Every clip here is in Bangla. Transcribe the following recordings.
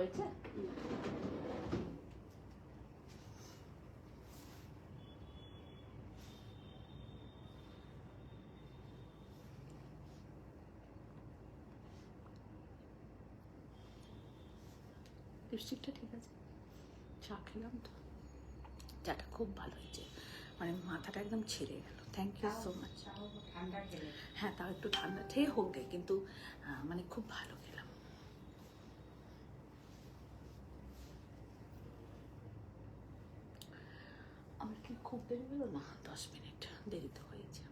হয়েছে? লিপস্টিকটা ঠিক আছে? চা খেলাম তো, চাটা খুব ভালো হয়েছে, মানে মাথাটা একদম ছেড়ে গেল। Thank you so much. হ্যাঁ, তাও একটু ঠান্ডা ঠেয়ে হোক গে, কিন্তু মানে খুব ভালো খেলাম। আমার কি খুব দেরি হলো না? 10 মিনিট দেরি তো হয়েছে।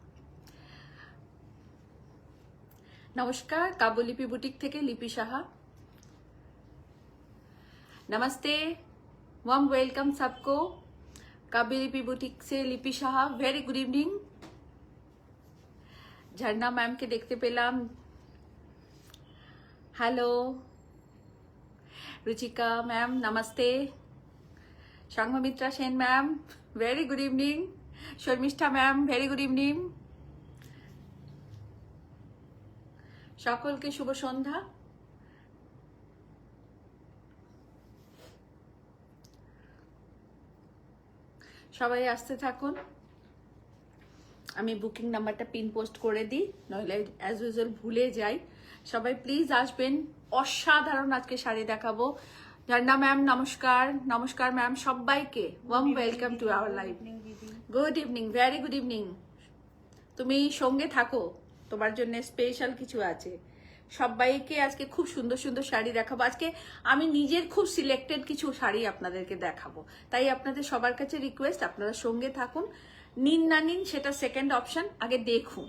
নমস্কার, কাব্যলিপি বুটিক থেকে লিপি সাহা। नमस्ते, वार्म वेलकम सबको। काब्यलिपि बुटीक से Lipi Saha, very good evening. Jharna ma'am के देखते पेलाम, हेलो। रुचिका मैम नमस्ते। Sanghamitra Sen ma'am very good evening. Sharmishtha ma'am very good evening. सकलके शुभ सन्ध्या। সবাই আসতে থাকুন। আমি বুকিং নাম্বারটা পিন পোস্ট করে দিই, নইলে অ্যাজ ইউজুয়াল ভুলে যাই। সবাই প্লিজ আসবেন, অসাধারণ আজকে শাড়ি দেখাবো। ঝর্ণা ম্যাম নমস্কার। নমস্কার ম্যাম, সবাইকে warm welcome to our live. Good evening, very good evening. তুমি সঙ্গে থাকো, তোমার জন্য স্পেশাল কিছু আছে। সবাইকে আজকে খুব সুন্দর সুন্দর শাড়ি দেখাবো। আজকে আমি নিজের খুব সিলেক্টেড কিছু শাড়ি আপনাদেরকে দেখাবো, তাই আপনাদের সবার কাছে রিকোয়েস্ট, আপনারা সঙ্গে থাকুন। নিন না নিন সেটা সেকেন্ড অপশন, আগে দেখুন।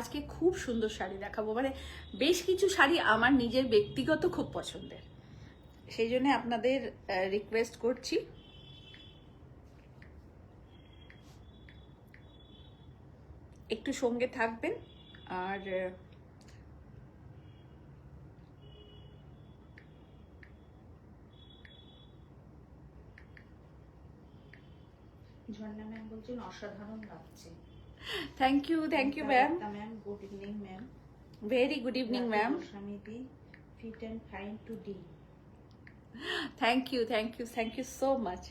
আজকে খুব সুন্দর শাড়ি দেখাবো, মানে বেশ কিছু শাড়ি আমার নিজের ব্যক্তিগত খুব পছন্দের, সেই জন্য আপনাদের রিকোয়েস্ট করছি। একটু সঙ্গে থাকবেন। আর ঝর্ণা ম্যাম বলছেন অসাধারণ লাগছে। Thank you ma'am. Ma'am good evening ma'am. Very good evening ma'am. স্বামীদি fit and fine today. Thank you so much.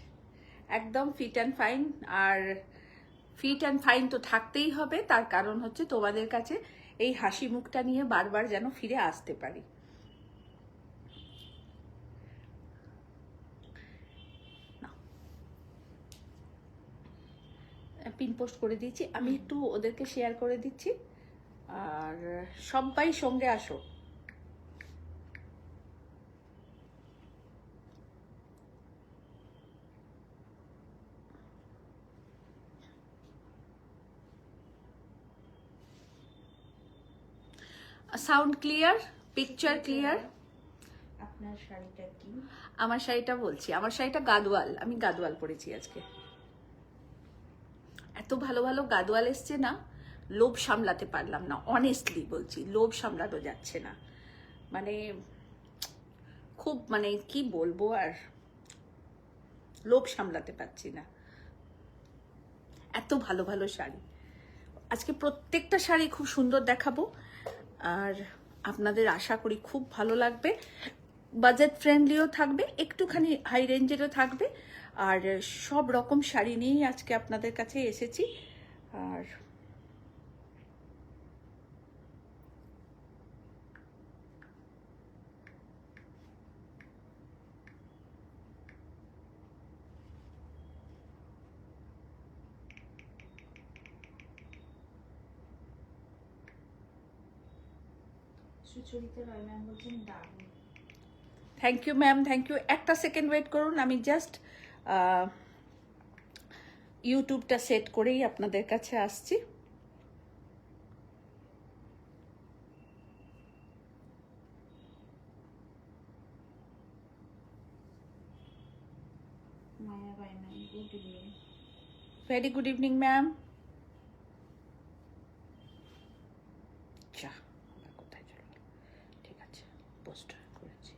একদম ফিট অ্যান্ড ফাইন। আর ফিট অ্যান্ড ফাইন তো থাকতেই হবে, তার কারণ হচ্ছে তোমাদের কাছে এই হাসি মুখটা নিয়ে বারবার যেন ফিরে আসতে পারি। পিন পোস্ট করে দিয়েছি, আমি একটু ওদেরকে শেয়ার করে দিচ্ছি। আর সবাই সঙ্গে আসো। Sound clear, picture clear. আপনার শাড়িটা কি? আমার শাড়িটা বলছি, আমার শাড়িটা গাদোয়াল, আমি গাদোয়াল পরেছি আজকে। এত ভালো ভালো গাদোয়াল এসছে না, লোভ সামলাতে পারলাম না, অনেস্টলি বলছি, লোভ সামলানো যাচ্ছে না। মানে খুব, মানে কি বলবো, আর লোভ সামলাতে পারছি না। এত ভালো ভালো শাড়ি আজকে, প্রত্যেকটা শাড়ি খুব সুন্দর দেখাবো, আর আপনাদের আশা করি খুব ভালো লাগবে। বাজেট ফ্রেন্ডলিও থাকবে, একটুখানি হাই রেঞ্জেরও থাকবে, আর সব রকম শাড়ি নিয়েই আজকে আপনাদের কাছে এসেছি। আর সুচরিতা রয় ম্যাম বলছেন দারুণ। Thank you ma'am, thank you. একটা সেকেন্ড ওয়েট করুন, আমি জাস্ট ইউটিউবটা সেট করেই আপনাদের কাছে আসছি। মায়া বাই ma'am good evening. Very good evening ma'am. কোথায় চলে? ঠিক আছে, পোস্ট করেছি।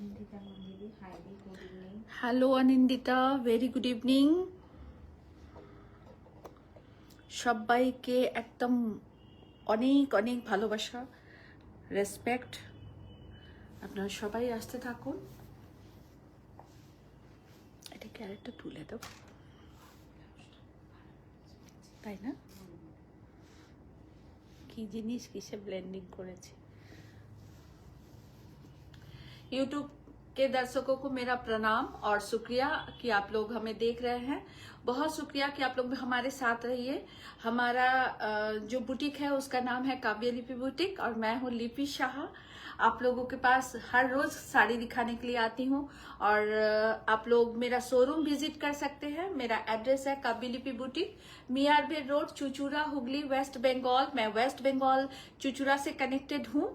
অনিন্দিতা নন্দিনী, হাই দি, good evening. Hello Anindita, very good evening. সবাইকে একদম অনেক অনেক ভালোবাসা, রেসপেক্ট। আপনারা সবাই আসতে থাকুন। এটা ক্যারেটটা তুলে দাও, তাই না? কি জিনিস কিসে ব্লেন্ডিং করেছে। यूट्यूब के दर्शकों को मेरा प्रणाम और शुक्रिया कि आप लोग हमें देख रहे हैं। बहुत शुक्रिया कि आप लोग हमारे साथ रहिए। हमारा जो बुटीक है उसका नाम है काव्य लिपि बुटीक और मैं हूँ लिपि शाह। आप लोगों के पास हर रोज साड़ी दिखाने के लिए आती हूँ और आप लोग मेरा शोरूम विजिट कर सकते हैं। मेरा एड्रेस है Kavya Lipi boutique, Miyarber road, Chuchura, Hooghly, waste Bengal. मैं वेस्ट बंगाल चुचुरा से कनेक्टेड हूँ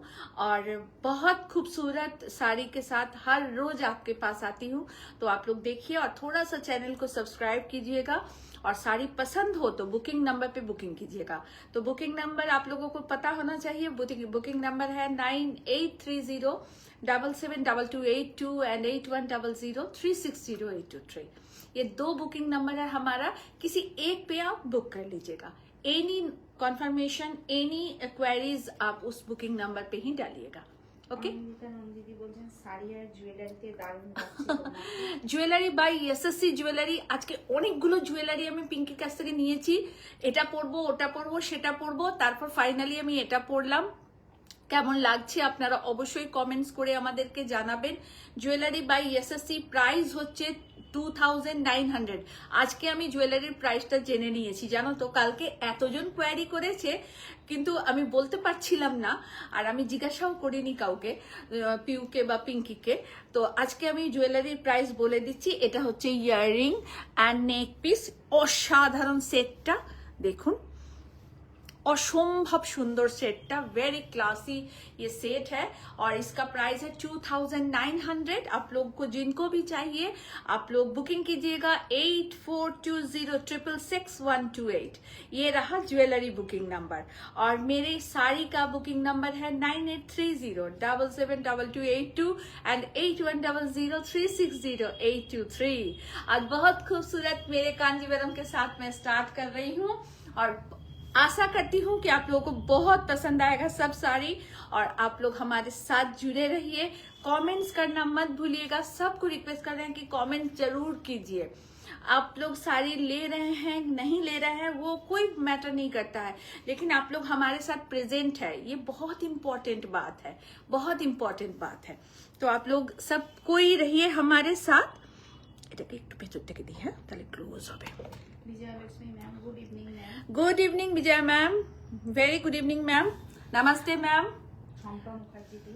और बहुत खूबसूरत साड़ी के साथ हर रोज आपके पास आती हूँ। तो आप लोग देखिए और थोड़ा सा चैनल को सब्सक्राइब कीजिएगा और साड़ी पसंद हो तो बुकिंग नंबर पे बुकिंग कीजिएगा। तो बुकिंग नंबर आप लोगों को पता होना चाहिए। बुकिंग नंबर है 9830772282 एंड 8100360823। ये 2 बुकिंग नंबर है हमारा। किसी एक पे आप बुक कर लीजिएगा। एनी कॉन्फर्मेशन, एनी क्वेरीज आप उस बुकिंग नंबर पे ही डालिएगा। ओके। অনিন্দিতা নন্দিনী বলছেন শাড়ি আর জুয়েলারিতে দারুণ লাগছে তোমাকে। Jewellery by SSC jewellery. আজকে অনেকগুলো জুয়েলারি আমি পিঙ্কির কাছ থেকে নিয়েছি। এটা পরবো, ওটা পরবো, সেটা পরবো, তারপর ফাইনালি আমি এটা পরলাম। কেমন লাগছে আপনারা অবশ্যই কমেন্টস করে আমাদেরকে জানাবেন। জুয়েলারি বাই এসএসসি প্রাইস হচ্ছে 2900। আজকে আমি জুয়েলারির প্রাইসটা জেনে নিয়েছি। জানো তো, কালকে এতজন কোয়ারি করেছে কিন্তু আমি বলতে পারছিলাম না আর আমি জিজ্ঞাসাও করিনি কাউকে, পিউকে বা পিঙ্কিকে। তো আজকে আমি জুয়েলারির প্রাইস বলে দিচ্ছি। এটা হচ্ছে ইয়াররিং অ্যান্ড নেক পিস, অসাধারণ সেটটা দেখুন, असंभव सुंदर सेटटा, वेरी क्लासी ये सेट है और इसका प्राइस है 2900। आप लोग को जिनको भी चाहिए आप लोग बुकिंग कीजिएगा 8420666128। ये रहा ज्वेलरी बुकिंग नंबर और मेरे साड़ी का बुकिंग नंबर है 9830772282 एंड 8100360823। आज बहुत खूबसूरत मेरे कांजीवरम के साथ मैं स्टार्ट कर रही हूँ और आशा करती हूँ कि आप लोगों को बहुत पसंद आएगा सब साड़ी और आप लोग हमारे साथ जुड़े रहिए। कमेंट्स करना मत भूलिएगा। सबको रिक्वेस्ट कर रहे हैं कि कमेंट जरूर कीजिए। आप लोग साड़ी ले रहे हैं नहीं ले रहे हैं वो कोई मैटर नहीं करता है, लेकिन आप लोग हमारे साथ प्रेजेंट है, ये बहुत इंपॉर्टेंट बात है, बहुत इंपॉर्टेंट बात है। तो आप लोग सब कोई रहिए हमारे साथ। এটাকে একটু ভেতর থেকে দিই, হ্যাঁ, তাহলে ক্লোজ হবে। Vijayalakshmi ma'am, good evening ma'am. Good evening Vijay ma'am, very good evening ma'am, नमस्ते मैम। শম্পা মুখার্জি দি,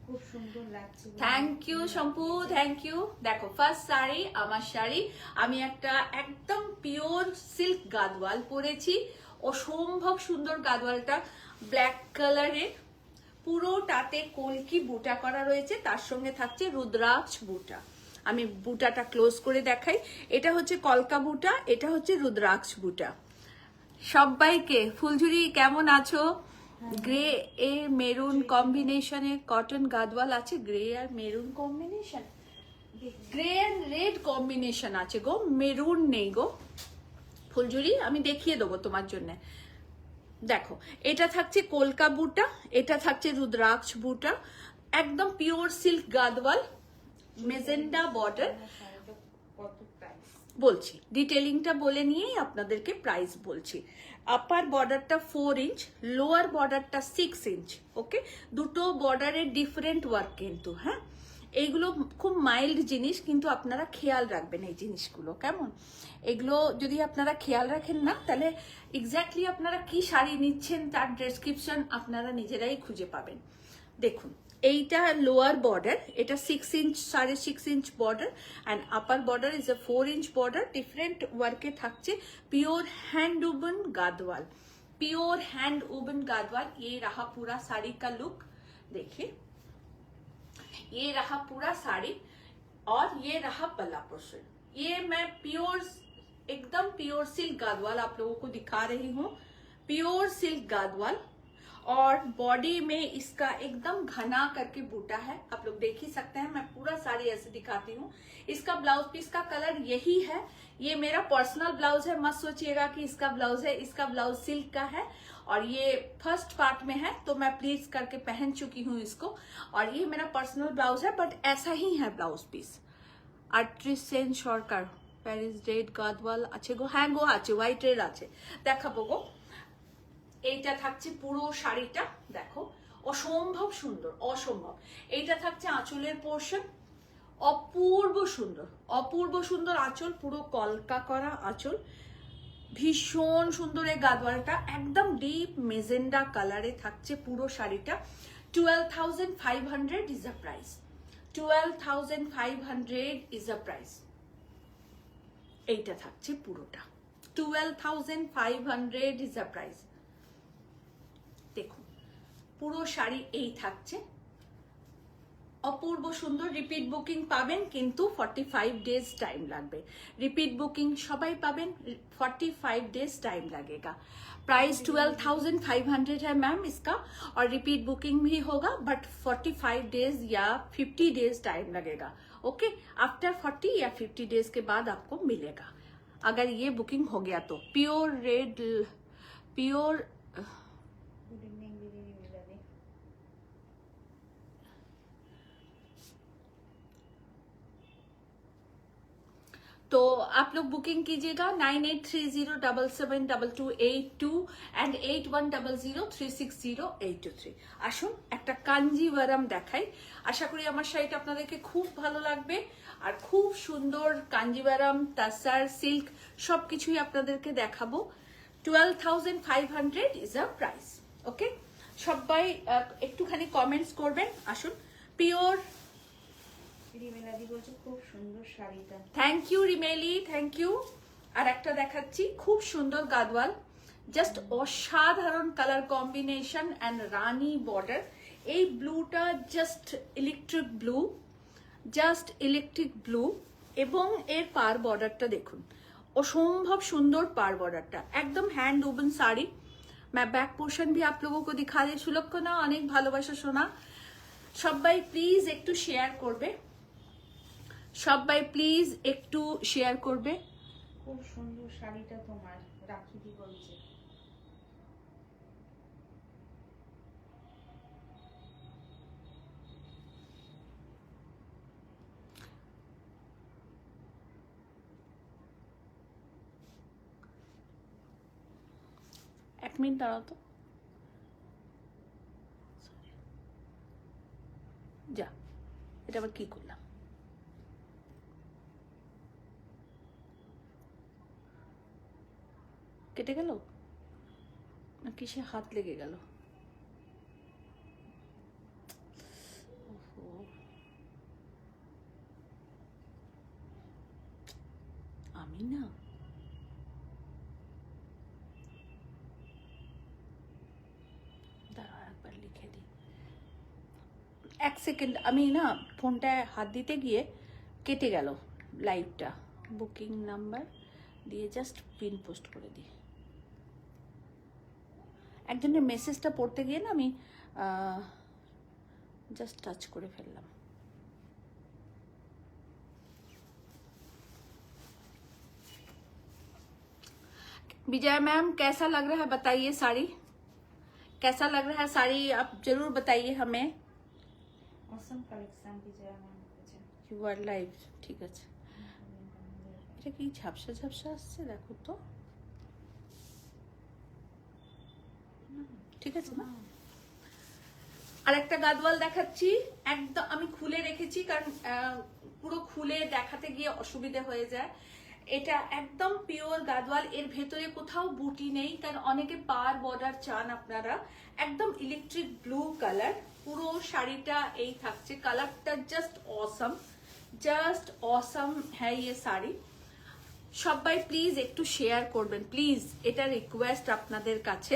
খুব সুন্দর লাগছে। Thank you Shampu, thank you. দেখো ফার্স্ট শাড়ি, আমার শাড়ি, আমি একটা একদম পিওর সিল্ক গাদওয়াল পরেছি। অসম্ভব সুন্দর গাদওয়ালটা, ব্ল্যাক কালারের, পুরোটাতে কলকি বুটা করা রয়েছে, তার সঙ্গে থাকছে রুদ্রাক্ষ বুটা। আমি বুটাটা ক্লোজ করে দেখাই। এটা হচ্ছে কলকা বুটা, এটা হচ্ছে রুদ্রাক্ষ বুটা। সবাইকে ফুলঝুরি কেমন আছো? গ্রে এ মেরুন কম্বিনেশনে কটন গাদওয়াল আছে, গ্রে আর maroon combination, grey and red combination আছে গো, মেরুন নেই গো ফুলঝুরি। আমি দেখিয়ে দেবো তোমার জন্য। দেখো, এটা থাকছে কলকা বুটা, এটা থাকছে রুদ্রাক্ষ বুটা, একদম pure silk Gadwal, magenta border. কত প্রাইস বলছি, ডিটেলিংটা বলে নিয়েই আপনাদেরকে প্রাইস বলছি। আপার বর্ডারটা 4 ইঞ্চ, লোয়ার বর্ডারটা 6 ইঞ্চ। ওকে, দুটো বর্ডারের ডিফারেন্ট ওয়ার্ক কিন্তু, হ্যাঁ, এইগুলো খুব মাইল্ড জিনিস কিন্তু আপনারা খেয়াল রাখবেন এই জিনিসগুলো, কেমন? এগুলো যদি আপনারা খেয়াল রাখেন না তাহলে এক্স্যাক্টলি আপনারা কি শাড়ি নিচ্ছেন তার ডেসক্রিপশন আপনারা নিজেরাই খুঁজে পাবেন। দেখুন, এইটা লোয়ার বর্ডার, এটা 6 inch, 6.5 inch border and upper border is a 4 inch border. Different वर्के থাকছে, pure hand woven Gadwal, pure hand woven Gadwal. ये रहा पूरा साड़ी का लुक, देखिए ये रहा पूरा साड़ी और ये रहा पल्ला पोर्शन। ये मैं प्योर एकदम प्योर सिल्क गादवाल आप लोगों को दिखा रही हूँ, प्योर सिल्क गादवाल। और बॉडी में इसका एकदम घना करके बूटा है, आप लोग देख ही सकते हैं। मैं पूरा साड़ी ऐसे दिखाती हूँ। इसका ब्लाउज पीस का कलर यही है। ये मेरा पर्सनल ब्लाउज है, मत सोचिएगा कि इसका ब्लाउज है। इसका ब्लाउज सिल्क का है और ये फर्स्ट पार्ट में है, तो मैं प्लीज करके पहन चुकी हूँ इसको। और ये मेरा पर्सनल ब्लाउज है, बट ऐसा ही है ब्लाउज पीस। 38 সেন্ট সরকার প্যারিস রেড গাদওয়াল আছে গো, হ্যাঁ গো আছে, হোয়াইট রেড আছে, দেখাবো গো। এইটা থাকছে পুরো শাড়িটা, দেখো অসম্ভব সুন্দর, অসম্ভব। এইটা থাকছে আঁচলের পোর্শন, অপূর্ব সুন্দর, অপূর্ব সুন্দর আঁচল, পুরো কলকা করা আঁচল, ভীষণ সুন্দর। এই গাদওয়ালটা একদম ডিপ মেজেন্ডা কালারে থাকছে পুরো শাড়িটা। 12,500 is the price. 12,500 is the price. এইটা থাকছে পুরোটা 12,500 ইজ দ্য প্রাইস। দেখুন পুরো শাড়ি এই থাকছে, অপূর্ব সুন্দর। রিপিট বুকিং পাবেন, কিন্তু 45 डेज टाइम লাগবে। রিপিট বুকিং সবাই পাবেন, 45 डेज टाइम लगेगा। प्राइस 12,500 है मैम इसका, और रिपीट बुकिंग भी होगा, बट 45 डेज या 50 डेज टाइम लगेगा। ओके, आफ्टर 40 या 50 डेज के बाद आपको मिलेगा, अगर ये बुकिंग हो गया तो। प्योर रेड, प्योर तो आप लोग बुकिंग कीजिएगा 9830772282 एंड 8100360823। আসুন একটা কাঞ্জিভারাম দেখাই, আশা করি আমার শাড়িটা আপনাদেরকে খুব ভালো লাগবে। আর খুব সুন্দর কাঞ্জিভারাম, তাসার, সিল্ক সবকিছুই আপনাদেরকে দেখাবো। 12,500 ইজ আ প্রাইস। ওকে, সবাই একটুখানি কমেন্টস করবেন। আসুন, পিওর রিমেলাদি বলছে খুব সুন্দর শাড়িটা। থ্যাংক ইউ রিমেলি, থ্যাংক ইউ। আর একটা দেখাচ্ছি, খুব সুন্দর গাদওয়াল, জাস্ট অসাধারণ কালার কম্বিনেশন এন্ড রানী বর্ডার। এই ব্লুটা just electric blue, just electric blue, এবং এর পার বর্ডারটা দেখুন, অসম্ভব সুন্দর পার বর্ডারটা, একদম হ্যান্ড ওভেন শাড়ি। मैं बैक पोर्शन भी आप लोगों को दिखा दे। সুলক্ষণা অনেক ভালোবাসা শোনা। সবাই প্লিজ একটু শেয়ার করবে, সবাই প্লিজ একটু শেয়ার করবে। খুব সুন্দর শাড়িটা তোমার, রাখিদি বলছে। এক মিনিট দাঁড়াও তো, যা, এটা আবার কি করলাম? কেটে গেল না কিসে হাত লেগে গেল? আমি না দাঁড়াও একবার লিখে দিই, এক সেকেন্ড। আমি না ফোনটায় হাত দিতে গিয়ে কেটে গেল লাইভটা। বুকিং নাম্বার দিয়ে জাস্ট পিন পোস্ট করে দিই। একজনের মেসেজটা পড়তে গিয়ে না আমি जस्ट टच করে ফেললাম। विजय मैम कैसा लग रहा है बताइए, साड़ी कैसा लग रहा है? साड़ी आप जरूर बताइए हमें। অসম কালেকশন বিজয় ম্যাম বলেছেন। ইউ আর লাইভ, ঠিক আছে। এটা কি ঝাপসা ঝাপসা আসছে, দেখো তো, ঠিক আছে না? আর একটা গাদওয়াল দেখাচ্ছি, একদম আমি খুলে রেখেছি কারণ পুরো খুলে দেখাতে গিয়ে অসুবিধা হয়ে যায়। এটা একদম পিওর গাদওয়াল, এর ভেতরে কোথাও বুটি নেই, কারণ অনেকে পার বর্ডার চান আপনারা। একদম ইলেকট্রিক ব্লু কালার, পুরো শাড়িটা এই থাকছে। কালারটা জাস্ট অসম হ্যাঁ ये শাড়ি। সবাই প্লিজ একটু শেয়ার করবেন, প্লিজ, এটা রিকোয়েস্ট আপনাদের কাছে।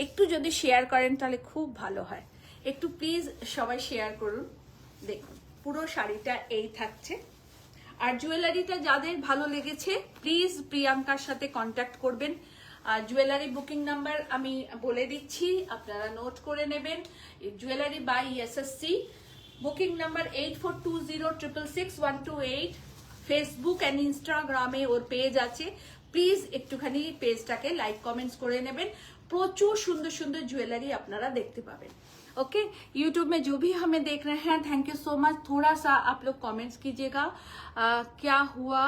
একটু যদি শেয়ার করেন তাহলে খুব ভালো হয়। একটু প্লিজ সবাই শেয়ার করুন। দেখুন পুরো শাড়িটা এই থাকছে। আর জুয়েলারিটা যাদের ভালো লেগেছে প্লিজ প্রিয়াঙ্কার সাথে কন্ট্যাক্ট করবেন। জুয়েলারি বুকিং নাম্বার আমি বলে দিচ্ছি, আপনারা নোট করে নেবেন। Jewellery by SSC, booking number 8420666128। Facebook and ইনস্টাগ্রামে ওর পেজ আছে, প্লিজ একটুখানি পেজটাকে লাইক কমেंट्स করে নেবেন। প্রচুর সুন্দর সুন্দর জুয়েলারি আপনারা দেখতে পাবেন। ओके यूट्यूब में जो भी हमें देख रहे हैं, थैंक यू सो मच। थोड़ा सा आप लोग कमेंट्स कीजिएगा क्या हुआ।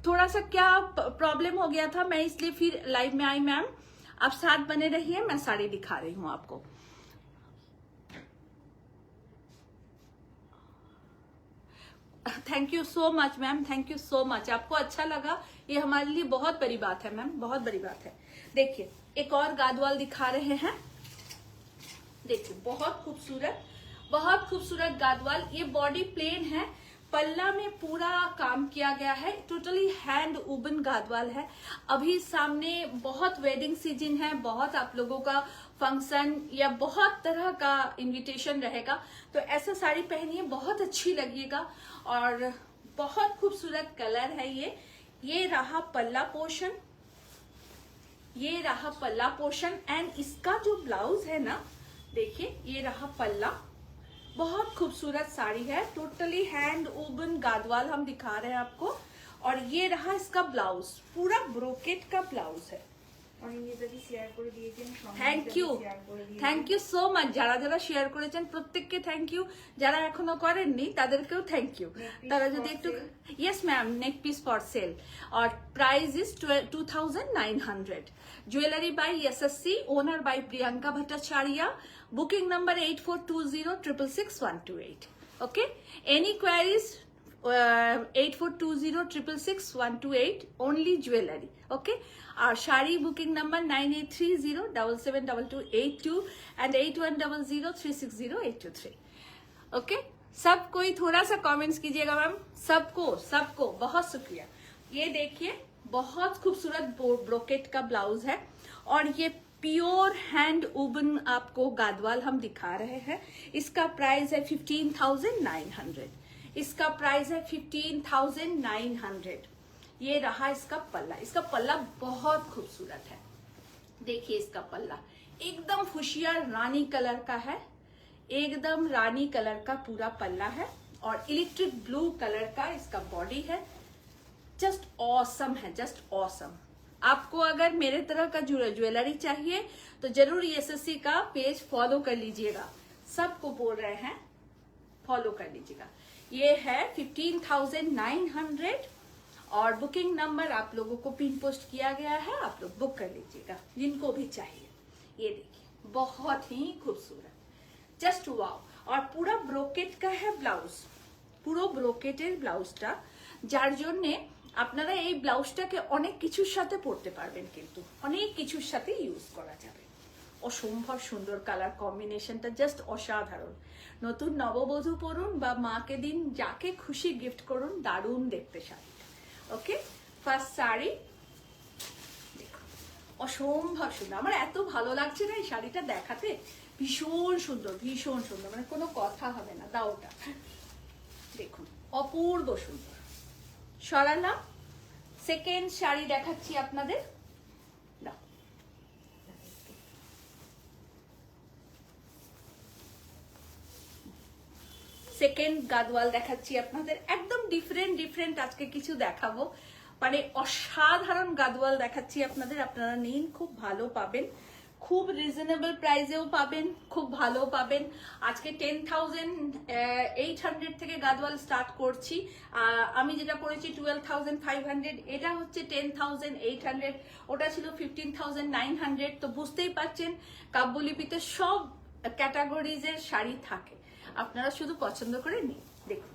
थोड़ा सा क्या प्रॉब्लम हो गया था, मैं इसलिए फिर लाइव में आई। मैम आप साथ बने रहिए, मैं साड़ी दिखा रही हूँ आपको। Thank you so much ma'am, thank you so much. आपको अच्छा लगा, ये हमारे लिए बहुत बड़ी बात है मैम, बहुत बड़ी बात है। देखिए एक और गादवाल दिखा रहे हैं, देखिए बहुत खूबसूरत गादवाल। ये बॉडी प्लेन है, पल्ला में पूरा काम किया गया है, टोटली हैंड वूवन गादवाल है। अभी सामने बहुत वेडिंग सीजन है, बहुत आप लोगों का फंक्शन या बहुत तरह का इनविटेशन रहेगा, तो ऐसा साड़ी पहनिए, बहुत अच्छी लगेगा। और बहुत खूबसूरत कलर है ये रहा पल्ला पोर्शन, ये रहा पल्ला पोर्शन। एंड इसका जो ब्लाउज है ना, देखिए ये रहा पल्ला। बहुत खूबसूरत साड़ी है, टोटली हैंड वूवन गादवाल हम दिखा रहे हैं आपको। और ये रहा इसका ब्लाउज, पूरा ब्रोकेट का ब्लाउज है। Thank you so much. যারা যারা শেয়ার করেছেন প্রত্যেককে থ্যাংক ইউ, যারা এখনো করেননি তাদেরকেও থ্যাংক ইউ। তারা যদি একটু, yes ma'am, neck piece for sale और price is 2900। Jewellery by SSC, owner by Priyanka Bhattacharya, booking number 8420666128। Okay, any queries 8420666128, only jewellery. Okay, और sari booking number 9830772282 and 8100360823। Okay, सब कोई थोड़ा सा कमेंट्स कीजिएगा मैम, सबको बहुत शुक्रिया। ये देखिए बहुत खूबसूरत ब्रोकेट का ब्लाउज है, और ये प्योर हैंड वूवन आपको गादवाल हम दिखा रहे हैं। इसका प्राइस है 15,900, इसका प्राइस है 15,900। ये रहा इसका पल्ला बहुत खूबसूरत है। देखिए इसका पल्ला एकदम फुशिया रानी कलर का है, एकदम रानी कलर का पूरा पल्ला है, और इलेक्ट्रिक ब्लू कलर का इसका बॉडी है। जस्ट ऑसम है, जस्ट ऑसम। आपको अगर मेरे तरह का ज्वेलरी चाहिए तो जरूर एसएससी का पेज फॉलो कर लीजिएगा, सबको बोल रहे हैं फॉलो कर लीजिएगा। ये है 15,900, और बुकिंग नंबर आप लोगों को पिन पोस्ट किया गया है, आप लोग बुक कर लीजिएगा जिनको भी चाहिए। ये देखिए बहुत ही खूबसूरत, जस्ट वाव। और पूरा ब्रोकेट का है ब्लाउज, পুরো ব্রোকেটের ব্লাউজটা, যার জন্যে আপনারা এই ব্লাউজটাকে অনেক কিছুর সাথে পরতে পারবেন, কিন্তু অনেক কিছুর সাথে ইউজ করা যাবে। অসম্ভব সুন্দর কালার কম্বিনেশনটা, জাস্ট অসাধারণ। নতুন নববধূ পরুন বা মাকে দিন, যাকে খুশি গিফট করুন, দারুণ দেখতে শাড়িটা। ওকে, ফার্স্ট শাড়ি দেখো, অসম্ভব সুন্দর। আমার এত ভালো লাগছে না এই শাড়িটা দেখাতে, ভীষণ সুন্দর, ভীষণ সুন্দর, মানে কোনো কথা হবে না। দাওটা দেখুন, অপূর্ব সুন্দর। সরালাম, সেকেন্ড শাড়ি দেখাচ্ছি আপনাদের। দাও, সেকেন্ড গাদওয়াল দেখাচ্ছি আপনাদের, একদম ডিফারেন্ট আজকে কিছু দেখাবো, মানে অসাধারণ গাদওয়াল দেখাচ্ছি আপনাদের। আপনারা নিন, খুব ভালো পাবেন, খুব রিজনেবল প্রাইসেও পাবেন, খুব ভালো পাবেন। আজকে 10,800 থেকে গাদওয়াল স্টার্ট করছি। আমি যেটা পড়েছি 12,500, এটা হচ্ছে 10,800, ওটা ছিল 15,900। তো বুঝতেই পারছেন কাব্যলিপিতে সব ক্যাটাগরিজের শাড়ি থাকে, আপনারা শুধু পছন্দ করে নিন। দেখুন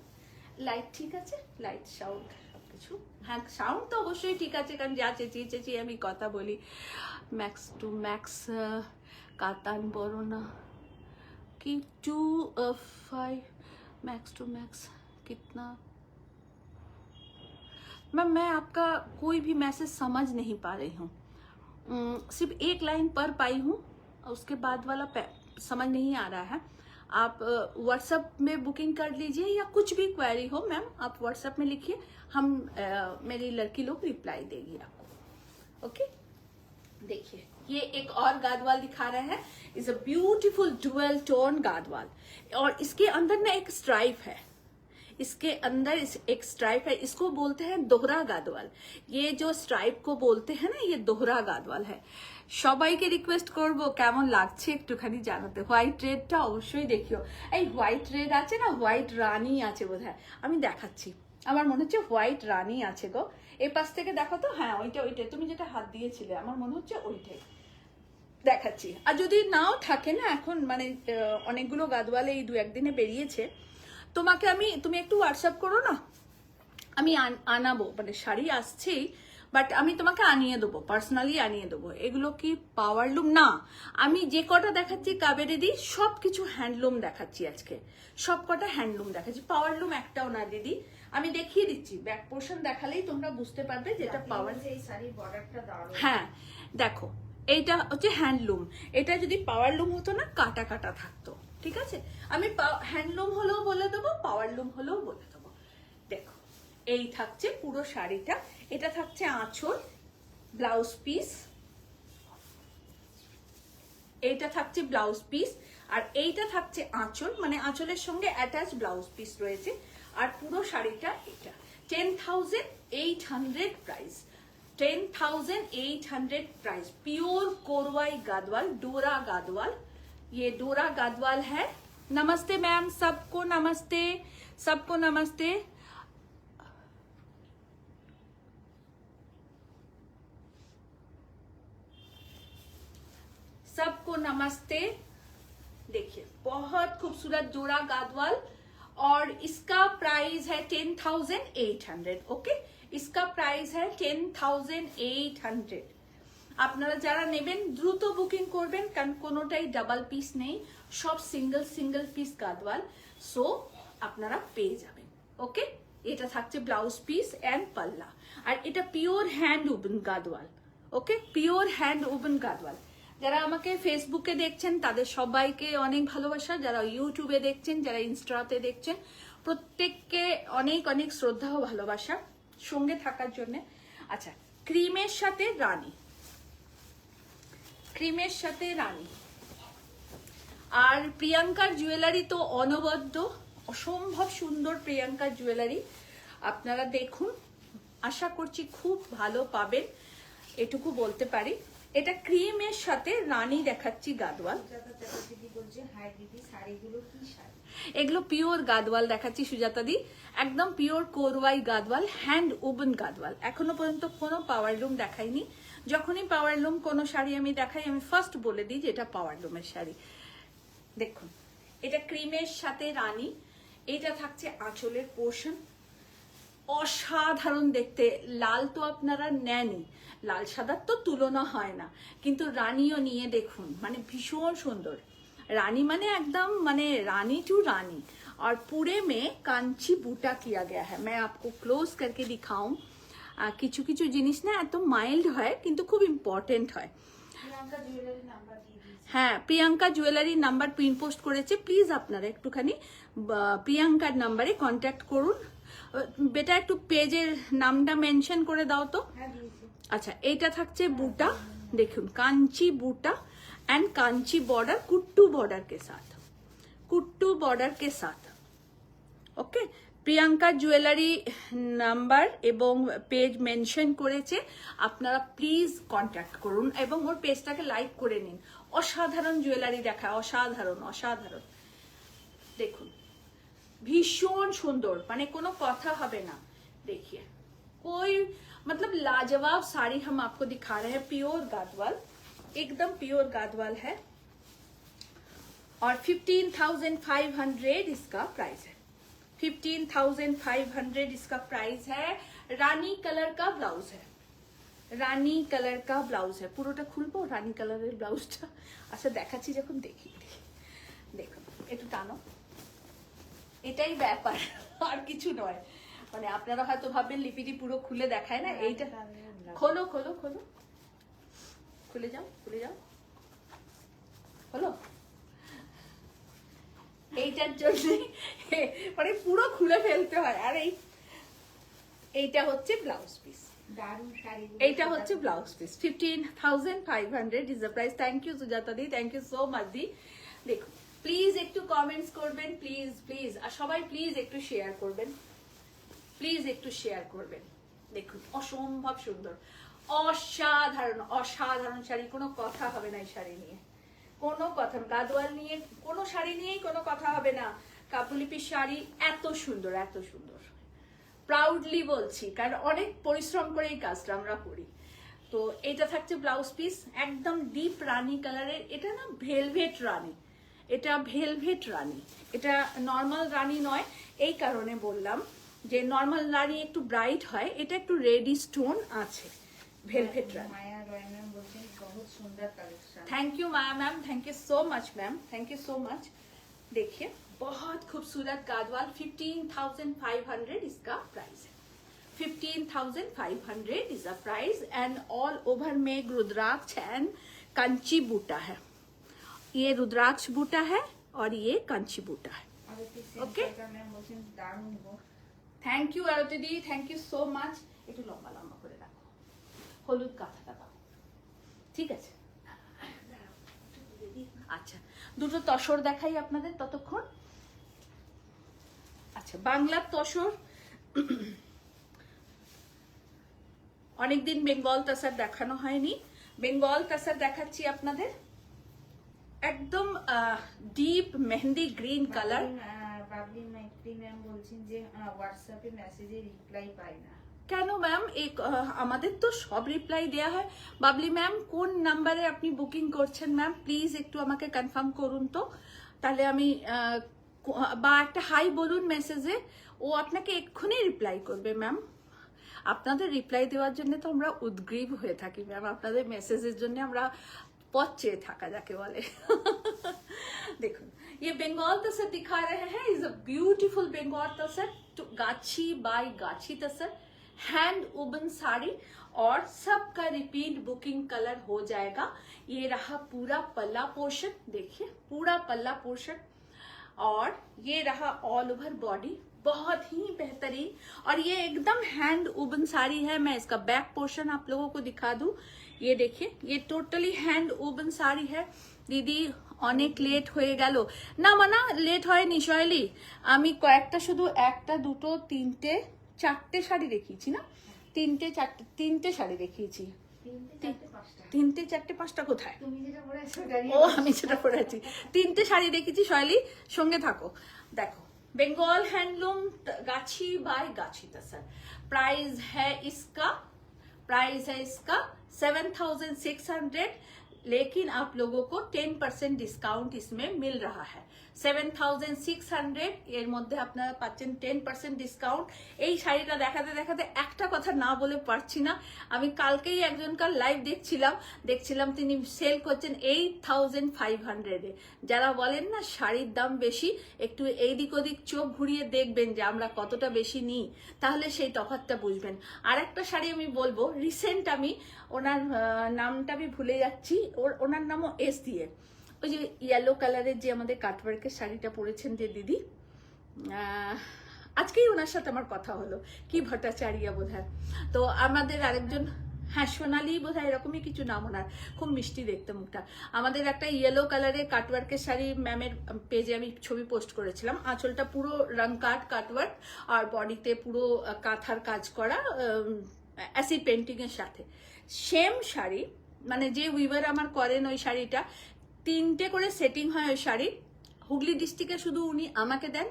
লাইট ঠিক আছে, লাইট সাউন্ড সবকিছু, হ্যাঁ সাউন্ড তো অবশ্যই ঠিক আছে, কারণ যা চেঁচিয়ে আমি কথা বলি। मैक्स टू मैक्स कातान बोरोना कि 2.5 मैक्स टू मैक्स कितना। मैं आपका कोई भी मैसेज समझ नहीं पा रही हूँ, सिर्फ एक लाइन पढ़ पाई हूँ, उसके बाद वाला समझ नहीं आ रहा है। आप व्हाट्सएप में बुकिंग कर लीजिए, या कुछ भी क्वेरी हो मैम आप व्हाट्सएप में लिखिए, हम मेरी लड़की लोग रिप्लाई देगी आपको। ओके, देखिए ये एक और गादवाल दिखा रहे हैं, is a beautiful dual tone Gadwal, और इसके अंदर ना एक स्ट्राइप है, इसके अंदर एक स्ट्राइप है, इसको बोलते हैं दोहरा गादवाल। ये जो स्ट्राइप को बोलते हैं ना, ये दोहरा गादवाल है। সবাইকে রিকোয়েস্ট করব কেমন লাগছে একটুখানি জানাতে। হোয়াইট রেডটা অবশ্যই দেখিও। এই হোয়াইট রেড আছে না, হোয়াইট রানী আছে বোধহয়, আমি দেখাচ্ছি, আমার মনে হচ্ছে হোয়াইট রানী আছে গো। এই পাশ থেকে দেখো তো, হ্যাঁ ওইটা ওইটা তুমি যেটা হাত দিয়েছিলে আমার মনে হচ্ছে ওইটাই দেখাচ্ছি। আর যদি নাও থাকে না, এখন মানে অনেকগুলো গাদওয়াল এই 2-1 দিনে বেরিয়েছে, তোমাকে তুমি একটু হোয়াটসঅ্যাপ করো না, আমি আনাবো, মানে শাড়ি আসছেই, বাট আমি তোমাকে আনিয়ে দেবো, পার্সোনালি আনিয়ে দেবো। এগুলো কি পাওয়ারলুম না, আমি যে কটা দেখাচ্ছি কাবেরে দিই সব কিছু হ্যান্ডলুম দেখাচ্ছি আজকে, সব কটা হ্যান্ডলুম দেখাচ্ছি, পাওয়ারলুম একটাও না দিদি। আমি দেখিয়ে দিচ্ছি, ব্যাক পোর্শন দেখালেই তোমরা বুঝতে পারবে যেটা পাওয়ার। এই শাড়ির বর্ডারটা দারুণ। হ্যাঁ দেখো, এইটা হচ্ছে হ্যান্ডলুম, এটা যদি পাওয়ারলুম হতো না কাটা কাটা থাকতো, ঠিক আছে। আমি হ্যান্ডলুম হলেও বলে দেবো, পাওয়ারলুম হলেও বলে দেবো। দেখো এই থাকছে পুরো শাড়িটা, এটা থাকছে আঁচল, ব্লাউজ পিস, এইটা থাকছে ব্লাউজ পিস, আর এইটা থাকছে আঁচল, মানে আঁচলের সঙ্গে অ্যাটাচ ব্লাউজ পিস রয়েছে, আর পুরো শাড়িটা এটা 10,800 প্রাইস, 10,800 प्राइस। प्योर कोरवाई गादवाल, डोरा गादवाल, ये डोरा गादवाल है। नमस्ते मैम, सबको नमस्ते, सबको नमस्ते। सबको नमस्ते। देखिए बहुत खूबसूरत डोरा गादवाल, और इसका प्राइस है 10,800। ओके, इसका प्राइस है 10,800। আপনারা যারা নেবেন দ্রুত বুকিং করবেন, কারণ কোনোটাই ডাবল পিস নেই, সব single single piece Gadwal, so আপনারা পেয়ে যাবেন। ওকে, এটা থাকছে ব্লাউজ পিস এন্ড পাল্লা, আর এটা পিওর হ্যান্ড উবন গাদওয়াল। ওকে, পিওর হ্যান্ড উবন গাদওয়াল। যারা আমাকে ফেসবুকে দেখছেন তাদের সবাইকে অনেক ভালোবাসা, যারা ইউটিউবে দেখছেন, যারা ইনস্টাতে দেখছেন, প্রত্যেককে অনেক অনেক শ্রদ্ধা ও ভালোবাসা সঙ্গে থাকার জন্য। আচ্ছা, ক্রিমের সাথে রানী, ক্রিমের সাথে রানী, আর প্রিয়াঙ্কার জুয়েলারি তো অনবদ্য, অসম্ভব সুন্দর প্রিয়াঙ্কার জুয়েলারি। আপনারা দেখুন, আশা করছি খুব ভালো পাবেন, এটুকু বলতে পারি। এটা ক্রিমের সাথে রানী দেখাচ্ছি গাদওয়াল। এগুলো পিওর গাদওয়াল দেখাচ্ছি সুজাতা দি, একদম pure Korvai Gadwal, hand woven Gadwal. এখনো পর্যন্ত কোনো পাওয়ার লুম দেখাইনি, যখনই পাওয়ার লুম কোনো শাড়ি আমি দেখাই আমি ফার্স্ট বলে দিই যে এটা পাওয়ার লুমের শাড়ি। দেখুন এটা ক্রিমের সাথে রানী, এটা থাকছে আঁচলের পোর্শন, অসাধারণ দেখতে। লাল তো আপনারা নেনই, লাল সাদার তো তুলনা হয় না, কিন্তু রানীও নিয়ে দেখুন, মানে ভীষণ সুন্দর रानी माने एकदम माने रानी टू रानी, और पूरे में कांची बूटा किया गया है। मैं आपको क्लोज करके दिखाऊं, किछु किछु जिनिस ना एत माइल्ड है किंतु खूब इम्पोर्टेंट है। হ্যাঁ, Priyanka jewellery number pin post করেছে, প্লিজ আপনারা একটুখানি প্রিয়াঙ্কার নাম্বারে কন্ট্যাক্ট করুন। বেটা একটু পেজের নামটা মেনশন করে দাও তো। আচ্ছা, এইটা থাকছে বুটা, দেখুন কাঞ্চি বুটা and Kanchi border, Kuttu border के साथ, कुट्टू बॉर्डर के साथ। ओके, प्रियंका জুয়েলারি নাম্বার এবং পেজ মেনশন করেছে, আপনারা প্লিজ কন্ট্যাক্ট করুন এবং ওর পেজটাকে লাইক করে নিন। অসাধারণ জুয়েলারি দেখায়, অসাধারণ অসাধারণ। দেখুন ভীষণ সুন্দর, মানে কোনো কথা হবে না। देखिए कोई मतलब लाजवाब साड़ी हम आपको दिखा रहे हैं, प्योर गादवाल, एकदम प्योर गादवाल है, और 15,500 इसका प्राइस है। 15,500 इसका प्राइस है। रानी कलर का ब्लाउज है, रानी कलर का ब्लाउज है। পুরোটা খুলবো রানী কালারের ব্লাউজটা? আচ্ছা দেখাচ্ছি যখন, দেখি দেখুন একটু টানো, এটাই ব্যাপার আর কিছু নয়। মানে আপনারা হয়তো ভাববেন লিপিটি পুরো খুলে দেখায় না, এইটা খোলো খোলো খোলো, খুলে যাও খুলে যাও, হলো? এইটার জন্য মানে পুরো খুলে ফেলতে হয়। আর এইটা হচ্ছে ব্লাউজ পিস, দারুণ শাড়ি। এইটা হচ্ছে blouse piece. 15,500 is the price. Thank you Sujata di, thank you so much di. দেখুন প্লিজ একটু কমেন্টস করবেন, প্লিজ প্লিজ, আর সবাই প্লিজ একটু শেয়ার করবেন, প্লিজ একটু শেয়ার করবেন। দেখুন অসম্ভব সুন্দর, অসাধারণ অসাধারণ শাড়ি, কোনো কথা হবে না এই শাড়ি নিয়ে, কোনো কথা। গাদোয়াল নিয়ে কোনো শাড়ি নিয়েই কোনো কথা হবে না। কাপুলিপির শাড়ি এত সুন্দর, এত সুন্দর, প্রাউডলি বলছি, কারণ অনেক পরিশ্রম করে এই কাজটা আমরা করি। তো এটা থাকছে ব্লাউজ পিস, একদম ডিপ রানী কালারের। এটা না ভেলভেট রানী, এটা ভেলভেট রানী, এটা নর্মাল রানী নয়। এই কারণে বললাম যে নর্মাল রানী একটু ব্রাইট হয়, এটা একটু রেডি স্টোন আছে, ভেলভেট রানী। মায়া রয় ম্যাম বলছেন বহুত সুন্দর collection. Thank you Maya ma'am, thank you so much ma'am, thank you so much. देखिए बहुत खूबसूरत गादवाल, 15,500 इसका प्राइस है। 15,500 is the price and all over में रुद्राक्ष एंड कंची बूटा है। ये रुद्राक्ष बूटा है और ये कंची बूटा है। ওকে ম্যাম বলছেন দারুণ গো। Thank you Arati di, thank you so much. একটু লম্বা লম্বা করে রাখো, হলুদ কাঁথাটা দাও, ঠিক আছে? আচ্ছা দুটো তসর দেখাই আপনাদের ততক্ষণ। আচ্ছা বাংলার তসর, অনেকদিন বেঙ্গল তাসার দেখানো হয়নি, বেঙ্গল তাসার দেখাচ্ছি আপনাদের। একদম deep mehndi green colour. Babli Maitri ma'am বলছেন যে হোয়াটসঅ্যাপে মেসেজে রিপ্লাই পাই না। কেন ম্যাম? আমাদের তো সব রিপ্লাই দেয়া হয়। বাবলি ম্যাম কোন নাম্বারে আপনি বুকিং করছেন ম্যাম? প্লিজ একটু আমাকে কনফার্ম করুন তো, তাহলে আমি বা একটা হাই বলুন মেসেজে, ও আপনাকে এক্ষুনি রিপ্লাই করবে ম্যাম। আপনাদের রিপ্লাই দেওয়ার জন্য তো আমরা উদ্গ্রীব হয়ে থাকি ম্যাম, আপনাদের মেসেজের জন্য আমরা পথ চেয়ে থাকা যাকে বলে। দেখুন ये बंगाल तसर दिखा रहे हैं, is a beautiful Bengal tasar, Gachhi by Gachhi tasar, hand woven sari, और सबका रिपीट बुकिंग कलर हो जाएगा। ये रहा पूरा पल्ला पोर्शन, देखिए पूरा पल्ला पोर्शन, और ये रहा ऑल ओवर बॉडी, बहुत ही बेहतरीन। और ये एकदम हैंड वुवन साड़ी है। मैं इसका बैक पोर्शन आप लोगों को दिखा दूं, ये देखिए ये टोटली हैंड वुवन साड़ी है। দিদি অনেক লেট হয়ে গেল না, মানা লেট হয়নি শৈলী, আমি কয়েকটা শুধু একটা দুটো তিনটে চারটে শাড়ি দেখিয়েছি না, তিনটে শাড়ি দেখিয়েছি। তিনটে চারটে পাঁচটা কোথায়? তুমি যেটা পরেছো ও আমি যেটা পরেছি, তিনটে শাড়ি দেখেছি শৈলী, সঙ্গে থাকো। দেখো बंगाल हैंडलूम गाछी बाय गाछी तसर, प्राइस है इसका 7,600, लेकिन आप लोगों को 10% डिस्काउंट इसमें मिल रहा है। 7,600 এর মধ্যে আপনারা পাচ্ছেন 10% ডিসকাউন্ট। এই শাড়িটা দেখাতে দেখাতে একটা কথা না বলে পারছি না। আমি কালকেই একজনকার লাইভ দেখছিলাম তিনি সেল করছেন 8,500 এ। যারা বলেন না শাড়ির দাম বেশি, একটু এইদিক ওদিক চোখ ঘুরিয়ে দেখবেন যে আমরা কতটা বেশি নিই, তাহলে সেই তফাৎটা বুঝবেন। আর একটা শাড়ি আমি বলবো, রিসেন্ট আমি ওনার নামটা আমি ভুলে যাচ্ছি, ওনার নামও এস দিয়ে, ওই যে ইয়েলো কালারের যে আমাদের কাটওয়ার্কের শাড়িটা পরেছেন যে দিদি, আজকেই ওনার সাথে আমার কথা হলো, কি ভট্টাচার্য বোধহয়। তো আমাদের আরেকজন, হ্যাঁ সোনালি বোধহয়, এরকমই কিছু নাম ওনার, খুব মিষ্টি দেখতে মুখটা। আমাদের একটা ইয়েলো কালারের কাটওয়ার্কের শাড়ি ম্যামের পেজে আমি ছবি পোস্ট করেছিলাম, আঁচলটা পুরো রং কাটওয়ার্ক, আর বডিতে পুরো কাঁথার কাজ করা অ্যাসিড পেন্টিং এর সাথে। সেম শাড়ি, মানে যে উইভার আমার করেন ওই শাড়িটা, তিনটে করে সেটিং হয় ওই শাড়ি। হুগলি ডিস্ট্রিক্টে শুধু উনি আমাকে দেন,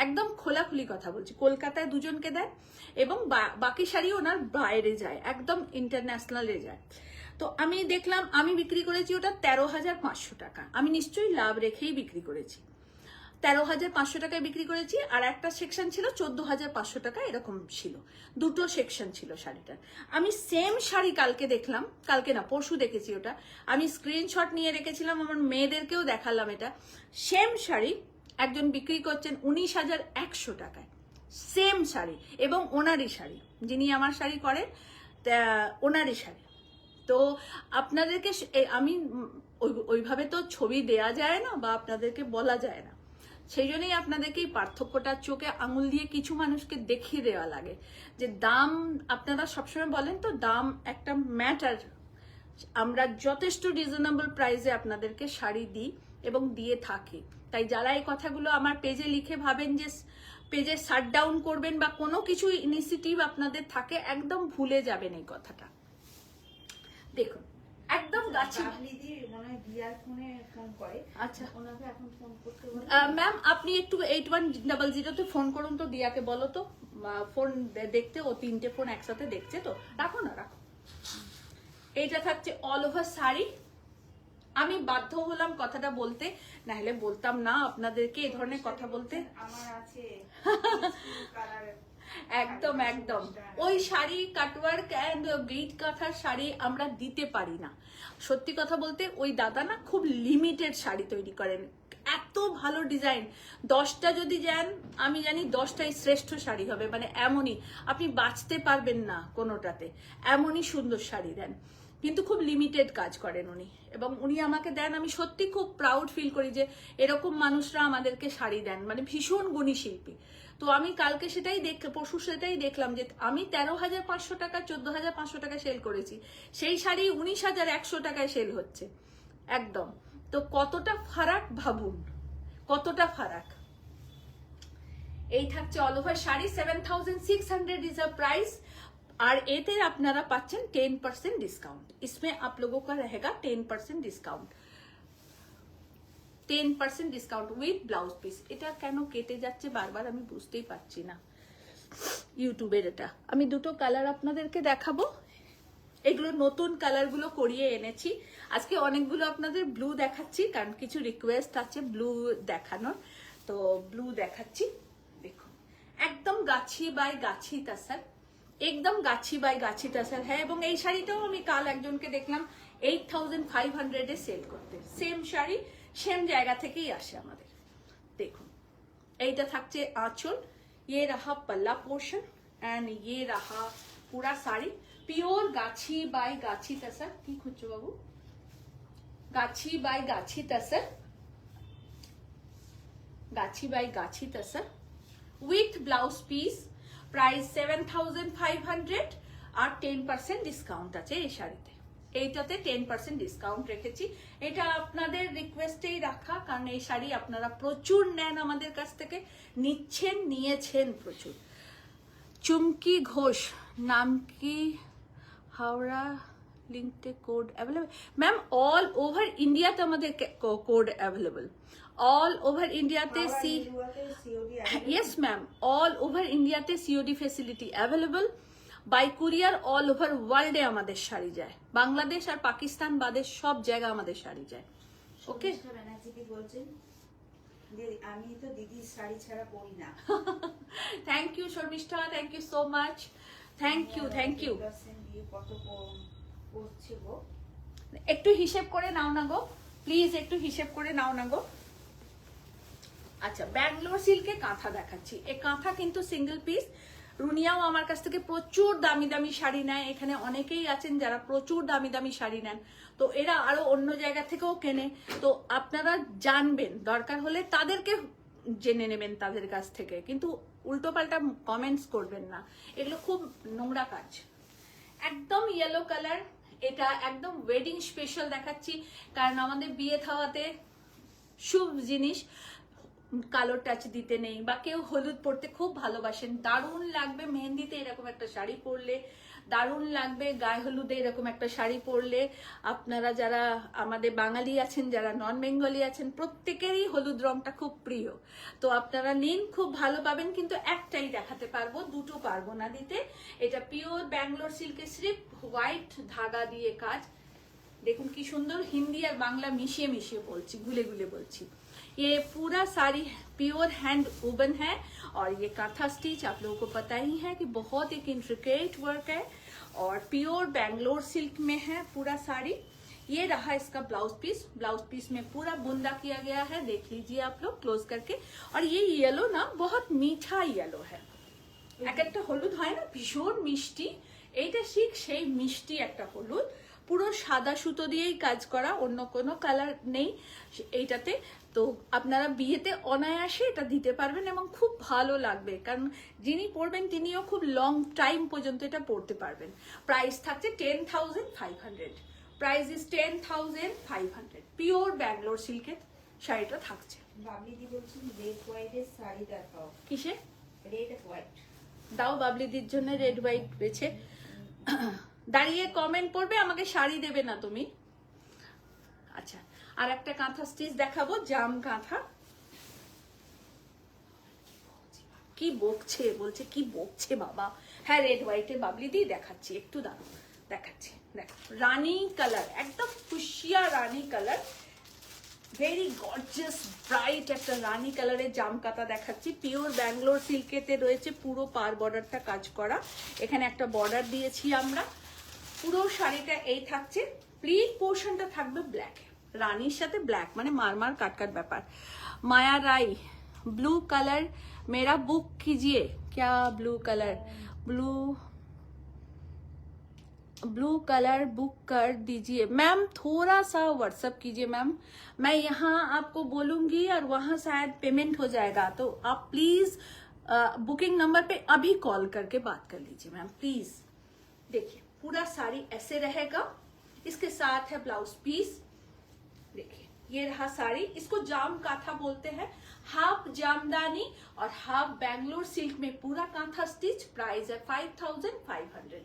একদম খোলাখুলি কথা বলছি, কলকাতায় দুজনকে দেন, এবং বাকি শাড়ি ওনার বাইরে যায়, একদম ইন্টারন্যাশনালে যায়। তো আমি দেখলাম, আমি বিক্রি করেছি ওটা 13,500 টাকা। আমি নিশ্চয়ই লাভ রেখেই বিক্রি করেছি, 13,500 টাকায় বিক্রি করেছি। আর একটা সেকশন ছিল 14,500 টাকা, এরকম ছিল, দুটো সেকশন ছিল শাড়িটার। আমি সেম শাড়ি কালকে দেখলাম, কালকে না পরশু দেখেছি ওটা, আমি স্ক্রিনশট নিয়ে রেখেছিলাম, আমার মেয়েদেরকেও দেখালাম। এটা সেম শাড়ি একজন বিক্রি করছেন 19,100 টাকায়, সেম শাড়ি, এবং ওনারই শাড়ি, যিনি আমার শাড়ি করেন ওনারই শাড়ি। তো আপনাদেরকে আমি ওইভাবে তো ছবি দেয়া যায় না, বা আপনাদেরকে বলা যায় না। সেই জন্যই আপনাদেরকে এই পার্থক্যটা চোখে আঙুল দিয়ে কিছু মানুষকে দেখিয়ে দেওয়া লাগে যে দাম, আপনারা সবসময় বলেন তো দাম একটা ম্যাটার। আমরা যথেষ্ট রিজনেবল প্রাইসে আপনাদেরকে শাড়ি দিই এবং দিয়ে থাকি। তাই যারা এই কথাগুলো আমার পেজে লিখে ভাবেন যে পেজে শাট ডাউন করবেন বা কোনো কিছু ইনিশিয়েটিভ আপনাদের থাকে, একদম ভুলে যাবেন এই কথাটা। দেখুন একদম গাছি। দিদি মনে হয় দিয়ার ফোনে ফোন করে। আচ্ছা ওনাকে এখন ফোন করতে বলুন। ম্যাম আপনি একটু 8100 ফোন করুন তো, দিয়াকে বলো তো ফোন দেখতে, ও 3টে ফোন একসাথে দেখছে তো। রাখো না, রাখো। এইটা থাকছে অল ওভার শাড়ি। আমি বাধ্য হলাম কথাটা বলতে, না হলে বলতাম না আপনাদেরকে এই ধরনের কথা বলতে। আমার আছে কালার। একদম একদম ওই শাড়ি কাটওয়ার্ক এন্ড বিট কাঁথার শাড়ি আমরা দিতে পারি না। সত্যি কথা বলতে ওই দাদা না খুব লিমিটেড শাড়ি তৈরি করেন, এত ভালো ডিজাইন। 10টা যদি যান আমি জানি 10টাই শ্রেষ্ঠ শাড়ি হবে, মানে এমনই আপনি বাঁচতে পারবেন না কোনোটাতে, এমনই সুন্দর শাড়ি দেন। কিন্তু খুব লিমিটেড কাজ করেন উনি, এবং উনি আমাকে দেন, আমি সত্যি খুব প্রাউড ফিল করি যে এরকম মানুষরা আমাদেরকে শাড়ি দেন, মানে ভীষণ গুণী শিল্পী। তো আমি কালকে পরশু সেটাই দেখলাম যে আমি 13,500 টাকা 14,500 টাকা সেল করেছি, সেই শাড়ি 19,100 টাকায় সেল হচ্ছে একদম। তো কতটা ফারাক ভাবুন, কতটা ফারাক। এই থাকছে all over sari 7,600 is a price. और एते আপনারা পাচ্ছেন 10% ডিসকাউন্ট। इसमें आप लोगों का रहेगा 10% discount, 10% discount with blouse piece. এটা কেন কেটে যাচ্ছে বারবার আমি বুঝতেই পারছি না ইউটিউবের। এটা আমি দুটো কালার আপনাদেরকে দেখাবো, এগুলো নতুন কালারগুলো করিয়ে এনেছি আজকে। অনেকগুলো আপনাদের ব্লু দেখাচ্ছি কারণ কিছু রিকোয়েস্ট আছে ব্লু দেখানোর, তো ব্লু দেখাচ্ছি। দেখুন একদম গাছি বাই গাছি তাসার, একদম গাছি বাই গাছি তাসার হ্যাঁ। এবং এই শাড়িটাও আমি কাল একজনকে দেখলাম 8,500 সেল করতে। সেম শাড়ি সেম জায়গা থেকেই আসে আমাদের। দেখুন এইটা থাকছে আঁচল, ये रहा पल्ला पोर्शन एंड ये रहा पूरा साड़ी। प्योर गाछी बाय गाछी तसर, की खुचो बाबू, गाछी by Gachhi tasar, Gachhi by Gachhi tussar with blouse piece. Price 7,500 আর 10% ডিসকাউন্ট আছে এই শাড়িতে। এইটাতে 10% ডিসকাউন্ট রেখেছি, এটা আপনাদের রিকোয়েস্টেই রাখা, কারণ এই শাড়ি আপনারা প্রচুর নেন আমাদের কাছ থেকে, নিয়েছেন প্রচুর। চুমকি ঘোষ নাম কি, হাওড়া লিঙ্কে code available? Ma'am all over ইন্ডিয়াতে আমাদের কোড অ্যাভেলেবল, অল ওভার ইন্ডিয়াতে ইয়েস ম্যাম, অল ওভার ইন্ডিয়াতে COD facility available. By courier all over ওয়ার্ল্ডে আমাদের শাড়ি যায়, বাংলাদেশ আর পাকিস্তান বাদে সব জায়গা আমাদের শাড়ি যায়। ওকে ব্যানার্জি বলছেন আমি তো দিদির শাড়ি ছাড়া পরি না। Thank you Sharmistha, thank you so much, thank you thank you. কত পড়ছে গো, একটু হিসেব করে নাও না গো প্লিজ, একটু হিসেব করে নাও না গো। আচ্ছা ব্যাঙ্গালোর সিল্কে কাঁথা দেখাচ্ছি। এই কাঁথা কিন্তু সিঙ্গেল পিস। রুনিয়াও আমার কাছ থেকে প্রচুর দামি দামি শাড়ি নেয়, এখানে অনেকেই আছেন যারা প্রচুর দামি দামি শাড়ি নেন, তো এরা আরো অন্য জায়গা থেকেও কেনে। তো আপনারা জানবেন, দরকার হলে তাদেরকে জেনে নেবেন তাদের কাছ থেকে, কিন্তু উল্টো পাল্টা কমেন্টস করবেন না, এগুলো খুব নোংরা কাজ। একদম ইয়েলো কালার, এটা একদম ওয়েডিং স্পেশাল দেখাচ্ছি, কারণ আমাদের বিয়ে থাওয়াতে শুভ জিনিস কালো টাচ দিতে নেই, বা কেউ হলুদ পরতে খুব ভালোবাসেন, দারুণ লাগবে মেহেন্দিতে এরকম একটা শাড়ি পরলে, দারুণ লাগবে গায়ে হলুদে এরকম একটা শাড়ি পরলে। আপনারা যারা আমাদের বাঙালি আছেন, যারা নন বেঙ্গলি আছেন, প্রত্যেকেরই হলুদ রংটা খুব প্রিয়, তো আপনারা নিন, খুব ভালো পাবেন। কিন্তু একটাই দেখাতে পারবো, দুটো পারবো না দিতে। এটা পিওর ব্যাঙ্গালোর সিল্কে সির্ফ হোয়াইট ধাগা দিয়ে কাজ। দেখুন কি সুন্দর, হিন্দি আর বাংলা মিশিয়ে মিশিয়ে বলছি, গুলে গুলে বলছি। ये पूरा साड़ी प्योर हैंड वुवन है, और ये कांथा स्टिच आप लोगों को पता ही है कि बहुत एक इंट्रिकेट वर्क है, और प्योर बैंगलोर सिल्क में है पूरा साड़ी। ये रहा इसका ब्लाउज पीस, ब्लाउज पीस में पूरा बुंदा किया गया है, देख लीजिए आप लोग क्लोज करके। और ये येलो ना बहुत मीठा येलो है, एक একটা হলুদ হয় না ভীষণ মিষ্টি, এইটা ঠিক সেই মিষ্টি একটা হলুদ। পুরো সাদা সুতো দিয়েই কাজ করা, অন্য কোনো কালার নেই এইটাতে। তো আপনারা বিয়েতে অনায়াসে এটা দিতে পারবেন এবং খুব ভালো লাগবে, কারণ যিনি পরবেন তিনিও খুব লং টাইম পর্যন্ত এটা পরতে পারবেন। প্রাইস থাকছে 10,500, প্রাইস ইজ 10,500। পিওর ব্যাঙ্গালোর সিল্কের শাড়িটা থাকছে। বাবলিদি বলছেন রেড হোয়াইটের শাড়ি দেখাও। কিসে? রেড হোয়াইট দাও বাবলিদির জন্য রেড হোয়াইট বেছে। দাঁড়িয়ে কমেন্ট করবে, আমাকে শাড়ি দেবে না তুমি। আচ্ছা, আর একটা কাঁথা স্টিচ দেখাবো, জাম কাঁথা। কি বকছে, বলছে কি বকছে বাবা। হ্যাঁ, রেড হোয়াইটে বাবলিদি দেখাচ্ছি, একটু দাঁড়ো দেখাচ্ছি। দেখো রানী কালার, একদম ফুসিয়া রানী কালার, ভেরি গর্জিয়াস ব্রাইট একটা রানী কালারের জামকাতা দেখাচ্ছি। পিওর ব্যাঙ্গালোর সিল্কেতে রয়েছে, পুরো পার বর্ডারটা কাজ করা। এখানে একটা বর্ডার দিয়েছি আমরা। পুরো শাড়িটা এই থাকছে, প্লিট পোর্শনটা থাকবে ব্ল্যাক, রানীর সাথে ব্ল্যাক, মানে মারমার কাটকাট ব্যাপার। মায়া রাই, ब्लू कलर मेरा बुक कीजिए। क्या blue colour? Blue colour book कर दीजिए मैम, थोड़ा सा व्हाट्सअप कीजिए मैम, मैं यहाँ आपको बोलूंगी और वहाँ शायद पेमेंट हो जाएगा, तो आप प्लीज बुकिंग नंबर पे अभी कॉल करके बात कर लीजिए मैम प्लीज। देखिए पूरा साड़ी ऐसे रहेगा, इसके साथ है ब्लाउज पीस। देखिए ये रहा साड़ी, इसको जाम कांथा बोलते हैं, हाफ जामदानी और हाफ बैंगलोर सिल्क में पूरा कांथा स्टिच। प्राइस है 5,500,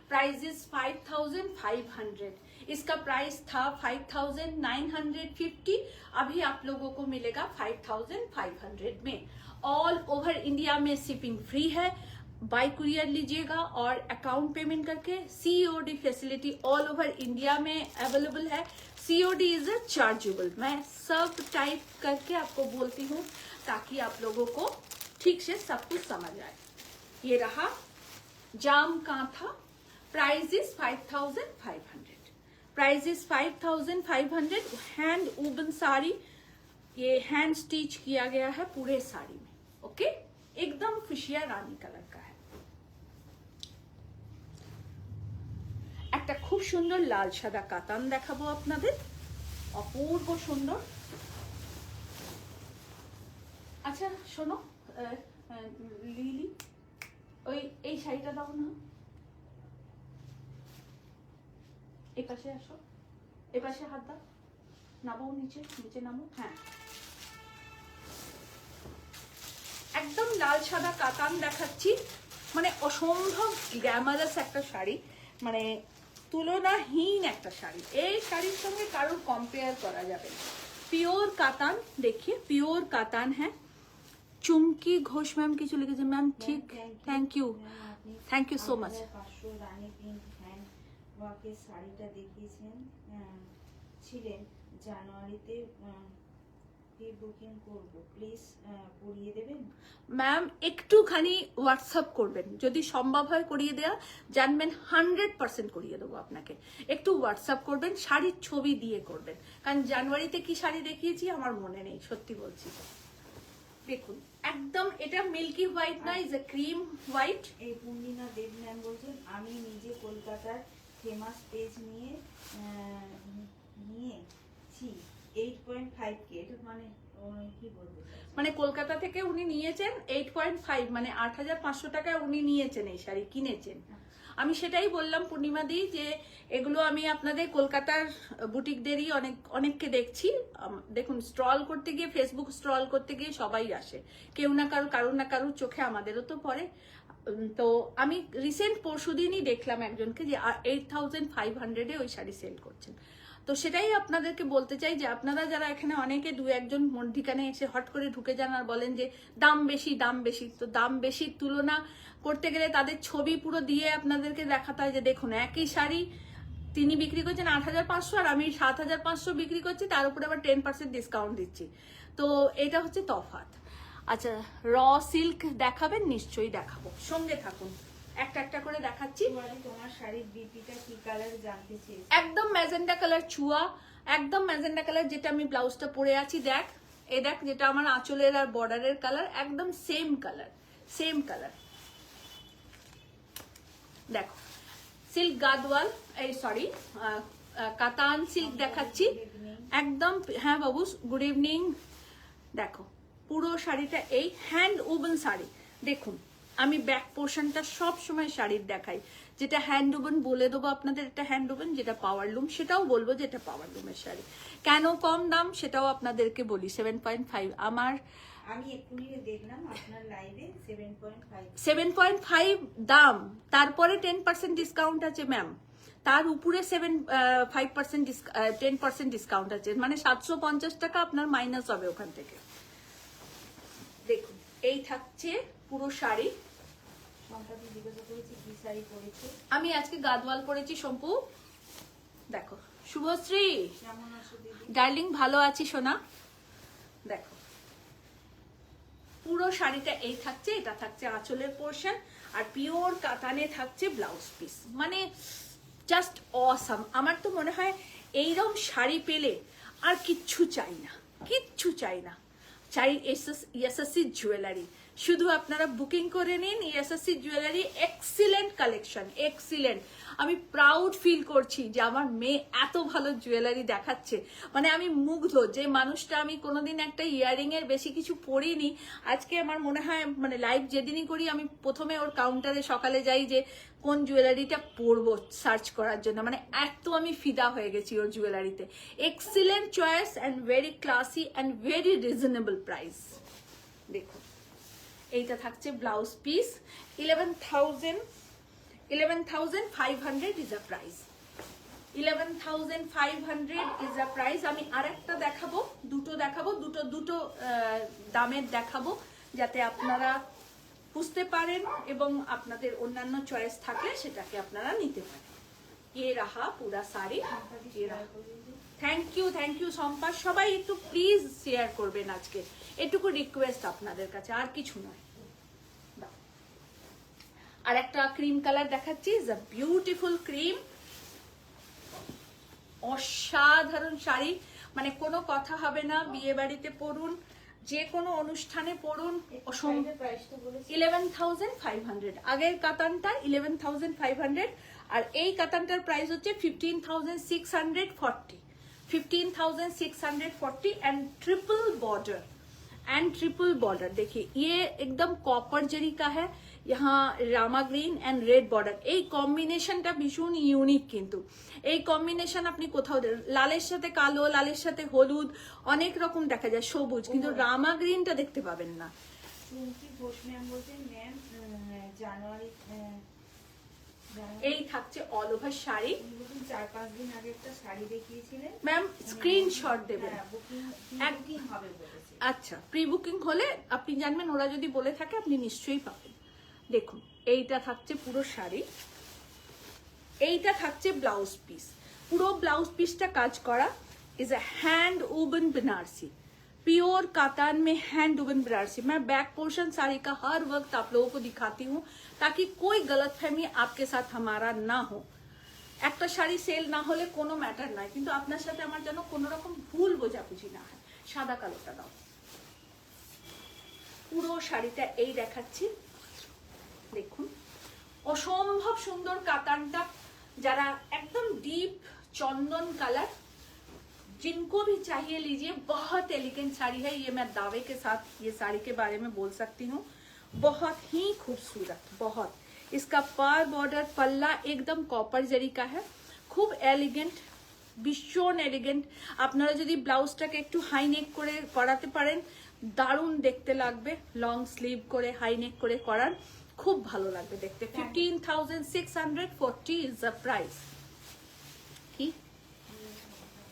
प्राइस इज 5,500। इसका प्राइस था 5,950, अभी आप लोगों को मिलेगा 5,500 में। ऑल ओवर इंडिया में शिपिंग फ्री है, बाय कुरियर लीजिएगा और अकाउंट पेमेंट करके। COD facility all over India में अवेलेबल है। COD is a chargeable. मैं सब टाइप करके आपको बोलती हूँ ताकि आप लोगों को ठीक से सब कुछ समझ आए। ये रहा जाम kantha, price is 5,500, price is 5,500। Hand woven sari, ये हैंड स्टिच किया गया है पूरे साड़ी में। ओके, एकदम फुशिया रानी कलर का है। একটা খুব সুন্দর লাল সাদা কাতান দেখাবো আপনাদের, অপূর্ব সুন্দর। আচ্ছা শোনো লিলি, ওই এই শাড়িটা দাও না, এই পাশে আসো, এই পাশে হাত দাও, নামো নিচে, নিচে নামো। হ্যাঁ, একদম লাল সাদা কাতান দেখাচ্ছি, মানে অসম্ভব গ্ল্যামারাস একটা শাড়ি, মানে তুলনাহীন একটা শাড়ি। এই শাড়ির সঙ্গে কারোর কম্পেয়ার করা যাবে না। পিওর কাতান, देखिए পিওর কাতান है। চুমকি ঘোষ ম্যাম কিছু লিখেছে ম্যাম, ঠিক, thank you, thank you so much. 500 rani pink hand ওয়ার্কের শাড়িটা দেখিয়েছেন, ছিলেন জানুয়ারিতে, প্রি বুকিং করব, প্লিজ করিয়ে দেবেন ম্যাম। একটুখানি হোয়াটসঅ্যাপ করবেন, যদি সম্ভব হয় করিয়ে দেওয়া, জানবেন 100% করিয়ে দেবো আপনাকে। একটু হোয়াটসঅ্যাপ করবেন, শাড়ির ছবি দিয়ে করবেন, কারণ জানুয়ারিতে কি শাড়ি দেখিয়েছি আমার মনে নেই, সত্যি বলছি। দেখুন একদম এটা মিল্কি হোয়াইট না, ইজ এ ক্রিম হোয়াইট। এই পূর্ণিমা দেব ম্যাম বলছেন আমি নিজে কলকাতার ফেমাস পেজ নিয়েছি 8.5K, এটা মানে কি বলবো, মানে কলকাতা থেকে উনি নিয়েছেন 8.5, মানে 8,500 টাকায় উনি নিয়েছেন এই শাড়ি, কিনেছেন। আমি সেটাই বললাম পূর্ণিমা দি, যে এগুলো আমি আপনাদের কলকাতার বুটিকদেরই অনেককে দেখছি। দেখুন স্ট্রল করতে গিয়ে, ফেসবুক স্ট্রল করতে গিয়ে সবাই আসে, কেউ না কারুর না কারুর চোখে, আমাদেরও তো পড়ে। তো আমি রিসেন্ট পরশুদিনই দেখলাম একজনকে যে 8,500-এ ওই শাড়ি সেল করছেন। তো সেটাই আপনাদেরকে বলতে চাই যে আপনারা যারা এখানে অনেকে দু একজন মধ্যিখানে এসে হট করে ঢুকে যান আর বলেন যে দাম বেশি দাম বেশি, তো দাম বেশির তুলনা করতে গেলে তাদের ছবি পুরো দিয়ে আপনাদেরকে দেখাতে হয় যে দেখুন একই শাড়ি তিনি বিক্রি করছেন 8,500 আর আমি 7,500 বিক্রি করছি, তার উপরে আবার 10% ডিসকাউন্ট দিচ্ছি। তো এটা হচ্ছে তফাৎ। আচ্ছা, র সিল্ক দেখাবেন? নিশ্চয়ই দেখাবো, সঙ্গে থাকুন, একটা একটা করে দেখাচ্ছি। তোমার শাড়ির বিপিটা কি কালার জানতে চেয়েছি। একদম ম্যাজেন্ডা কালার চুয়া, একদম ম্যাজেন্ডা কালার, যেটা আমি ব্লাউজটা পরে আছি। দেখ এ দেখ, যেটা আমার আঁচলের আর বর্ডারের কালার, একদম সেম কালার, সেম কালার। দেখো সিল্ক গাদওয়াল, এই সরি কাতান সিল্ক দেখাচ্ছি একদম। হ্যাঁ বাবু, গুড ইভিনিং। দেখো পুরো শাড়িটা এই হ্যান্ড উবন শাড়ি। দেখুন আমি ব্যাক পোর্শনটা সব সময় শাড়ির দেখাই, যেটা হ্যান্ড উবন বলে দেবো আপনাদের, এটা হ্যান্ড উবন, যেটা পাওয়ার লুম সেটাও বলবো যে এটা পাওয়ার লুমের শাড়ি। কেন কম দাম সেটাও আপনাদেরকে বলি। 7.5 আমার, আমি এক্ষুনি দেখলাম আপনার লাইভে 7.5 7.5 দাম, তারপরে 10% ডিসকাউন্ট আছে ম্যাম, তার উপরে 5% 10% ডিসকাউন্ট আছে, মানে 750 টাকা আপনার মাইনাস হবে ওখান থেকে। দেখুন এই থাকছে পুরো শাড়ি। সম্পাদি জিজ্ঞাসা করেছি কি শাড়ি পরেছে। আমি আজকে গাদওয়াল পরেছি শম্পু। দেখো শুভশ্রী, কেমন আছো দিদি? ডার্লিং ভালো আছি সোনা। দেখো পুরো শাড়িটা এই থাকছে, এটা থাকছে আঁচলের পোর্শন, আর পিওর কাতানে থাকছে ব্লাউজ পিস, মানে জাস্ট অসাম। আমার তো মনে হয় এইরকম শাড়ি পেলে আর কিচ্ছু চাই না, কিচ্ছু চাই না। চাই এসএসসি জুয়েলারি, শুধু আপনারা বুকিং করে নিন। SSC jewellery excellent collection, excellent. আমি প্রাউড ফিল করছি যে আমার মেয়ে এত ভালো জুয়েলারি দেখাচ্ছে, মানে আমি মুগ্ধ। যে মানুষটা আমি কোনোদিন একটা ইয়ারিং এর বেশি কিছু পরিনি, আজকে আমার মনে হয় মানে লাইভ যেদিনই করি আমি প্রথমে ওর কাউন্টারে সকালে যাই যে কোন জুয়েলারিটা পরবো সার্চ করার জন্য, মানে এত আমি ফিদা হয়ে গেছি ওর জুয়েলারিতে। Excellent choice and very classy and very reasonable price. দেখুন এইটা থাকছে blouse piece, 11,500 is a price, 11,500 is a price. আমি আরেকটা দেখাবো, দুটো দেখাবো, দুটো দামের দেখাবো, যাতে আপনারা বুঝতে পারেন এবং আপনাদের অন্যান্য চয়েস থাকলে সেটাকে আপনারা নিতে পারেন। ये रहा पूरा साड़ी, ये रहा। থ্যাংক ইউ সম্পা। সবাই একটু প্লিজ শেয়ার করবেন আজকে, এটুকু রিকোয়েস্ট আপনাদের কাছে, আর কিছু নয়। আর একটা ক্রিম কালার দেখাচ্ছি, ইজ আ বিউটিফুল ক্রিম, অসাধারণ শাড়ি, মানে কোনো কথা হবে না। বিয়ে বাড়িতে পরুন, যে কোনো অনুষ্ঠানে পরুন। 11,500 আগের কাতানটা 11,500, আর এই কাতানটার প্রাইস হচ্ছে 15,640, 15,640 एंड ट्रिपल बॉर्डर। देखिए ये एकदम कॉपर जरी का है, यहाँ Rama green and red border. এই কম্বিনেশনটা ভীষণ ইউনিক, কিন্তু এই কম্বিনেশন আপনি কোথাও লালের সাথে কালো, লালের সাথে হলুদ, অনেক রকম দেখা যায়, সবুজ, কিন্তু রামা গ্রিনটা দেখতে পাবেন না। চুমকি ঘোষ ম্যাম বলছেন ম্যাম জানুয়ারি এই থাকছে অল ওভার শাড়ি। 4-5 দিন আগে একটা শাড়ি দেখিয়েছিলেন ম্যাম স্ক্রিনশট দেবেন। বুকিং হবে বলেছে। আচ্ছা প্রি বুকিং হলে আপনি জানবেন, ওরা যদি বলে থাকে আপনি নিশ্চয়ই পাবেন। দেখুন এইটা থাকছে পুরো শাড়ি, এইটা থাকছে ব্লাউজ পিস, পুরো ব্লাউজ পিসটা কাজ করা, is a hand woven Banarasi, pure katan में हैंड वुवन बनारसी। मैं बैक पोर्शन साड़ी का हर वक्त आप लोगों को दिखाती हूँ ताकि कोई गलतफहमी आपके साथ हमारा ना हो। একটা শাড়ি সেল না হলে কোনো ম্যাটার নাই, কিন্তু আপনার সাথে আমার যেন কোনো রকম ভুল বোঝাবুঝি না হয়। সাদা কালোটা দাও। পুরো শাড়িটা এই দেখাচ্ছি, দেখুন অসম্ভব সুন্দর কাতানটা, যারা একদম ডিপ चंदन कलर, जिनको भी चाहिए लीजिए। बहुत एलिगेंट साड़ी है ये, मैं दावे के साथ ये साड़ी के बारे में बोल सकती हूँ, बहुत ही खूबसूरत, बहुत। इसका पार बॉर्डर पल्ला एकदम कॉपर जरी का है, खूब एलिगेंट, भीषण एलिगेंट। আপনারা যদি ব্লাউজটাকে একটু হাই নেক করে করাতে পারেন দারুণ দেখতে লাগবে, লং স্লিভ করে হাই নেক করে করান, খুব ভালো লাগবে দেখতে। 15,640 ইজ দ্য প্রাইস। কি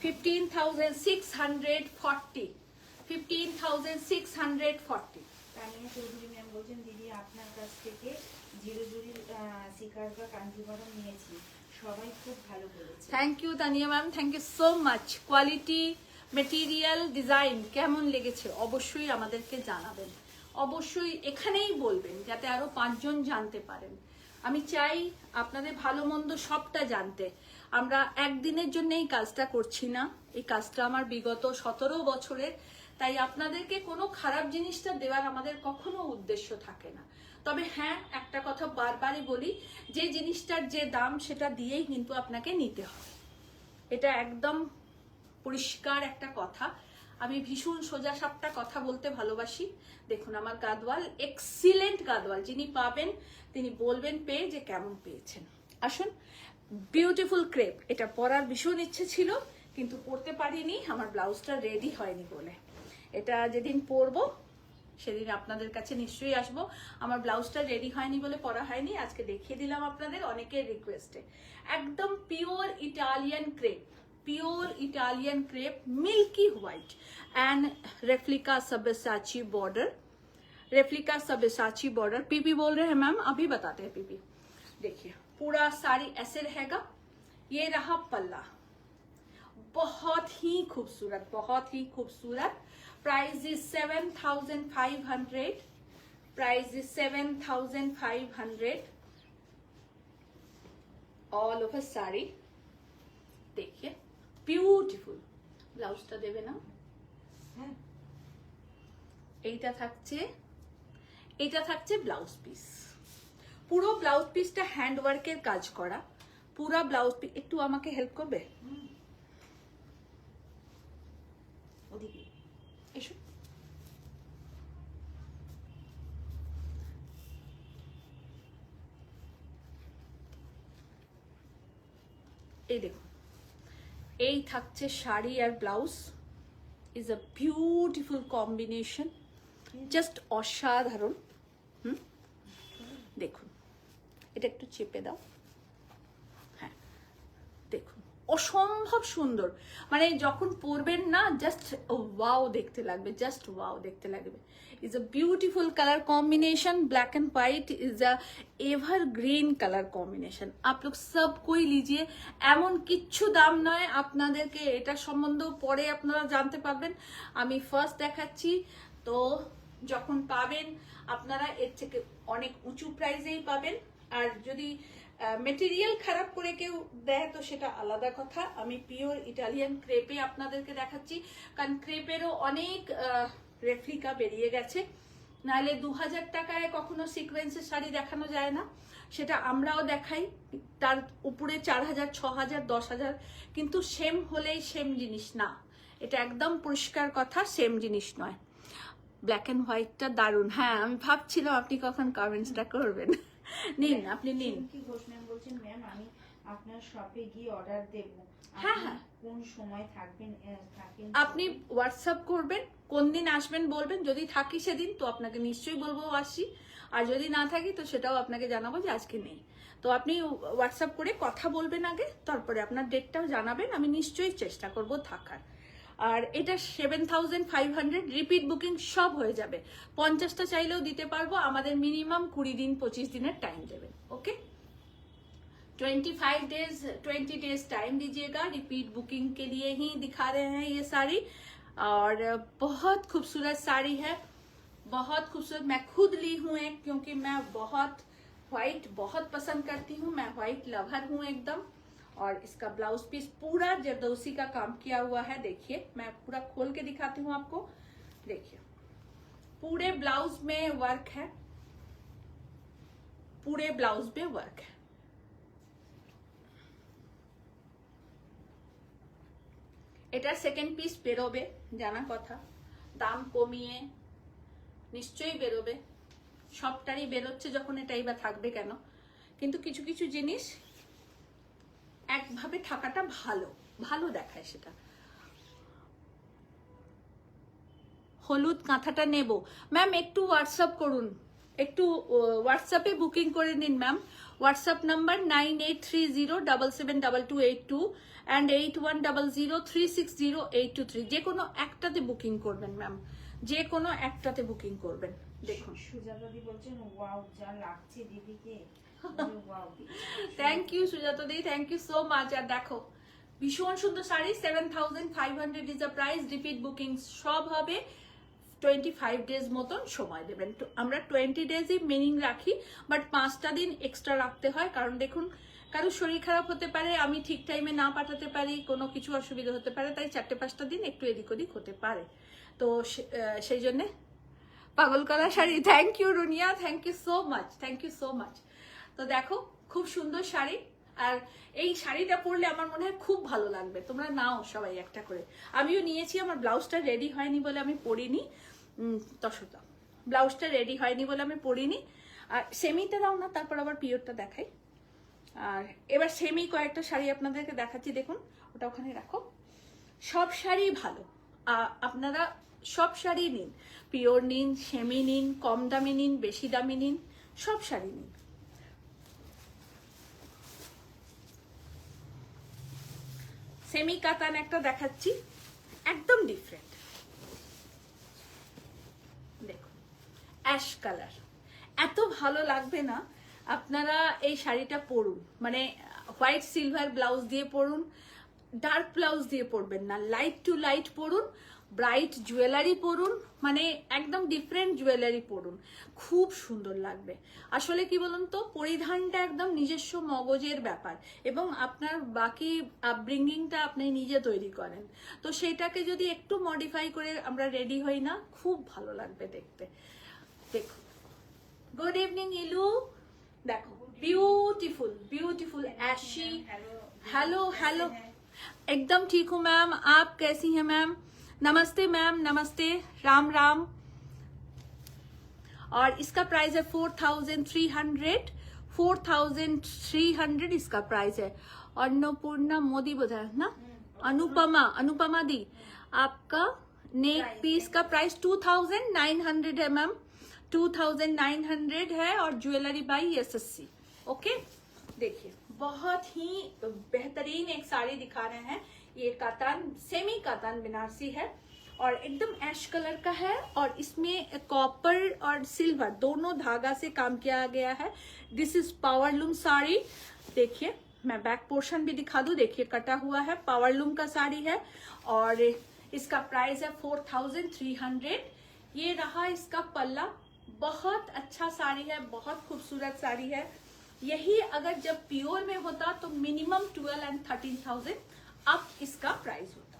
15,640, 15,640। তানিয়া চৌধুরী ম্যাম বলছেন দিদি আপনার কাছ থেকে জিরোজুরির শিকার বা কাঞ্জিবরম নিয়েছি, সবাই খুব ভালো বলেছে। Thank you Tania ma'am, thank you so much. Quality, material, design কেমন লেগেছে অবশ্যই আমাদেরকে জানাবেন, অবশ্যই এখানেই বলবেন যাতে আরো 5 জন জানতে পারেন। আমি চাই আপনাদের ভালো মন্দ সবটা জানতে। আমরা একদিনের জন্য এই কাজটা করছি না, এই কাজটা আমার বিগত 17 বছরের, তাই আপনাদেরকে কোনো খারাপ জিনিসটা দেওয়ার আমাদের কখনো উদ্দেশ্য থাকে না। তবে হ্যাঁ একটা কথা বারবারই বলি, যে জিনিসটার যে দাম সেটা দিয়েই কিন্তু আপনাকে নিতে হবে। এটা একদম পরিষ্কার একটা কথা, আমি ভীষণ সোজা সাপটা কথা বলতে ভালোবাসি। দেখুন আমার গাদওয়াল, এক্সিলেন্ট গাদওয়াল, যিনি পাবেন তিনি বলবেন পেয়ে যে কেমন পেয়েছেন। আসুন, বিউটিফুল ক্রেপ, এটা পরার ভীষণ ইচ্ছে ছিল কিন্তু পরতে পারিনি, আমার ব্লাউজটা রেডি হয়নি বলে। এটা যেদিন পরবো সেদিন আপনাদের কাছে নিশ্চয়ই আসবো। আমার ব্লাউজটা রেডি হয়নি বলে পরা হয়নি, আজকে দেখিয়ে দিলাম আপনাদের অনেকের রিকোয়েস্টে। একদম pure Italian crepe, pure Italian crepe, milky white and replica Sabyasachi border, replica Sabyasachi border. PP बोल रहे हैं मैम, अभी बताते हैं पीपी। देखिए पूरा साड़ी ऐसे रहेगा, ये रहा पल्ला, बहुत ही खूबसूरत, बहुत ही खूबसूरत। Price is 7,500, price is 7,500 all over sari. देखिए বিউটিফুল, ব্লাউজটা দেবে না? হ্যাঁ, এইটা থাকছে, এটা থাকছে ব্লাউজ পিস। পুরো ব্লাউজ পিসটা হ্যান্ড ওয়ার্কের কাজ করা, পুরো ব্লাউজ পিস। একটু আমাকে হেল্প করবে? ওদিকে এসো। এই দেখুন, এই থাকছে শাড়ি আর blouse, is a beautiful combination, just অসাধারণ। দেখুন এটা একটু চেপে দাও, হ্যাঁ দেখুন অসম্ভব সুন্দর, মানে যখন পরবেন না জাস্ট ওয়াও দেখতে লাগবে, জাস্ট ওয়াও দেখতে লাগবে। Is a beautiful colour combination, black and white is a evergreen colour combination. आप लोग सब कोई लीजिए, এমন কিচ্ছু দাম নয়, আপনাদেরকে এটা সম্বন্ধে পরে আপনারা জানতে পারবেন, আমি ফার্স্ট দেখাচ্ছি। তো যখন পাবেন আপনারা এর থেকে অনেক উঁচু প্রাইসেই পাবেন। আর যদি মেটেরিয়াল খারাপ করে কেউ দেয় তো সেটা আলাদা কথা। আমি পিওর ইটালিয়ান ক্রেপে আপনাদেরকে দেখাচ্ছি, কারণ ক্রেপেরও অনেক রেপ্লিকা বেরিয়ে গেছে, নাহলে 2000 টাকায় কখনো সিকোয়েন্সের শাড়ি দেখানো যায় না, সেটা আমরাও দেখাই, তার উপরে 4000, 6000, 10,000, কিন্তু সেম হলেই সেম জিনিস না, এটা একদম পরিষ্কার কথা, সেম জিনিস নয়। ব্ল্যাক এন্ড হোয়াইটটা দারুণ, হ্যাঁ আমি ভাবছিলাম আপনি কখন কমেন্টসটা করবেন। নিন, আপনি নিন। কি ঘোষ ম্যাম বলছেন, ম্যাম আমি আপনার শপে গিয়ে অর্ডার দেব, হ্যাঁ হ্যাঁ, কোন সময় থাকবেন? আপনি হোয়াটসঅ্যাপ করবেন, কোন দিন আসবেন বলবেন, যদি থাকি সেদিন তো আপনাকে নিশ্চয়ই বলবো আসি, আর যদি না থাকি তো সেটাও আপনাকে জানাবো যে আজকে নেই। তো আপনি হোয়াটসঅ্যাপ করে কথা বলবেন আগে, তারপরে আপনার ডেটটাও জানাবেন, আমি নিশ্চয়ই চেষ্টা করব থাকার। আর এটা 7,500, রিপিট বুকিং সব হয়ে যাবে, 50টা চাইলেও দিতে পারবো, আমাদের মিনিমাম 20 দিন 25 দিনের টাইম দেবেন। ओके 25 डेज 20 डेज टाइम दीजिएगा, रिपीट बुकिंग के लिए ही दिखा रहे हैं ये साड़ी। और बहुत खूबसूरत साड़ी है, बहुत खूबसूरत, मैं खुद ली हूँ एक, क्योंकि मैं बहुत व्हाइट बहुत पसंद करती हूँ, मैं व्हाइट लवर हूँ एकदम। और इसका ब्लाउज पीस पूरा जरदोसी का काम किया हुआ है, देखिए मैं पूरा खोल के दिखाती हूँ आपको। देखिए पूरे ब्लाउज में वर्क है, पूरे ब्लाउज में वर्क है। এটা সেকেন্ড পিস বেরোবে, জানা কথা, দাম কমিয়ে নিশ্চয়ই বেরোবে, সবটারই বেরোচ্ছে যখন এটাই বা থাকবে কেন। কিন্তু কিছু কিছু জিনিস একভাবে থাকাটা ভালো, ভালো দেখায় সেটা। হলুদ কাঁথাটা নেব ম্যাম, একটু হোয়াটসঅ্যাপ করুন, একটু হোয়াটসঅ্যাপে বুকিং করে নিন ম্যাম। হোয়াটসঅ্যাপ নাম্বার 9830772282 and 8100360823, যে কোনো একটাতে বুকিং করবেন ম্যাম, যে কোনো একটাতে বুকিং করবেন। দেখুন সুজাতা দি বলছেন ওয়াও যা লাগছে দিদিকে, wow. Thank you Sujata di, thank you so much. আর দেখো ভীষণ সুন্দর sari, 7,500 is the price, repeat booking সব হবে, 25 ডেজ মতন সময় দেবেন। আমরা 20 ডেজই মিনিং রাখি, বাট 5টা দিন এক্সট্রা রাখতে হয়, কারণ দেখুন কারো শরীর খারাপ হতে পারে, আমি ঠিক টাইমে না পাঠাতে পারি, কোনো কিছু অসুবিধা হতে পারে, তাই 4-5টা দিন একটু এদিক ওদিক হতে পারে। তো সেই জন্যে পাগল করা sari. Thank you Runia, thank you so much, thank you so much. তো দেখো খুব সুন্দর শাড়ি, আর এই শাড়িটা পরলে আমার মনে হয় খুব ভালো লাগবে। তোমরা নাও সবাই একটা করে। আমিও নিয়েছি, আমার ব্লাউজটা রেডি হয়নি বলে আমি পরিনি। তসতা ব্লাউজটা রেডি হয়নি বলে আমি পরিনি। আর সেমিটা দাও না, তারপর আবার পিওরটা দেখাই। আর এবার সেমি কয়েকটা শাড়ি আপনাদেরকে দেখাচ্ছি, দেখুন ওটা ওখানে রাখো। সব শাড়ি ভালো, আপনারা সব শাড়ি নিন, পিওর নিন, সেমি নিন, কম দামি নিন, বেশি দামি নিন, সব শাড়ি নিন। সেমি কাতান একটা দেখাচ্ছি, একদম ডিফারেন্ট। দেখুন অ্যাশ কালার, এত ভালো লাগবে না। আপনারা এই শাড়িটা পরুন, মানে হোয়াইট সিলভার ব্লাউজ দিয়ে পরুন, ডার্ক ব্লাউজ দিয়ে পরবেন না, লাইট টু লাইট পরুন, ব্রাইট জুয়েলারি পরুন, মানে একদম ডিফারেন্ট জুয়েলারি পরুন, খুব সুন্দর লাগবে। আসলে কি বলুন তো, পরিধানটা একদম নিজস্ব মগজের ব্যাপার, এবং আপনার বাকি আপব্রিঙ্গিংটা আপনি নিজে তৈরি করেন, তো সেটাকে যদি একটু মডিফাই করে আমরা রেডি হই না, খুব ভালো লাগবে দেখতে। দেখুন, गुड इवनिंग इलू, देखो ब्यूटीफुल ब्यूटीफुल ऐशी। हेलो हेलो, एकदम ठीक हूँ मैम, आप कैसी हैं मैम? नमस्ते मैम, नमस्ते, राम राम। और इसका प्राइस है 4300, 4300 इसका प्राइस है। और अन्नपूर्णा मोदी बोला ना, अनुपमा दी, आपका नेक पीस का प्राइस 2900 है मैम, 2900 है। और ज्वेलरी बाई एसएससी। ओके, देखिए बहुत ही बेहतरीन एक साड़ी दिखा रहे हैं। ये कातान, सेमी कातान बनारसी है और एकदम ऐश कलर का है, और इसमें कॉपर और सिल्वर दोनों धागा से काम किया गया है। This is powerloom sari. देखिए मैं बैक पोर्शन भी दिखा दूं, देखिए कटा हुआ है, पावरलूम का साड़ी है, और इसका प्राइस है 4300। ये रहा इसका पल्ला, बहुत अच्छा साड़ी है, बहुत खूबसूरत साड़ी है। यही अगर जब प्योर में होता तो मिनिमम 12 and 13,000 अब इसका प्राइस होता।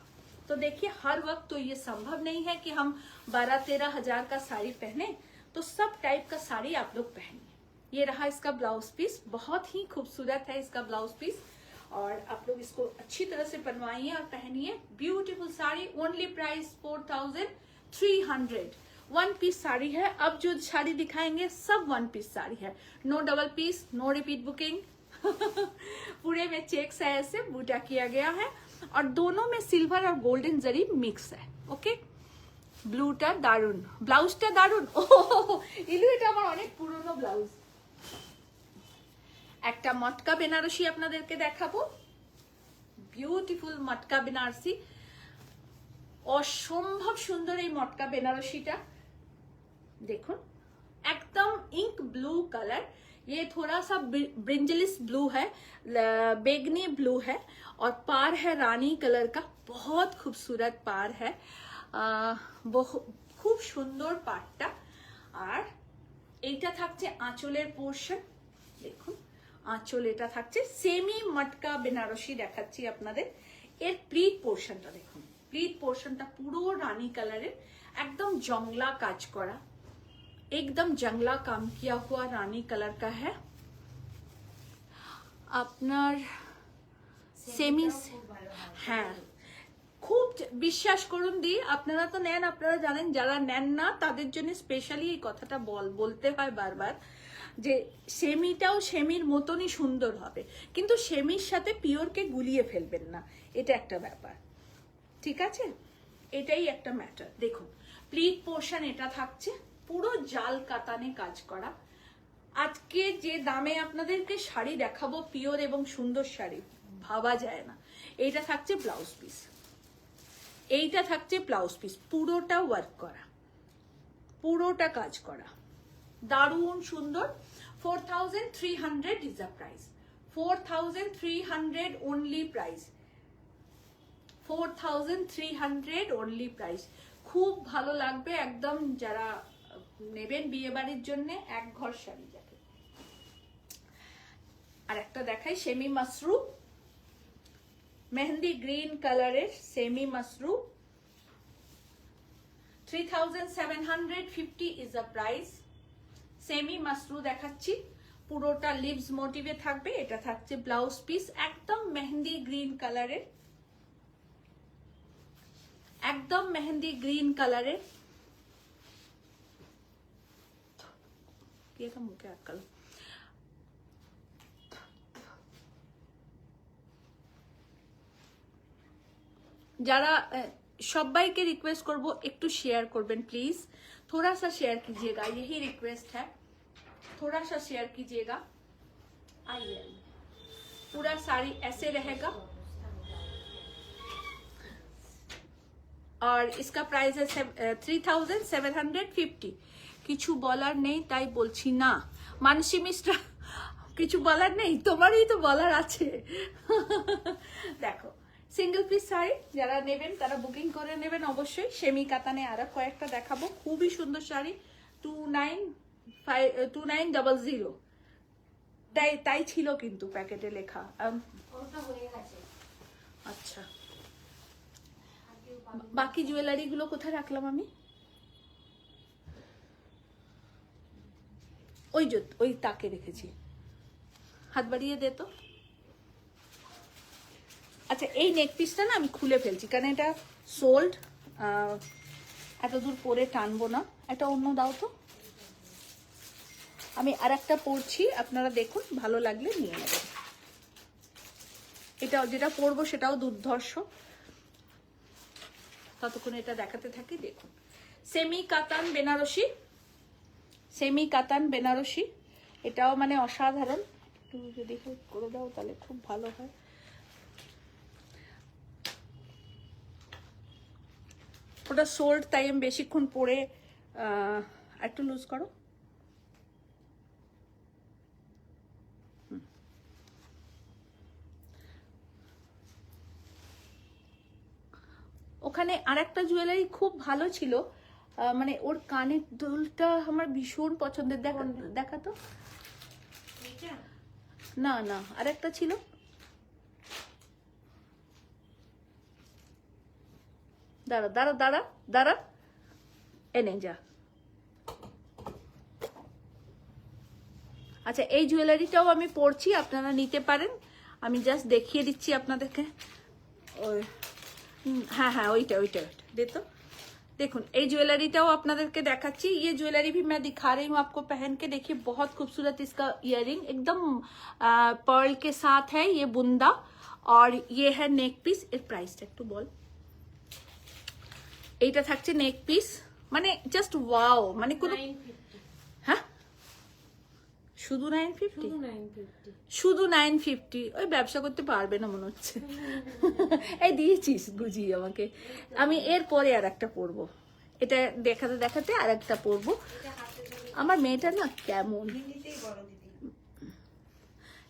तो देखिए हर वक्त तो ये संभव नहीं है कि हम 12-13 हजार का साड़ी पहने, तो सब टाइप का साड़ी आप लोग पहनिए। ये रहा इसका ब्लाउज पीस, बहुत ही खूबसूरत है इसका ब्लाउज पीस, और आप लोग इसको अच्छी तरह से बनवाइए और पहनिए। Beautiful sari, only price 4300। 1 piece sari है। अब जो साड़ी दिखाएंगे सब 1 पीस साड़ी है, no double piece, no repeat booking. पूरे में चेक्स है, ऐसे बूटा किया गया है, और दोनों में सिल्वर और गोल्डन जरी मिक्स है। ओके, ब्लूटा दारुन, ब्लाउजटा दारुन। ইলু এটা আমার অনেক পুরনো ব্লাউজ। একটা মটকা বেনারসি আপনাদেরকে দেখাবো, বিউটিফুল মটকা বেনারসি, অসম্ভব সুন্দর এই মটকা বেনারসিটা। देखो एकदम इंक ब्लू कलर, ये थोड़ा सा ब्रिंजलिस ब्लू है, बेगनी ब्लू है, और पार है रानी कलर का, बहुत खूबसूरत पार है, खूब सुंदर पारटा। আর এইটা থাকছে আঁচলের পোর্শন, দেখুন আঁচল এটা থাকছে সেমি মটকা বেনারসি দেখাচ্ছি আপনাদের। এর প্লিট পোর্শনটা দেখুন, প্লিট পোর্শনটা পুরো রানী কালারের, एकदम जंगला काज करा, एकदम जंगला काम किया हुआ रानी कलर का है। আপনার সেমি, হ্যাঁ খুব বিশ্বাস করুন দি, আপনারা তো নেন, আপনারা জানেন, যারা নেন না তাদের জন্য স্পেশালি এই কথাটা বলতে হয় বারবার, যে সেমিটাও সেমির মতনই সুন্দর হবে, কিন্তু সেমির সাথে পিওরকে গুলিয়ে ফেলবেন না, এটা একটা ব্যাপার, ঠিক আছে, এটাই একটা ম্যাটার। দেখুন প্লিট পোর্শন এটা থাকছে, পুরো জাল কাতানে কাজ করা। আজকে যে দামে আপনাদেরকে শাড়ি দেখাবো, পিওর এবং সুন্দর শাড়ি, ভাবা যায় না। এইটা থাকছে ব্লাউজ পিস, এইটা থাকছে ব্লাউজ পিস, পুরোটা ওয়ার্ক করা, পুরোটা কাজ করা, দারুণ সুন্দর। 4300 is the price, 4300 only price, 4300 only price. খুব ভালো লাগবে একদম, যারা নেবেন বিয়ে বাড়ির জন্য এক ঘর শাড়ি যাবে। আর একটা দেখাই সেমি মাশরু, মেহেন্দি গ্রিন কালারের semi Mashru, 3750 is the price. Semi Mashru দেখাচ্ছি, পুরোটা লিভস মোটিভে থাকবে। এটা থাকছে ব্লাউজ পিস, একদম মেহেন্দি গ্রিন কালারের, একদম মেহেন্দি গ্রিন কালারের। মুখে আটকাল। যারা সবাইকে रिक्वेस्ट করব একটু শেয়ার করবেন प्लीज, थोड़ा सा शेयर कीजिएगा, यही रिक्वेस्ट है, थोड़ा सा शेयर कीजिएगा। आइए, पूरा साड़ी ऐसे रहेगा और इसका प्राइस है 3750। কিছু বলার নেই তাই বলছি না মানসী মিশ্রা, কিছু বলার নেই, তোমারই তো বলার আছে। দেখো সিঙ্গেল পিস শাড়ি যারা নেবেন তারা বুকিং করে নেবেন অবশ্যই। সেমি কাতানে আরো কয়েকটা দেখাবো, খুবই সুন্দর শাড়ি। 2900 তাই ছিল কিন্তু প্যাকেটে লেখা। আচ্ছা, বাকি জুয়েলারি গুলো কোথায় রাখলাম আমি? ওই তাকে রেখেছি, হাত বাড়িয়ে দে তো। আচ্ছা, এই নেক পিসটা না আমি খুলে ফেলছি কারণ এটা সোল্ড, এত দূর পরে টানবো না। একটা অন্য দাও তো, আমি আর একটা পরছি, আপনারা দেখুন, ভালো লাগলে নিয়ে নেবেন। এটা যেটা পরবো সেটাও দুর্ধর্ষ। ততক্ষণ এটা দেখাতে থাকি। দেখুন সেমি কাতান বেনারসি, সেমি কাতান বেনারসি, এটাও মানে অসাধারণ। একটু যদি করে দাও তাহলে খুব ভালো হয়। ওটা সোল্ড তাই আমি বেশিক্ষণ পরে, একটু লুজ করো। ওখানে আরেকটা জুয়েলারি খুব ভালো ছিল, মানে ওর কানের দুলটা আমার ভীষণ পছন্দের। দেখা তো, না না আরেকটা ছিল, দাঁড়া দাঁড়া দাঁড়া দাঁড়া, এনে যা। আচ্ছা, এই জুয়েলারিটাও আমি পরছি, আপনারা নিতে পারেন। আমি জাস্ট দেখিয়ে দিচ্ছি আপনাদেরকে। ওই হ্যাঁ হ্যাঁ, ওইটা ওইটা দে তো। देखो ये ज्वेलरीटाও আপনাদেরকে দেখাচ্ছি। ये ज्वेलरी भी मैं दिखा रही हूँ आपको पहन के। देखिए बहुत खूबसूरत इसका इयररिंग, एकदम पर्ल के साथ है ये बुंदा, और ये है नेक पीस। এর প্রাইসটা একটু বল। এইটা থাকছে নেক পিস, মানে জাস্ট ওয়াও, মানে কোন, হ্যাঁ শুধু 950, শুধু 950। ওই ব্যবসা করতে পারবে না মনে হচ্ছে। এই দিয়েছিস বুঝিয়ে আমাকে। আমি এর পরে আর একটা পরবো, এটা দেখাতে দেখাতে আর একটা পরবো। আমার মেয়েটা না কেমন।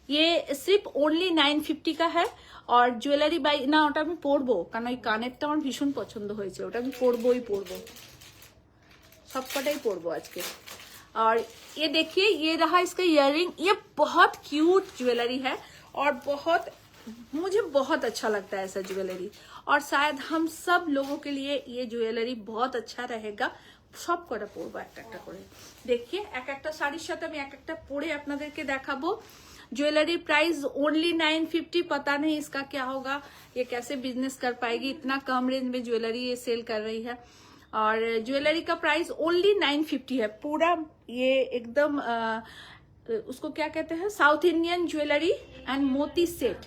ये सिर्फ ओनली 950 का है। और ज्वेलरी बाई না, ওটা আমি পরবো কারণ ওই কানেরটা আমার ভীষণ পছন্দ হয়েছে, ওটা আমি পরবোই পরবো, সবকটাই পরবো আজকে। और ये देखिए ये रहा इसका इयररिंग, ये बहुत क्यूट ज्वेलरी है और बहुत, मुझे बहुत अच्छा लगता है ऐसा ज्वेलरी, और शायद हम सब लोगों के लिए ये ज्वेलरी बहुत अच्छा रहेगा। সব কটা পরবো একটা একটা করে। देखिए এক একটা শাড়ির সাথে আমি এক একটা পরে আপনাদেরকে দেখাবো। Jewellery price only 950। पता नहीं इसका क्या होगा, ये कैसे बिजनेस कर पाएगी, इतना कम रेंज में ज्वेलरी ये सेल कर रही है। और ज्वेलरी का प्राइस ओनली 950 है। पूरा ये एकदम उसको क्या कहते हैं, साउथ इंडियन ज्वेलरी एंड मोती सेट,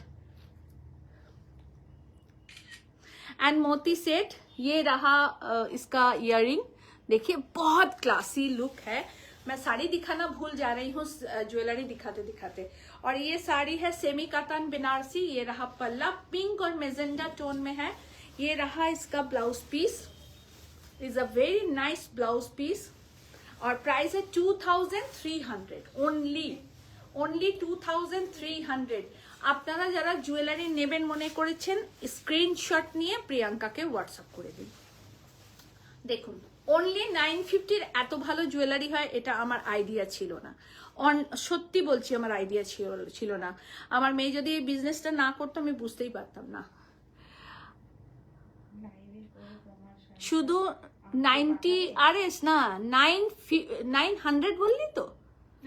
एंड मोती सेट। ये रहा इसका इयररिंग। देखिए बहुत क्लासी लुक है। मैं साड़ी दिखाना भूल जा रही हूँ ज्वेलरी दिखाते दिखाते। और ये साड़ी है सेमी कातान बनारसी। ये रहा पल्ला, पिंक और मेजेंडा टोन में है। ये रहा इसका blouse piece, is a very nice blouse piece. और प्राइस है 2300 ओनली, ओनली 2300। আপনারা যারা জুয়েলারি নেবেন মনে করেছেন স্ক্রিনশট নিয়ে প্রিয়াঙ্কাকে হোয়াটসঅ্যাপ করে দিন। দেখুন অনলি 950 এত ভালো জুয়েলারি হয় এটা আমার আইডিয়া ছিল না। সত্যি বলছি আমার আইডিয়া ছিল না। আমার মেয়ে যদি এই বিজনেসটা না করতো আমি বুঝতেই পারতাম না। শুধু 90 আরএস না, 900 বললি তো,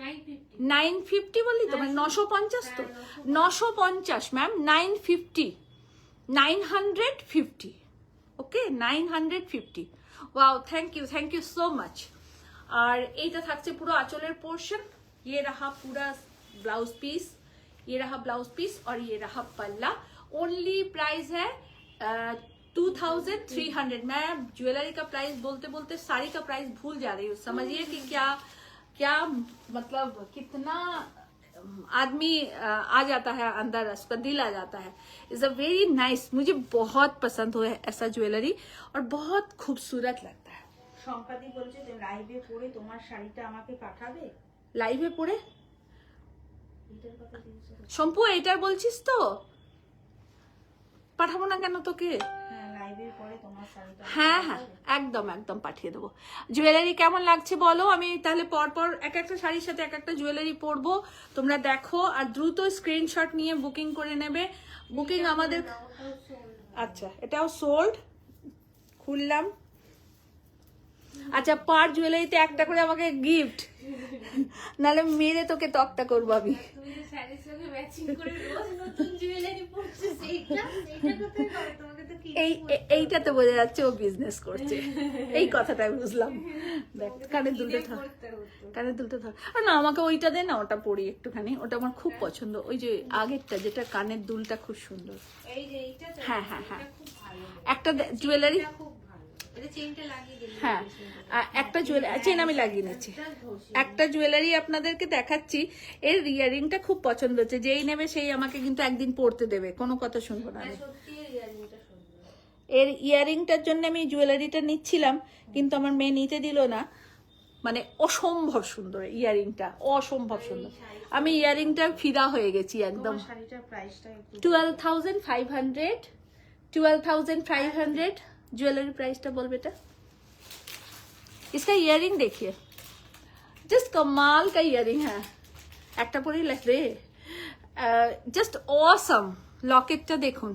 950 বললি তো, মানে 950 তো, 950 ma'am, 950, 950, okay, 950। Wow, thank you so much. আর এইটা থাকছে পুরো আঁচলের পোর্শন, ये रहा पूरा ब्लाउज पीस, ये रहा ब्लाउज पीस और ये रहा पल्ला। ओनली प्राइस है 2300। मैं ज्वेलरी का प्राइस बोलते बोलते साड़ी का प्राइस भूल जा रही हूँ। समझिए कि क्या मतलब कितना आदमी आ जाता है अंदर, उसका दिल आ जाता है। इज अ वेरी नाइस, मुझे बहुत पसंद हुआ है ऐसा ज्वेलरी और बहुत खूबसूरत लगता है। সম্পাদি বলছে যে লাইভে পরে তোমার শাড়িটা আমাকে পাঠাবে। লাইভে পরে এটার কথা জিজ্ঞেস করছি। শম্পু এইটার বলছিস তো, পাঠাবো না কেন তোকে? হ্যাঁ, লাইভে পরে তোমার শাড়িটা হ্যাঁ হ্যাঁ, একদম একদম পাঠিয়ে দেবো। জুয়েলারি কেমন লাগছে বলো, আমি তাহলে পরপর এক একটা শাড়ির সাথে এক একটা জুয়েলারি পরবো, তোমরা দেখো আর দ্রুত স্ক্রিনশট নিয়ে বুকিং করে নেবে। বুকিং আমাদের, আচ্ছা এটাও সোল্ড, খুললাম। আচ্ছা, পার জুয়েলারিতে একটা করে আমাকে গিফট, নাহলে মেরে তোকে তক্তা করবো আমি। তুমি যে শাড়ির সঙ্গে ম্যাচিং করে রোজ নতুন জুয়েলারি পরছো, সেইটা কোথায় পাবে? তোমাকে তো কি এইটাতে বোঝা যাচ্ছে ও বিজনেস করছে, এই কথাটাই বুঝলাম। দেখ কানের দুলটা ধর, কানের দুলটা ধর। আর না, আমাকে ওইটা দে না, ওটা পরি একটুখানি, ওটা আমার খুব পছন্দ। ওই যে আগেরটা, যেটা কানের দুলটা খুব সুন্দর। এই যে এইটা তো, হ্যাঁ হ্যাঁ হ্যাঁ, খুব ভালো, একটা জুয়েলারি, এটা খুব ভালো। এটা চেইনটা লাগিয়ে দিলে হ্যাঁ একটা জুয়েলারি চেন আমি লাগিয়ে নিচ্ছি। একটা জুয়েলারি আপনাদেরকে দেখাচ্ছি, এর ইয়ারিংটা খুব পছন্দ হচ্ছে, যেই নেবে সেই আমাকে কিন্তু একদিন পরতে দেবে, কোনো কথা শুনবো না আমি। সত্যি এর ইয়ারিংটা সুন্দর। এর ইয়ারিংটার জন্য আমি জুয়েলারিটা নিচ্ছিলাম, কিন্তু আমার মেয়ে নিতে দিল না। মানে অসম্ভব সুন্দর ইয়ারিংটা, অসম্ভব সুন্দর। আমি ইয়ারিংটা ফিদা হয়ে গেছি একদম। তোমার শাড়িটার প্রাইসটা একটু 12,500, 12,500 ज्वेलरी प्राइस बोल बेटा। इसका इयरिंग देखिए, जस्ट कमाल का इयरिंग है, একটা পরেই লাগবে, জাস্ট অসাম। লকেটটা দেখুন,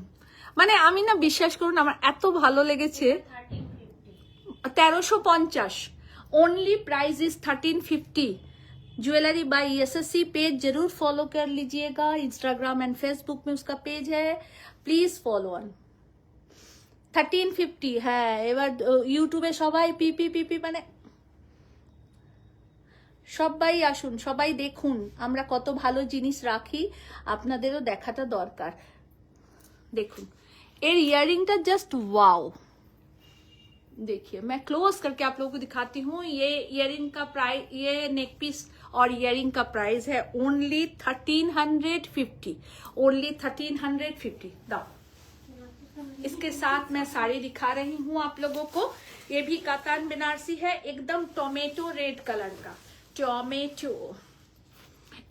মানে আমি না, বিশ্বাস করুন আমার এত ভালো লেগেছে। 1350, only price is 1350। Jewellery by SSC page जरूर फॉलो कर लीजिएगा, इंस्टाग्राम एंड फेसबुक में उसका पेज है, प्लीज फॉलो ऑन। 1350 হ্যাঁ। এবার ইউটিউবে সবাই পিপি মানে সবাই আসুন, সবাই দেখুন আমরা কত ভালো জিনিস রাখি, আপনাদেরও দেখাটা দরকার। দেখুন এর ইয়ারিংটা জাস্ট ওয়াও। देखिए मैं क्लोज करके आप लोगों को दिखाती हूँ। ये इयरिंग का प्राइस, ये नेक पीस और इयरिंग का प्राइस है ओनली 1350, ओनली 1350। दाओ, इसके साथ मैं साड़ी दिखा रही हूँ आप लोगों को। ये भी कातान बनारसी है, एकदम टोमेटो रेड कलर का, टोमेटो,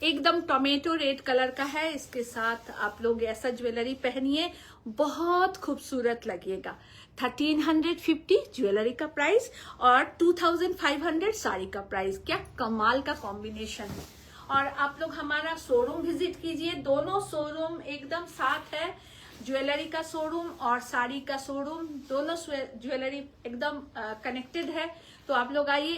एकदम टोमेटो रेड कलर का है। इसके साथ आप लोग ऐसा ज्वेलरी पहनिए, बहुत खूबसूरत लगेगा। 1350 ज्वेलरी का प्राइस और 2500 साड़ी का प्राइस। क्या कमाल का कॉम्बिनेशन है। और आप लोग हमारा शोरूम विजिट कीजिए, दोनों शोरूम एकदम साथ है, ज्वेलरी का शोरूम और साड़ी का शोरूम, दोनों ज्वेलरी एकदम कनेक्टेड है। तो आप लोग आइए,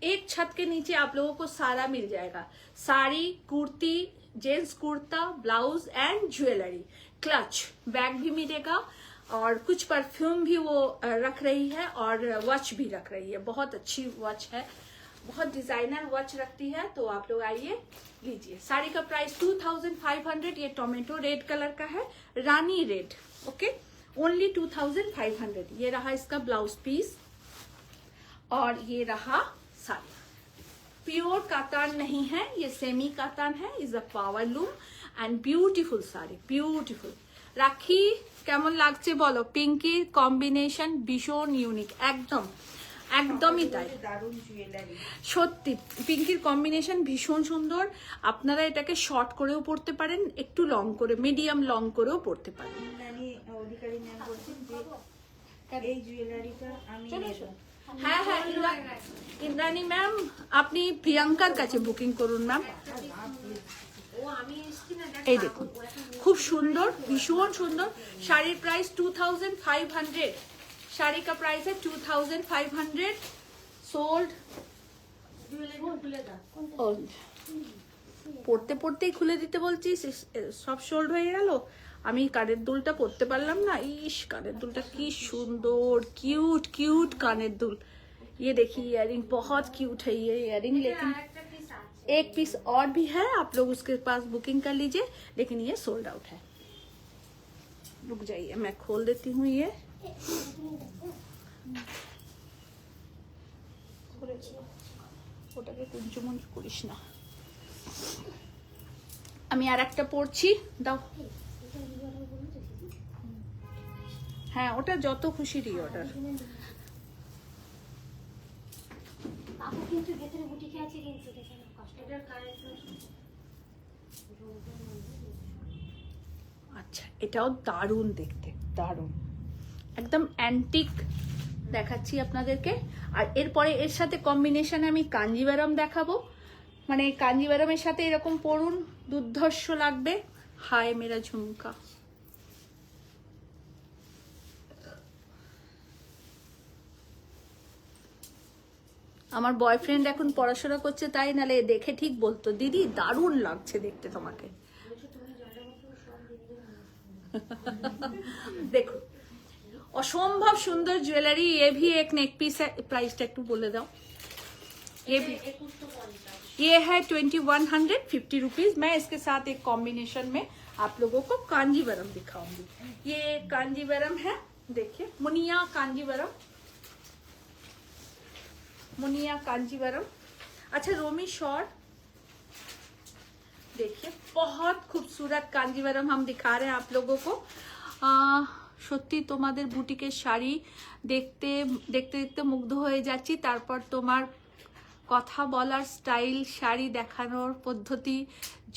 एक छत के नीचे आप लोगों को सारा मिल जाएगा, sari, kurti, gents kurta, blouse and jewellery, clutch, bag भी मिलेगा और कुछ परफ्यूम भी वो रख रही है और वॉच भी रख रही है। बहुत अच्छी वॉच है, बहुत डिजाइनर वॉच रखती है। तो आप लोग आइए लीजिए। साड़ी का प्राइस 2500, ये टोमेटो रेड कलर का है, रानी रेड, ओके, ओनली 2500। ये रहा इसका ब्लाउज पीस और ये रहा साड़ी। प्योर कातान नहीं है, ये सेमी कातान है, is a power loom and beautiful sari, beautiful. রাখি কেমন লাগছে বলো? পিঙ্কির কম্বিনেশন ভীষণ ইউনিক, একদম একদমই তাই, দারুণ জুয়েলারি। সত্যি পিঙ্কির কম্বিনেশন ভীষণ সুন্দর। আপনারা এটাকে শর্ট করেও পরতে পারেন, একটু লং করে, মিডিয়াম লং করেও পরতে পারেন। ইন্দ্রাণী অধিকারী ম্যাম বলছেন যে এই জুয়েলারিটা আমি নেব। হ্যাঁ হ্যাঁ, ইন্দ্রাণী ম্যাম আপনি প্রিয়াঙ্কার কাছে বুকিং করুন ম্যাম। এই দেখুন খুব সুন্দর, ভীষণ সুন্দর। শাড়ির প্রাইস 2500, শাড়ি का प्राइस है 2500, सोल्ड জুয়েলারিটা খুলে দাও। ও পড়তে পড়তেই খুলে দিতে বলছিস, সব সোল্ড হয়ে গেল। আমি কানের দুলটা পরতে পারলাম না। ইস, কানের দুলটা কি সুন্দর, क्यूट क्यूट काনের দুল। ये देखिए इयररिंग बहुत क्यूट है ये इयररिंग, लेकिन একটা piece আছে। एक पीस और भी है, आप लोग उसके पास बुकिंग कर लीजिए, लेकिन ये सोल्ड आउट है। रुक जाइए, मैं खोल देती हूँ ये। ওটাকে কুঞ্চুমঞ্চু করিস না। আমি আর একটা পড়ছি, দাও। হ্যাঁ, ওটা যত খুশি রিঅর্ডার। আপু কিন্তু ভেতরে বুটিকে আছে কিন্তু দেখেন কষ্ট। এটার কারেক্ট আচ্ছা, এটাও দারুণ দেখতে, দারুণ একদম অ্যান্টিক দেখাচ্ছি আপনাদেরকে। আর এরপরে এর সাথে কম্বিনেশনে আমি কাঞ্জিভারাম দেখাবো, মানে কাঞ্জিভারামের সাথে এরকম পরুন, দুর্ধর্ষ লাগবে। হায় মেরা ঝুমকা। আমার বয়ফ্রেন্ড এখন পড়াশোনা করছে, তাই নালে দেখে ঠিক বলতো, দিদি দারুণ লাগছে দেখতে তোমাকে। দেখো, असंभव सुंदर ज्वेलरी। ये भी एक नेक पीस है, प्राइस टैग टू बोले दाओ। ये भी 2150। ये है 2150 रुपीज। मैं इसके साथ एक कॉम्बिनेशन में आप लोगों को कांजीवरम दिखाऊंगी। ये कांजीवरम है, देखिए मुनिया कांजीवरम, मुनिया कांजीवरम। अच्छा, रोमी शॉर्ट देखिए, बहुत खूबसूरत कांजीवरम हम दिखा रहे हैं आप लोगों को। সত্যি তোমাদের বুটিকের শাড়ি দেখতে দেখতে দেখতে মুগ্ধ হয়ে যাচ্ছি। তারপর তোমার কথা বলার স্টাইল, শাড়ি দেখানোর পদ্ধতি,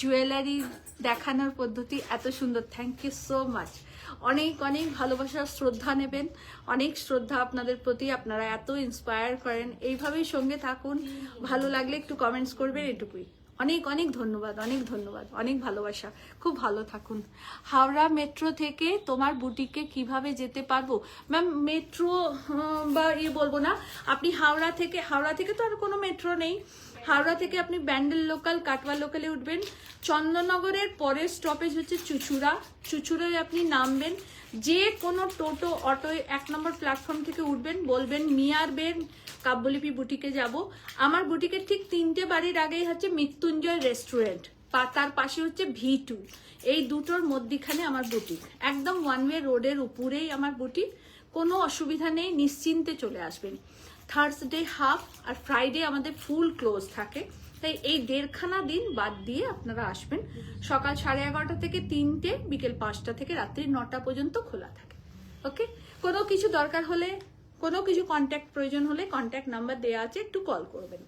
জুয়েলারি দেখানোর পদ্ধতি এত সুন্দর। Thank you so much. অনেক অনেক ভালোবাসা, শ্রদ্ধা নেবেন, অনেক শ্রদ্ধা আপনাদের প্রতি। আপনারা এত ইন্সপায়ার করেন, এইভাবেই সঙ্গে থাকুন। ভালো লাগলে একটু কমেন্টস করবেন, এটুকুই। অনেক অনেক ধন্যবাদ, অনেক ধন্যবাদ, অনেক ভালোবাসা। খুব ভালো থাকুন। হাওড়া মেট্রো থেকে তোমার বুটিকে কিভাবে যেতে পারবো? ম্যাম মেট্রো বা বলবো না, আপনি হাওড়া থেকে তো আর কোনো মেট্রো নেই। হাওড়া থেকে আপনি ব্যান্ডেল লোকাল, কাটওয়া লোকালে উঠবেন। চন্দননগরের পরের স্টপেজ হচ্ছে চুচুড়া। চুচুড়ায় আপনি নামবেন, যে কোনো টোটো অটোয় 1 নম্বর প্ল্যাটফর্ম থেকে উঠবেন, বলবেন মিয়ার বেন কাব্যলিপি বুটিকে যাব। আমার বুটিকের ঠিক 3টে বাড়ির আগেই হচ্ছে মৃত্যুঞ্জয় রেস্টুরেন্ট, তার পাশে হচ্ছে V2। এই দুটোর মধ্যিখানে আমার বুটিক, একদম ওয়ান ওয়ে রোডের উপরেই আমার বুটিক। কোনো অসুবিধা নেই, নিশ্চিন্তে চলে আসবেন। থার্সডে হাফ আর ফ্রাইডে আমাদের ফুল ক্লোজ থাকে, তাই এই 1.5খানা দিন বাদ দিয়ে আপনারা আসবেন। সকাল 11:30 থেকে 3টে, বিকেল 5টা থেকে রাত্রি 9টা পর্যন্ত খোলা থাকে। ওকে, কোনো কিছু দরকার হলে, কোনো কিছু কন্ট্যাক্ট প্রয়োজন হলে কন্ট্যাক্ট নাম্বার দেওয়া আছে, একটু কল করবেন।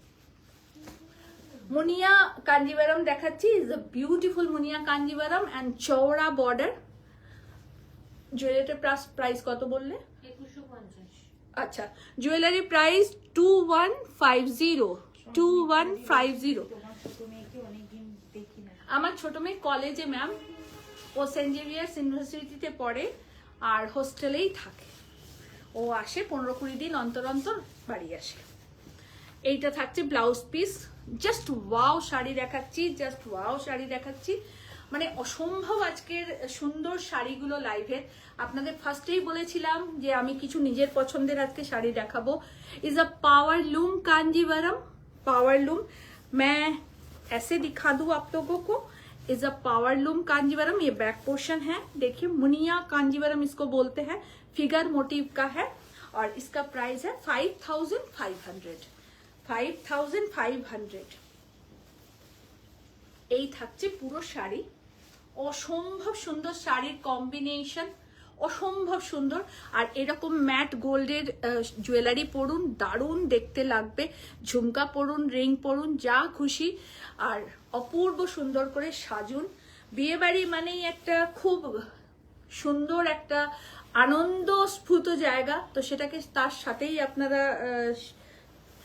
মুনিয়া কাঞ্জিভারাম দেখাচ্ছি। Is a beautiful Muniya Kanjivaram and চওড়া বর্ডার। জুয়েলারিটার প্রাইস কত বললে? 2150। আচ্ছা, জুয়েলারি প্রাইস 2150। 2150। তোমার ছোট মেয়েকে অনেকদিন দেখি না। আমার ছোট মেয়ে কলেজে ম্যাম, ও সেন্ট জেভিয়ার্স ইউনিভার্সিটিতে পড়ে আর হোস্টেলেই থাকে। ও আসে 15-20 দিন অন্তর অন্তর বাড়ি আসে। এইটা থাকছে blouse piece. Just wow sari দেখাচ্ছি, জাস্ট ওয়াও শাড়ি দেখাচ্ছি, মানে অসম্ভব আজকের সুন্দর শাড়িগুলো লাইভের। আপনাদের ফার্স্টেই বলেছিলাম যে আমি কিছু নিজের পছন্দের আজকে শাড়ি দেখাবো। Is a power loom Kanjivaram, power loom. मैं ऐसे दिखा दूं आप लोगों को। Is a power loom Kanjivaram. ये बैक पोर्शन है, देखिए मुनिया कांजीवरम इसको बोलते हैं, फिगर मोटिव का है और इसका प्राइस है 5500। 5500। এই থাকছে পুরো শাড়ি। অসম্ভব সুন্দর শাড়ির কম্বিনেশন, অসম্ভব সুন্দর। আর এরকম ম্যাট গোল্ডের জুয়েলারি পরুন, দারুণ দেখতে লাগবে। ঝুমকা পরুন, রিং পরুন, যা খুশি। আর অপূর্ব সুন্দর করে সাজুন। বিয়ে বাড়ি মানেই একটা খুব সুন্দর একটা আনন্দ স্ফূর্ত জায়গা, তো সেটাকে তার সাথেই আপনারা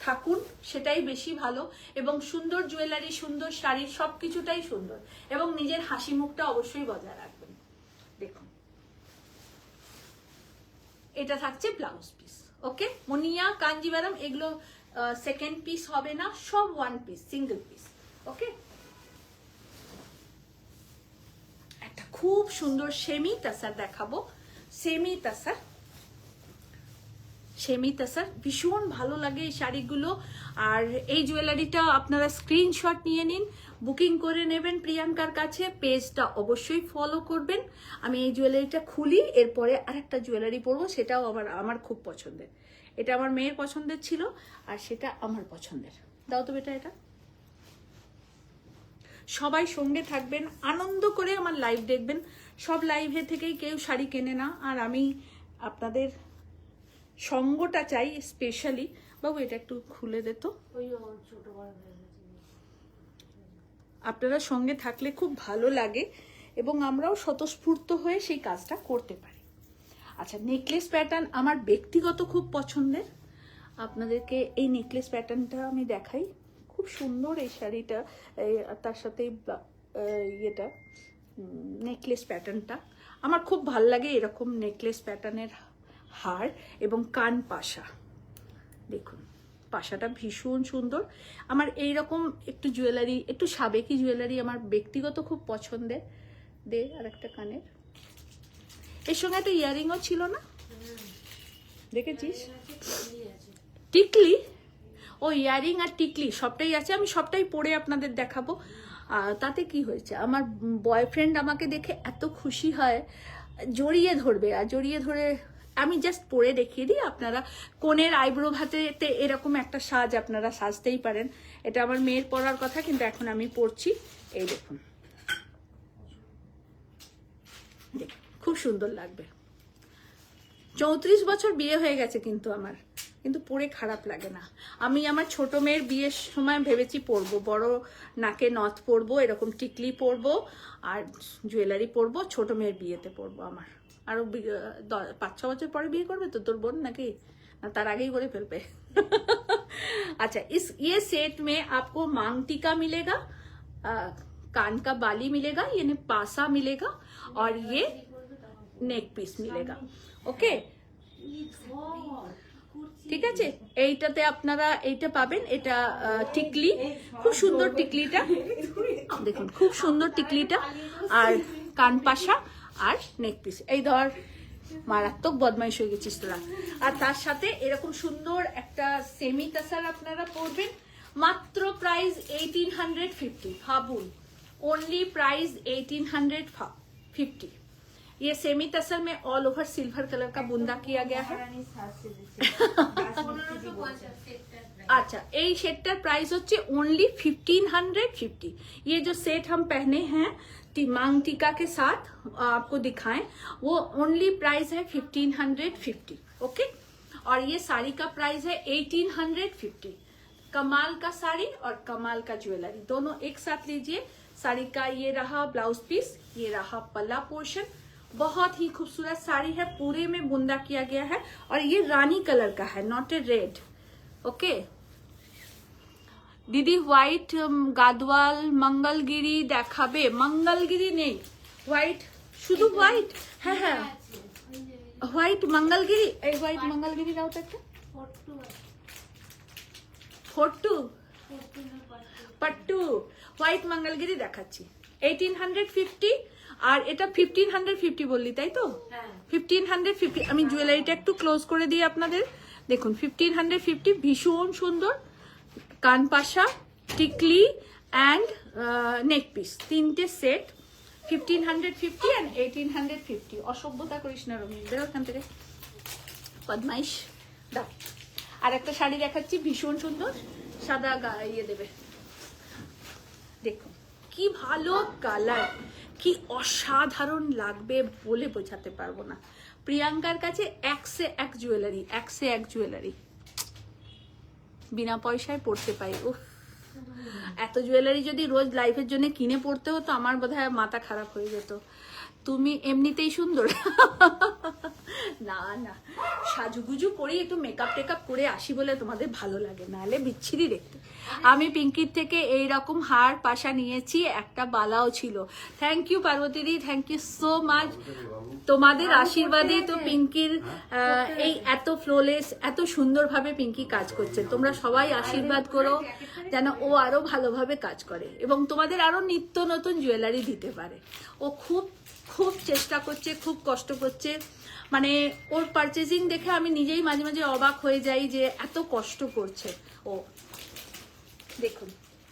থাকুন, সেটাই বেশি ভালো। এবং সুন্দর জুয়েলারি, সুন্দর শাড়ি, সবকিছুটাই সুন্দর। এবং নিজের হাসি মুখটা অবশ্যই বজায় রাখবেন। দেখুন, এটা থাকছে ব্লাউজ পিস। ওকে, মুনিয়া কাঞ্জিভারাম, এগুলো সেকেন্ড পিস হবে না, সব ওয়ান পিস, সিঙ্গেল পিস। ওকে, একটা খুব সুন্দর সেমি তাসার দেখাবো। সেমি তাসার, সেমি তাসার ভীষণ ভালো লাগে এই শাড়িগুলো। আর এই জুয়েলারিটা আপনারা স্ক্রিনশট নিয়ে নিন, বুকিং করে নেবেন প্রিয়াঙ্কার কাছে। পেজটা অবশ্যই ফলো করবেন। আমি এই জুয়েলারিটা খুলি, এরপরে আরেকটা জুয়েলারি পরবো, সেটাও আমার খুব পছন্দের। এটা আমার মেয়ের পছন্দের ছিল, আর সেটা আমার পছন্দের। দাও তো বেটা এটা। সবাই সঙ্গে থাকবেন, আনন্দ করে আমার লাইভ দেখবেন। সব লাইভে থেকেই কেউ শাড়ি কেনে না, আর আমি আপনাদের সঙ্গটা চাই স্পেশালি। বাবু এটা একটু খুলে দে তো। আপনারা সঙ্গে থাকলে খুব ভালো লাগে এবং আমরাও স্বতঃস্ফূর্ত হয়ে সেই কাজটা করতে পারি। আচ্ছা, নেকলেস প্যাটার্ন আমার ব্যক্তিগত খুব পছন্দের। আপনাদেরকে এই নেকলেস প্যাটার্নটা আমি দেখাই। খুব সুন্দর এই শাড়িটা, তার সাথে ইয়েটা নেকলেস প্যাটার্নটা আমার খুব ভাল লাগে। এরকম নেকলেস প্যাটার্নের হার এবং কান পাশা, দেখুন পাশাটা ভীষণ সুন্দর। আমার এইরকম একটু জুয়েলারি, একটু সাবেকি জুয়েলারি আমার ব্যক্তিগত খুব পছন্দের। দে আর একটা কানের, এর সঙ্গে একটা ইয়ারিংও ছিল না, দেখেছিস? টিকলি, ও ইয়ারিং আর টিকলি সবটাই আছে। আমি সবটাই পরে আপনাদের দেখাবো। তাতে কি হয়েছে, আমার বয়ফ্রেন্ড আমাকে দেখে এত খুশি হয়, জড়িয়ে ধরবে। আর জড়িয়ে ধরে আমি জাস্ট পরে দেখিয়ে দিই। আপনারা কোণের আইব্রো ভাতেতে এরকম একটা সাজ আপনারা সাজতেই পারেন। এটা আমার মেয়ের পরার কথা, কিন্তু এখন আমি পরছি। এই দেখুন, দেখুন খুব সুন্দর লাগবে। 34 বছর বিয়ে হয়ে গেছে কিন্তু আমার, কিন্তু পরে খারাপ লাগে না। আমি আমার ছোট মেয়ের বিয়ের সময় ভেবেছি পরবো, বড় নাকে নথ পরবো, এরকম টিকলি পরবো আর জুয়েলারি পরবো, ছোট মেয়ের বিয়েতে পরবো। আমার আরো 5-6 বছর পরে বিয়ে করবে তো তোর বোন, নাকি না তার আগেই করে ফেলবে? अच्छा, ये सेट में आपको मांग टीका मिलेगा, कान का बाली मिलेगा, यानी पासा मिलेगा, और ये नेक पीस मिलेगा। ओके, ঠিক আছে? এইটাতে আপনারা এইটা পাবেন। এটা টিকলি, খুব সুন্দর টিকলিটা দেখুন, খুব সুন্দর টিকলিটা, আর কান পাশা আর নেক পিস। এই ধর, মারাত্মক বদমাইশ হয়ে গেছিস তোরা। আর তার সাথে এরকম সুন্দর একটা সেমি তাসার আপনারা পরবেন। মাত্র প্রাইস 1850। ভাবুন, ओनली प्राइस 1850। ये सेमी तसर में ऑल ओवर सिल्वर कलर का बुंदा किया गया है। अच्छा, এই সেটটার প্রাইস হচ্ছে ओनली 1550। ये जो सेट हम पहने हैं मांग टीका के साथ आपको दिखाएं, वो ओनली प्राइस है 1550। ओके, और ये साड़ी का प्राइस है 1850। कमाल का साड़ी और कमाल का ज्वेलरी दोनों एक साथ लीजिए। साड़ी का ये रहा ब्लाउज पीस, ये रहा पल्ला पोर्शन। बहुत ही खूबसूरत साड़ी है, पूरे में बुंदा किया गया है, और ये रानी कलर का है, नॉट ए रेड। ओके दीदी, হোয়াইট গাদওয়াল মঙ্গলগিরি দেখাবে? মঙ্গলগিরি নেই, হোয়াইট, শুধু হোয়াইট। হ্যাঁ হ্যাঁ, হোয়াইট মঙ্গলগিরি, এই হোয়াইট মঙ্গলগিরি দাও তো একটা। ফোট্টু পট্টু হোয়াইট মঙ্গলগিরি দেখাচ্ছি 1850, আর এটা 1550 বললি, তাই তো? 1550। আমি জুয়েলারিটা একটু ক্লোজ করে দিই আপনাদের। দেখুন 1550, ভীষণ সুন্দর। কান পাশা, টিকলি অ্যান্ড নেক পিস, তিনটে সেট 1550 অ্যান্ড 1850। অসভ্যতা করিস না রমি, বেরো ওখান থেকে, বদমাইশ। দাও, আর একটা শাড়ি দেখাচ্ছি ভীষণ সুন্দর, সাদা ইয়ে দেবে। দেখুন কি ভালো কালার, কি অসাধারণ লাগবে বলে বোঝাতে পারবো না। প্রিয়াঙ্কার কাছে এক সে এক জুয়েলারি, এক সে এক জুয়েলারি বিনা পয়সায় পড়তে পাই। উফ, এত জুয়েলারি যদি রোজ লাইফের জন্য কিনে পড়তে হতো, আমার বোধহয় মাথা খারাপ হয়ে যেত। তুমি এমনিতেই সুন্দর। না না, সাজুগুজু করি, একটু মেকআপ টেকআপ করে আসি বলে তোমাদের ভালো লাগে, নাহলে বিচ্ছিরি দেখতে। আমি পিঙ্কির থেকে এইরকম হার পাশা নিয়েছি, একটা বালাও ছিল। Thank you Parbati di, thank you so much. তোমাদের আশীর্বাদে তো পিঙ্কির এই এত ফ্লোলেস, এত সুন্দরভাবে পিঙ্কি কাজ করছে। তোমরা সবাই আশীর্বাদ করো যেন ও আরো ভালোভাবে কাজ করে এবং তোমাদের আরো নিত্য নতুন জুয়েলারি দিতে পারে। ও খুব খুব চেষ্টা করছে, খুব কষ্ট করছে। মানে ওর পারচেজিং দেখে আমি নিজেই মাঝে মাঝে অবাক হয়ে যাই যে এত কষ্ট করছে ও। দেখুন,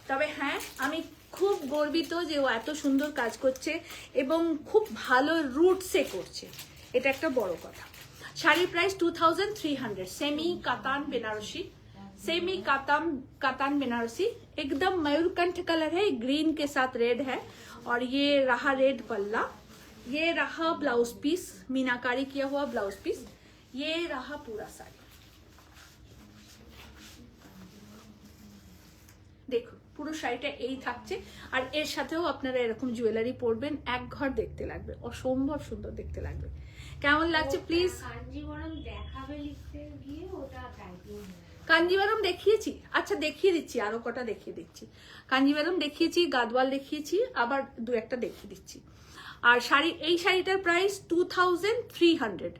তবে হ্যাঁ, আমি খুব গর্বিত যে ও এত সুন্দর কাজ করছে এবং খুব ভালো রুটসে করছে, এটা একটা বড় কথা। শাড়ির price 2300, semi katan Banarasi, semi katan Banarasi, एकदम मयूरकंठ कलर है, ग्रीन के साथ रेड है और ये रहा रेड पल्ला, ये रहा ब्लाउज पीस, मीनाकारी किया हुआ ब्लाउज पीस, ये रहा पूरा साड़ी। দেখো পুরো শাড়িটা এই থাকছে আর এর সাথেও আপনারা এরকম জুয়েলারি পরবেন, এক ঘর দেখতে লাগবে, অসম্ভব সুন্দর দেখতে লাগবে। কেমন লাগছে প্লিজ? কাঞ্জিবরম দেখাবে লিখতে গিয়ে ওটা টাইপিং। কাঞ্জিভারম দেখিয়েছি, আচ্ছা দেখিয়ে দিচ্ছি, আরো কটা দেখিয়ে দিচ্ছি। কাঞ্জিভারম দেখিয়েছি, গাদওয়াল দেখিয়েছি, আবার দু একটা দেখিয়ে দিচ্ছি। আর শাড়ি, এই শাড়িটার price 2300,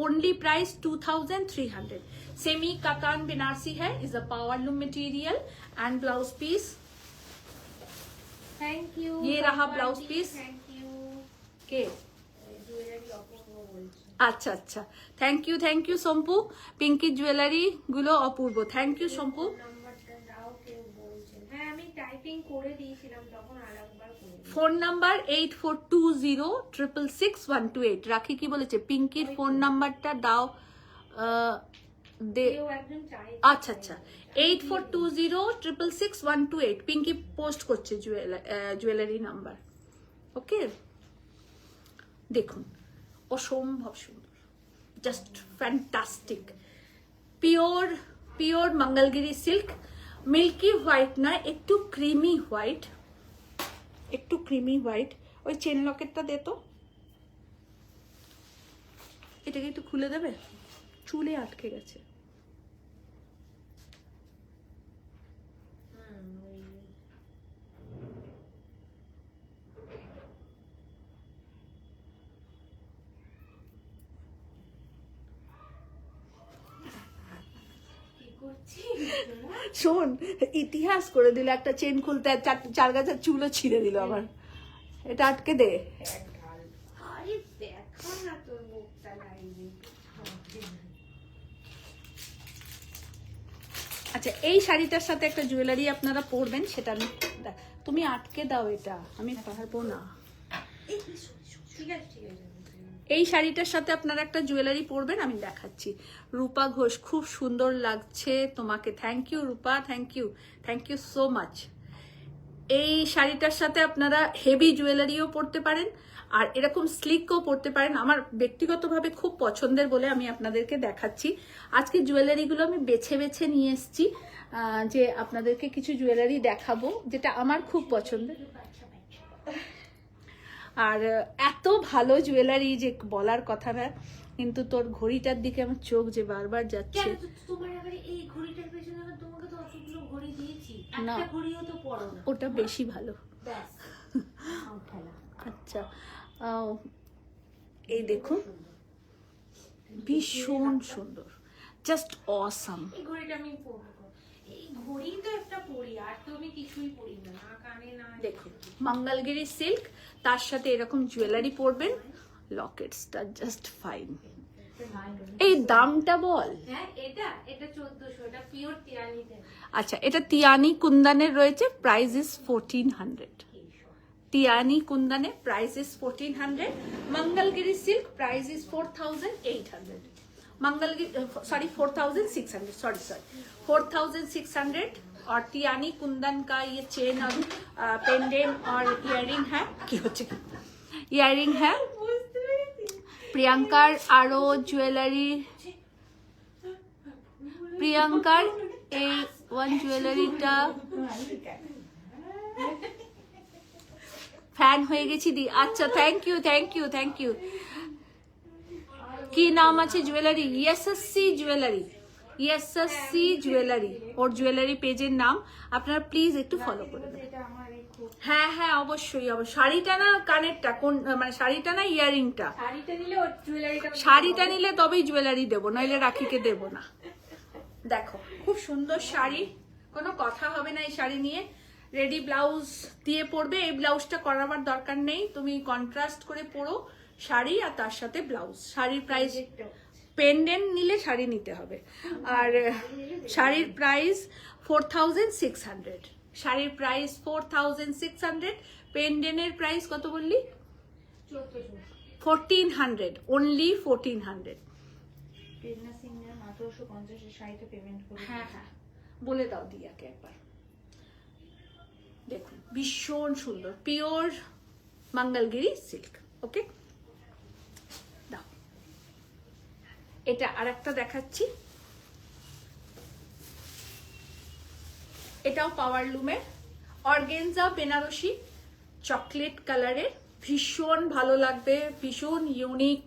only price 2300। Semi Katan Banarasi है, is a power loom material and blouse piece. Thank you. ये रहा ब्लाउज पीस থ্যাংক ইউ। के। জুয়েলারি অপূর্ব বলছে। আচ্ছা আচ্ছা, thank you Sampu. Pinky jewellery গুলো অপূর্ব, থ্যাংক ইউ সম্পু। নাম্বারটা দাও, কেউ বলছেন। হ্যাঁ আমি টাইপিং করে দিয়েছিলাম তখন, আরেকবার করে দিই। Phone number 8420666128। রাখি কি বলেছে? পিঙ্কির ফোন নাম্বারটা দাও। কেউ একজন চাই। আচ্ছা আচ্ছা, 8420666128 পিঙ্কি পোস্ট করছে জুয়েলারি নাম্বার। ওকে, দেখুন অসম্ভব সুন্দর, just fantastic. Pure Mangalagiri silk, milky white না, একটু ক্রিমি হোয়াইট, একটু ক্রিমি হোয়াইট। ওই চেন লকেটটা দে তো, এটাকে একটু খুলে দেবে, চুলে আটকে গেছে। শোন, ইতিহাস করে দিল, একটা চেন খুলতে চার গাছের চুলও ছিঁড়ে দিল আমার। এটা আটকে দে। আরে দেখো না তোর মুখটা লাইনে। আচ্ছা, এই শাড়িটার সাথে একটা জুয়েলারি আপনারা পরবেন, সেটা আমি, তুমি আটকে দাও, এটা আমি পারবো না। ঠিক আছে ঠিক আছে। এই শাড়িটার সাথে আপনারা একটা জুয়েলারি পরবেন, আমি দেখাচ্ছি। রূপা ঘোষ, খুব সুন্দর লাগছে তোমাকে। Thank you Rupa, thank you so much. এই শাড়িটার সাথে আপনারা হেভি জুয়েলারিও পরতে পারেন আর এরকম স্লিকও পরতে পারেন। আমার ব্যক্তিগতভাবে খুব পছন্দের বলে আমি আপনাদেরকে দেখাচ্ছি। আজকে জুয়েলারিগুলো আমি বেছে বেছে নিয়ে এসেছি, যে আপনাদেরকে কিছু জুয়েলারি দেখাবো যেটা আমার খুব পছন্দের। আর এত ভালো জুয়েলারি যে বলার কথা না, কিন্তু তোর ঘড়িটার দিকে আমার চোখ যে বারবার যাচ্ছে। তোমার আবার এই ঘড়িটার পেছনে আবার তোমাকে তো অতগুলো ঘড়ি দিয়েছি, না, একটা ঘড়িও তো পরো না। ওটা বেশি ভালো। ব্যাস খেলা। আচ্ছা, এই দেখুন, ভীষণ সুন্দর, জাস্ট অসাম। এই ঘড়িটা আমি পরবো, এই ঘড়ি তো একটা পরি, আর তো আমি কিছুই পরি না, না কানে না। দেখুন, মঙ্গলগিরি সিল্ক, তার সাথে এরকম জুয়েলারি পরবেন, লকেটসটা জাস্ট ফাইন। এই দামটা বল। হ্যাঁ, এটা 1400, এটা পিওর তিয়ানিতে। আচ্ছা, এটা তিয়ানি কুন্দানের রয়েছে, প্রাইস ইজ 1400। তিয়ানি কুন্দানে price is 1400। Mangalagiri silk price is 4800। Mangalagiri, sorry 4600, sorry 4600। और तियानी कुंदन का ये चेन और पेंडेंट और इयरिंग है, কি হচ্ছে, इयरिंग है। প্রিয়াঙ্কার আরো জুয়েলারি, প্রিয়াঙ্কার এই ওয়ান জুয়েলারিটা ফ্যান হয়ে গেছি দি। আচ্ছা, thank you thank you thank you. কি নাম আছে jewellery? ESSC jewellery, ESSC jewellery ওর জুয়েলারি পেজের নাম। আপনারা প্লিজ একটু ফলো করে দেবেন। এটা আমার এই খুব হ্যাঁ হ্যাঁ অবশ্যই অবশ্যই। শাড়িটা না কানেরটা কোন, মানে শাড়িটা না ইয়ারিংটা? শাড়িটা নিলে ওর জুয়েলারিটা শাড়িটা নিলে তবেই জুয়েলারি দেবো, নইলে রাখিকে দেবো না। দেখো খুব সুন্দর শাড়ি, কোনো কথা হবে না এই শাড়ি নিয়ে। রেডি ব্লাউজ দিয়ে পরবে, এই ব্লাউজটা করাবার দরকার নেই, তুমি কন্ট্রাস্ট করে পরো শাড়ি আর তার সাথে ব্লাউজ। শাড়ির প্রাইস, পেন্ডেন্ট নিলে শাড়ি নিতে হবে। আর শাড়ির প্রাইস 4600, শাড়ির প্রাইস 4600, পেন্ডেন্টের প্রাইস কত বললি? 1400, অনলি 1400। প্রেরণা সিং এর 1850 এর শাড়িতে পেমেন্ট করে। হ্যাঁ হ্যাঁ বলে দাও দিয়াকে একবার। দেখুন ভীষণ সুন্দর, পিওর মঙ্গলগিরি সিল্ক। ওকে দাও, এটা আরেকটা দেখাচ্ছি, এটাও পাওয়ার লুমের অর্গেনজা বেনারসি চকলেট কালারের, ভীষণ ভালো লাগবে, ভীষণ ইউনিক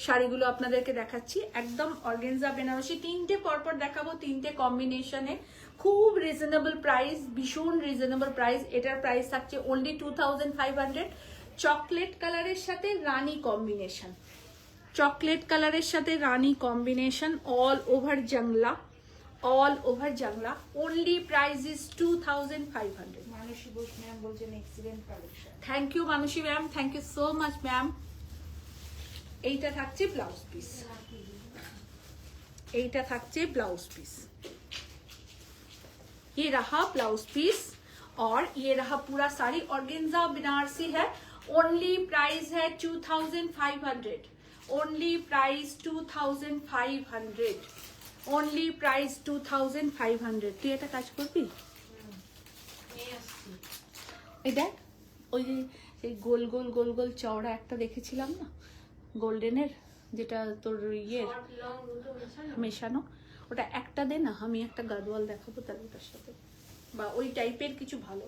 শাড়িগুলো আপনাদেরকে দেখাচ্ছি। একদম অর্গেনজা বেনারসি, তিনটে পরপর দেখাবো, তিনটে কম্বিনেশনে, খুব রিজনেবল প্রাইস, ভীষণ রিজনেবল প্রাইস। এটার প্রাইস থাকছে অনলি 2500। চকলেট কালারের সাথে রানী কম্বিনেশন, চকলেট কালারের সাথে রানী কম্বিনেশন, অল ওভার জাংলা, অল ওভার জাংলা, only price is 2500। Mansi Bose ma'am বলছেন excellent collection. Thank you Mansi ma'am, thank you so much ma'am. এইটা থাকছে ব্লাউজ পিস, এইটা থাকছে ব্লাউজ पिस, ये रहा ब्लाउज पीस और ये रहा पूरा साड़ी। ऑर्गेन्जा बनारसी है, ओनली प्राइस है 2500, ओनली प्राइस 2500, ओनली प्राइस 2500। তুই এটা কাজ করবি? এই দেখ ওই যে এই গোল গোল গোল গোল চওড়া একটা দেখেছিলাম না গোল্ডেনের, যেটা তোর ইয়ে মেশানো, ওটা একটা দে না, আমি একটা গাদওয়াল দেখাবো তাহলে ওটার সাথে, বা ওই টাইপের কিছু ভালো।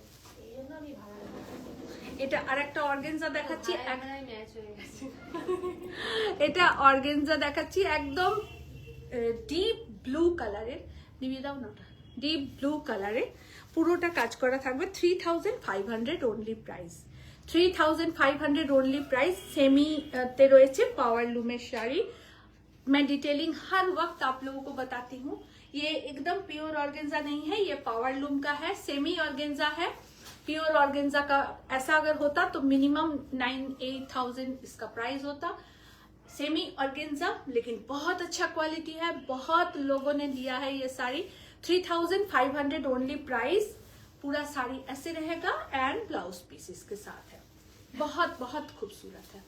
এটা আর একটা অর্গেনজা দেখাচ্ছি, এটা অর্গেনজা দেখাচ্ছি একদম ডিপ ব্লু কালারের, নিবি দাও না ওটা, ডিপ ব্লু কালারে পুরোটা কাজ করা থাকবে। 3500 only price, 3500 only price. Semi ते রয়েছে पावर लूमेर শাড়ি। मैं डिटेलिंग हर वक्त आप लोगों को बताती हूँ, ये एकदम प्योर ऑर्गेन्जा नहीं है, ये पावर लूम का है, सेमी ऑर्गेन्जा है। प्योर ऑर्गेन्जा का ऐसा अगर होता तो मिनिमम 9-8,000 इसका प्राइस होता, सेमी ऑर्गेन्जा, लेकिन बहुत अच्छा क्वालिटी है, बहुत लोगों ने लिया है ये साड़ी। 3500 only price. पूरा साड़ी ऐसे रहेगा एंड ब्लाउज पीस इसके साथ है, बहुत बहुत खूबसूरत है।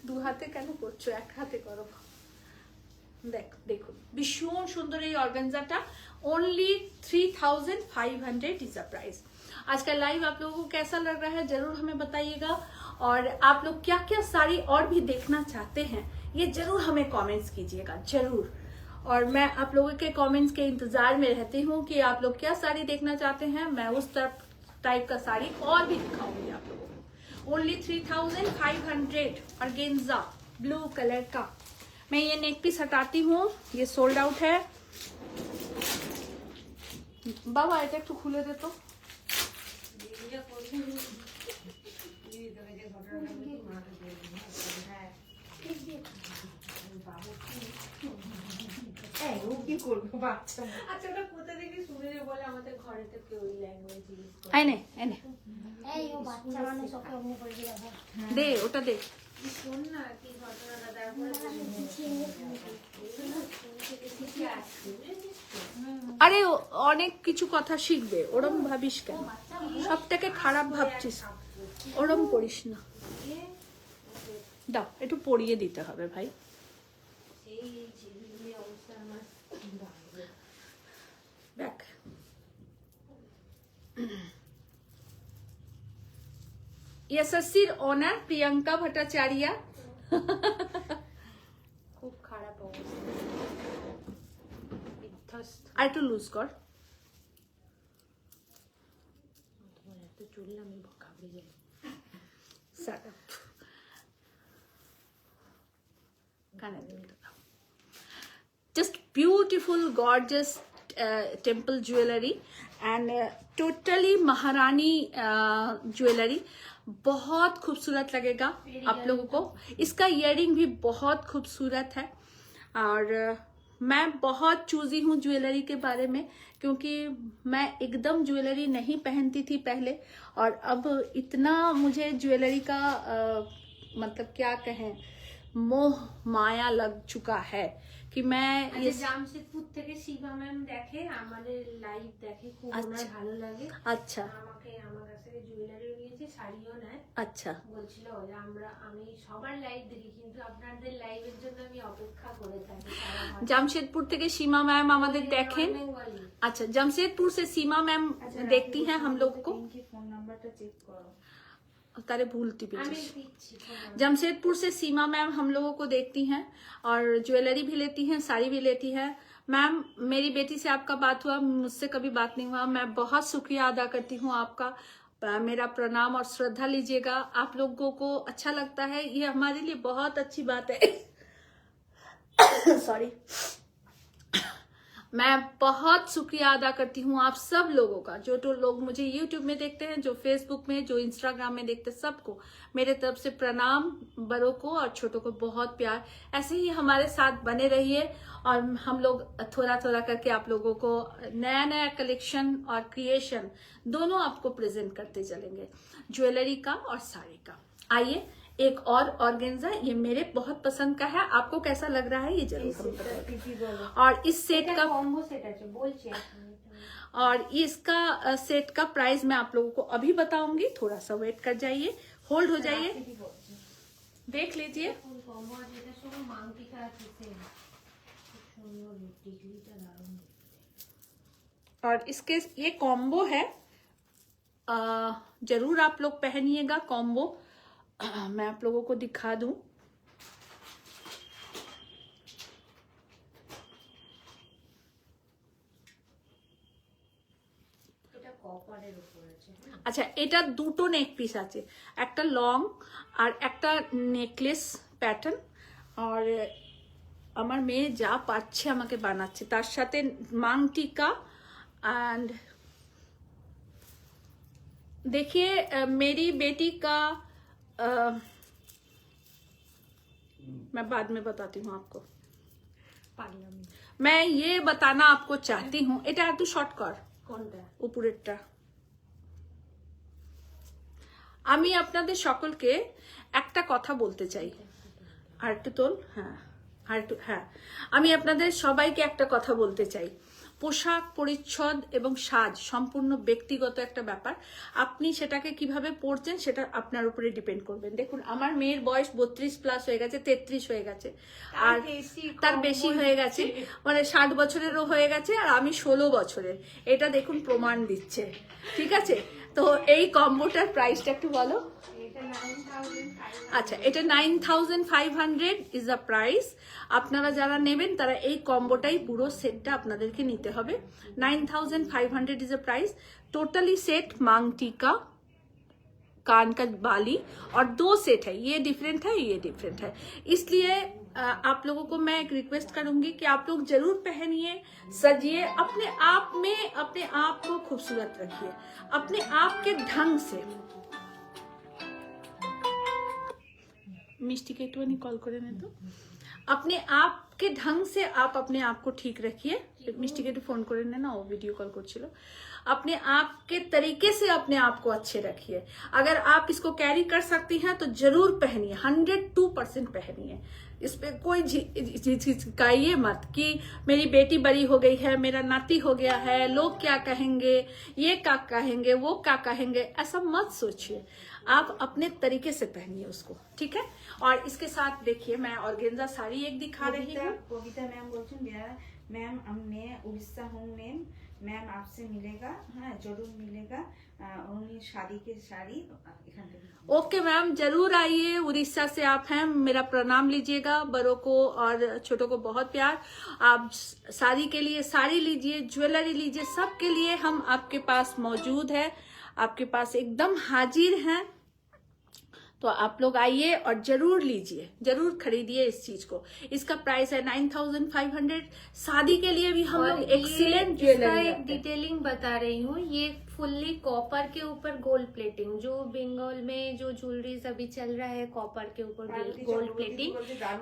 दो हाथे কেন করছো, এক হাতে করো। देखो भीषण सुंदर ये ऑर्गेन्जाटा, ओनली 3500 इज द प्राइस। आज का लाइव आप लोगों को कैसा लग रहा है जरूर हमें बताइएगा, और आप लोग क्या क्या साड़ी और भी देखना चाहते हैं ये जरूर हमें कमेंट्स कीजिएगा जरूर, और मैं आप लोगों के कमेंट्स के इंतजार में रहती हूँ कि आप लोग क्या साड़ी देखना चाहते हैं, मैं उस टाइप का साड़ी और भी दिखाऊंगी आप लोगों को। ओनली 3500 ऑर्गेन्जा ब्लू कलर का। मैं ये नेक पीस हटाती हूँ, ये सोल्ड आउट है। बाबा এটা একটু খুলে দে তো। কি করবো বাচ্চা? আচ্ছা ওটা কোথা থেকে শুনে বলে আমাদের ঘরে তো কেউ ওই ল্যাঙ্গুয়েজ ইউজ করে। আইনে আইনে এই ও বাচ্চা মানুষ ওকে অমনি করে দিলে ভাই। দে ওটা দে। শোন না কি ঘটনাটা, তারপরে শিখে আসছি, বুঝেছিস তো? আরে অনেক কিছু কথা শিখবে, ওরম ভাবিস কেন, সবটাকে খারাপ ভাবছিস, ওরম করিস না। দাও একটু পরিয়ে দিতে হবে ভাই। এই ঝিলিমিলি অবস্থা আমার দেখ এসএসসির ওনার প্রিয়াঙ্কা ভট্টাচার্য, খুব খারাপ অবস্থা, বিধ্বস্ত। আর একটু লুজ কর। তোমার এত চুল আমি বকাবো। Just beautiful, gorgeous temple jewelry and totally महारानी ज्वेलरी. बहुत खूबसूरत लगेगा आप लोगों को. इसका इयरिंग भी बहुत खूबसूरत है और मैं बहुत चूजी हूँ ज्वेलरी के बारे में, क्योंकि मैं एकदम ज्वेलरी नहीं पहनती थी पहले, और अब इतना मुझे ज्वेलरी का मतलब क्या कहें, मोह माया लग चुका है कि मैं আচ্ছা, জামশেদপুর থেকে শিবা ম্যাম দেখে আমাদের লাইভ দেখে, খুব ওনার ভালো লাগে। अच्छा আমাকে আমার কাছ থেকে জুয়েলারিও নিয়েছে, শাড়িও নেয়। अच्छा বলছিল যে আমি সবার লাইভ দেখি, কিন্তু আপনাদের লাইভের জন্য আমি অপেক্ষা করে থাকি সারা মাস। জামশেদপুর থেকে सीमा मैम আমাদের দেখেন. বেঙ্গলি। अच्छा, जमशेदपुर से सीमा मैम देखती हैं हम लोग को. इनके फोन नंबरটা চেক করো। तारे भूलती भी আমি দিচ্ছি তোমার। जमशेदपुर से सीमा मैम हम लोगों को देखती हैं और ज्वेलरी भी लेती हैं, साड़ी भी लेती है. मैम, मेरी बेटी से आपका बात हुआ, मुझसे कभी बात नहीं हुआ. मैं बहुत शुक्रिया अदा करती हूँ आपका. मेरा प्रणाम और श्रद्धा लीजिएगा. आप लोगों को अच्छा लगता है, ये हमारे लिए बहुत अच्छी बात है. सॉरी. मैं बहुत शुक्रिया अदा करती हूँ आप सब लोगों का, जो लोग मुझे YouTube में देखते हैं, जो Facebook में, जो Instagram में देखते हैं, सबको मेरे तरफ से प्रणाम. बड़ों को और छोटों को बहुत प्यार. ऐसे ही हमारे साथ बने रहिए और हम लोग थोड़ा थोड़ा करके आप लोगों को नया नया कलेक्शन और क्रिएशन दोनों आपको प्रेजेंट करते चलेंगे, ज्वेलरी का और साड़ी का. आइए, एक और ऑर्गेन्जा, ये मेरे बहुत पसंद का है. आपको कैसा लग रहा है ये जरूर हमें बताइए. और इस सेट का কম্বো সেট আছে বলছি এখন। और इसका सेट का प्राइस मैं आप लोगों को अभी बताऊंगी. थोड़ा सा वेट कर जाइए, होल्ड हो जाइए, देख लीजिए. ফুল কম্বো আছে, এটার সঙ্গে মাংটিকা আছে সেম। খুব সুন্দর টিকলিটা দারুণ। और इसके ये कॉम्बो है, जरूर आप लोग पहनिएगा कॉम्बो. मैं आप लोगों को दिखा दूं. এটা কপারের উপর আছে। আচ্ছা, এটা দুটো নেক পিস আছে, একটা লং আর একটা নেকলেস প্যাটার্ন. আর আমার মেয়ে যা পাচ্ছে আমাকে বানাচ্ছে, তার সাথে মাংটিকা. एंड देखिए, मेरी बेटी का मैं बाद में बताती हूँ आपको. मैं ये बताना आपको चाहती हूँ, এটা একটু শর্ট কর, কোনটা? উপরেরটা. আমি আপনাদের সকলকে একটা কথা বলতে চাই. আর একটু তোল, হ্যাঁ, আর একটু, হ্যাঁ. আমি আপনাদের সবাইকে একটা কথা বলতে চাই. পোশাক পরিচ্ছদ এবং সাজ সম্পূর্ণ ব্যক্তিগত একটা ব্যাপার. আপনি সেটাকে কিভাবে পরছেন সেটা আপনার উপরে ডিপেন্ড করবেন. দেখুন, আমার মেয়ের বয়স 32 প্লাস হয়ে গেছে, 33 হয়ে গেছে, আর তার বেশি হয়ে গেছে, মানে 60 বছরেরও হয়ে গেছে, আর আমি 16 বছরের. এটা দেখুন প্রমাণ দিচ্ছে. ঠিক আছে, তো এই কম্বোটার প্রাইসটা একটু বলো. আচ্ছা, এটা 9500 ইজ দ্য প্রাইস. আপনারা যারা নেবেন তারা এই কম্বোটাই, পুরো সেটটা আপনাদেরকে নিতে হবে. 9500 is a price. Totally set मांग टीका, कान का बाली और 2 सेट है. ये डिफरेंट है, ये डिफरेंट है. इसलिए आप लोगों को मैं एक रिक्वेस्ट करूंगी कि आप लोग जरूर पहनिए, सजिए, अपने आप में अपने आप को खूबसूरत रखिए, अपने आप के ढंग से. मिष्टी के टू कॉल करे नहीं तो अपने आप के ढंग से आप अपने आप को ठीक रखिए. मिष्टी के टू फोन करे ना, वो वीडियो कॉल कर. अपने आप के तरीके से अपने आप को अच्छे रखिए. अगर आप इसको कैरी कर सकती हैं तो जरूर पहनिए, 102% पहनिए. इस पे कोई झिझकाइए मत कि मेरी बेटी बड़ी हो गई है, मेरा नाती हो गया है, लोग क्या कहेंगे, ये क्या कहेंगे, वो क्या कहेंगे. ऐसा मत सोचिए, आप अपने तरीके से पहनिए उसको. ठीक है. और इसके साथ देखिए, मैं ऑर्गेन्जा साड़ी एक दिखा रही हूँ. कविता मैम बोलছেন, मैम हमने उड़ीसा हूँ मैम आपसे मिलेगा, हाँ जरूर मिलेगा. उन्हीं शादी के साड़ी एखान থেকে. ओके मैम, जरूर आइए. उड़ीसा से आप हैं, मेरा प्रणाम लीजिएगा. बड़ों को और छोटों को बहुत प्यार. आप साड़ी के लिए साड़ी लीजिए, ज्वेलरी लीजिए, सबके लिए हम आपके पास मौजूद है. आपके पास एकदम हाजिर हैं। तो आप लोग आइए और जरूर लीजिए, जरूर खरीदिए इस चीज को। इसका प्राइस है 9500। शादी के लिए भी हम और लोग ये एक्सीलेंट इसका ज्वेलरी एक डिटेलिंग बता रही हूँ, ये फुल्ली कॉपर के ऊपर गोल्ड प्लेटिंग, जो बंगाल में जो ज्वेलरीज अभी चल रहा है कॉपर के ऊपर गोल्ड प्लेटिंग,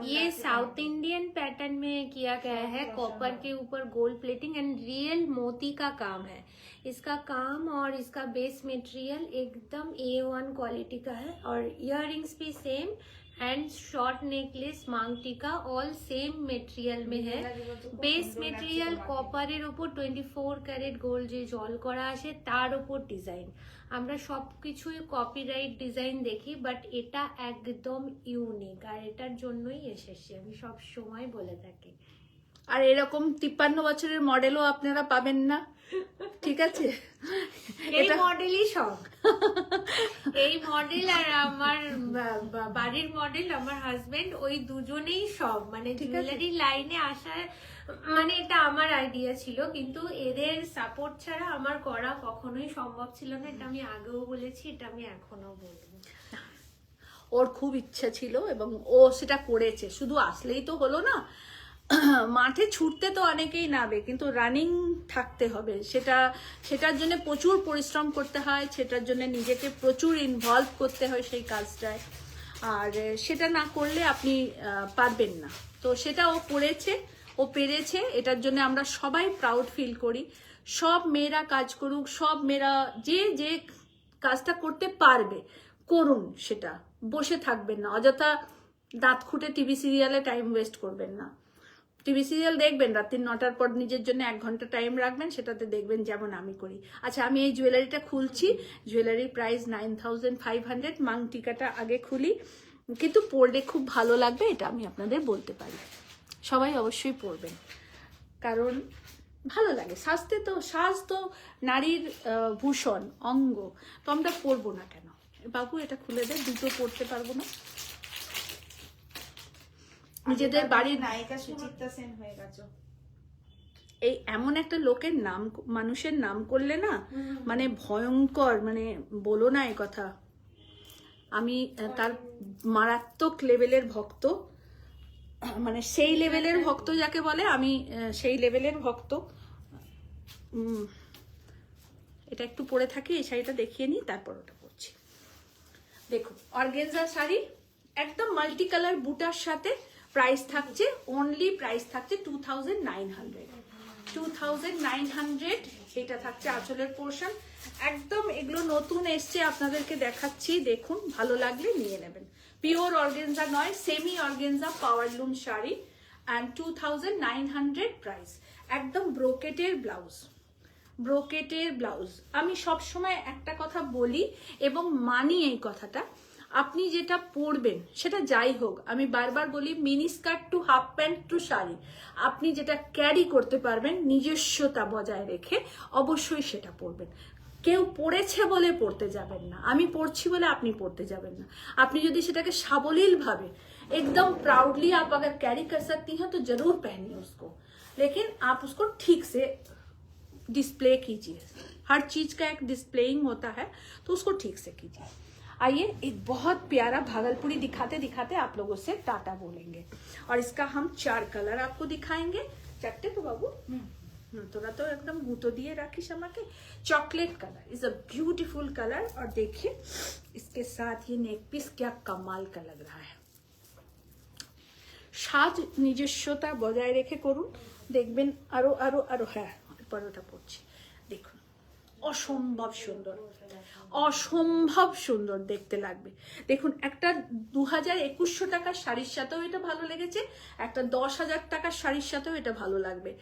ये साउथ इंडियन पैटर्न में किया गया है, कॉपर के ऊपर गोल्ड प्लेटिंग एंड रियल मोती का काम है इसका काम। और इसका बेस मटेरियल एकदम A1 क्वालिटी का है। और इयररिंग्स भी सेम एंड शॉर्ट नेकलेस, मांग टीका ऑल सेम मेटेरियल में है। বেস মেটেরিয়াল কপারের উপর 24 ক্যারেট গোল্ড যে জল করা আসে তার উপর ডিজাইন। আমরা সবকিছুই কপিরাইট ডিজাইন দেখি, বাট এটা একদম ইউনিক আর এটার জন্যই এসেছি, আমি সব সময় বলে থাকি। আর এরকম 53 বছরের মডেলও আপনারা পাবেন না, ঠিক আছে? এই মডেলই সব, এই মডেল আর আমার বাড়ির মডেল, আমার হাজবেন্ড, ওই দুজনেই সব, মানে জুয়েলারি লাইনে আসার মানে এটা আমার আইডিয়া ছিল, কিন্তু এদের সাপোর্ট ছাড়া আমার করা কখনোই সম্ভব ছিল না। এটা আমি আগেও বলেছি, এটা আমি এখনো বলবো। ওর খুব ইচ্ছা ছিল এবং ও সেটা করেছে, শুধু আসলেই তো হলো না। মাঠে ছুটতে তো অনেকেই নামে, কিন্তু রানিং থাকতে হবে, সেটার জন্য প্রচুর পরিশ্রম করতে হয়, সেটার জন্য নিজেকে প্রচুর ইনভলভ করতে হয় সেই কাজটায়। আর সেটা না করলে আপনি পারবেন না। তো সেটা ও করেছে, ও পেরেছে, এটার জন্য আমরা সবাই প্রাউড ফিল করি। সব মেয়েরা কাজ করুক, সব মেয়েরা যে কাজটা করতে পারবে করুন, সেটা বসে থাকবেন না, অযথা দাঁত খুঁটে টিভি সিরিয়ালে টাইম ওয়েস্ট করবেন না। টিভি সিরিয়াল দেখবেন, রাত্রি 9টার পর নিজের জন্য 1 ঘন্টা টাইম রাখবেন, সেটাতে দেখবেন যেমন আমি করি। আচ্ছা, আমি এই জুয়েলারিটা খুলছি, জুয়েলারির প্রাইস 9500। মাং টিকাটা আগে খুলি, কিন্তু পরলে খুব ভালো লাগবে, এটা আমি আপনাদের বলতে পারি। সবাই অবশ্যই পরবেন, কারণ ভালো লাগে। সাজ তো নারীর ভূষণ, অঙ্গ, তো আমরা পরবো না কেন? বাবু এটা খুলে দে, দুটো পরতে পারবো না। নিজেদের বাড়ির নায়িকা সুচিত্রা সেন হয়ে গেছো। এই এমন একটা লোকের নাম, মানুষের নাম করলে না, মানে ভয়ঙ্কর, মানে বলো না এই কথা। আমি তার মারাত্মক লেভেলের ভক্ত, মানে সেই লেভেলের ভক্ত যাকে বলে, আমি সেই লেভেলের ভক্ত। এটা একটু পরে থাকি, এই শাড়িটা দেখিয়ে নিই, তারপর ওটা পরছি। দেখুন, অর্গেনজা শাড়ি, একদম মাল্টি কালার বুটার সাথে। প্রাইস থাকছে, অনলি প্রাইস থাকছে 2900। এটা থাকছে আঁচলের পোর্শন। একদম এগুলো নতুন এসছে, আপনাদেরকে দেখাচ্ছি, দেখুন, ভালো লাগলে নিয়ে নেবেন। পিওর অর্গেনজা নয়, semi organza powerloom sari and 2900 price. একদম ব্রোকেটের ব্লাউজ, ব্রোকেটের ব্লাউজ। আমি সব সময় একটা কথা বলি এবং মানি এই কথাটা, আপনি যেটা পরবেন সেটা যাই হোক, আমি বারবার বলি, mini skirt to half pant to sari, আপনি যেটা ক্যারি করতে পারবেন নিজস্বতা বজায় রেখে, অবশ্যই সেটা পরবেন। কেউ পড়েছে বলে পড়তে যাবেন না, আমি পড়ছি বলে আপনি পড়তে যাবেন না। আপনি যদি সেটাকে সাবলীল ভাবে, एकदम प्राउडली आप अगर कैरी कर सकती हैं तो जरूर पहनिए उसको, लेकिन आप उसको ठीक से डिस्प्ले कीजिए। हर चीज का एक डिस्प्लेइंग होता है, तो उसको ठीक से कीजिए। आइए, एक बहुत प्यारा भागलपुरी दिखाते दिखाते आप लोगों से टाटा बोलेंगे। और इसका हम 4 कलर आपको दिखाएंगे। 4 तो बाबू, তোরা তো একদম গুঁতো দিয়ে রাখিস আমাকে। Chocolate colour is a beautiful colour, और देखिए इसके साथ ये नेक पीस क्या कमाल का लग रहा है। সাজ নিজস্বতা বজায় রেখে করুন, দেখবেন আরো আরো আরো। হ্যাঁ, পরোটা পড়ছি, দেখুন, অসম্ভব সুন্দর, অসম্ভব সুন্দর দেখতে লাগবে। দেখুন, একটা 2100 টাকার শাড়ির সাথেও এটা ভালো লেগেছে, একটা 10,000 টাকার শাড়ির সাথেও এটা ভালো লাগবে।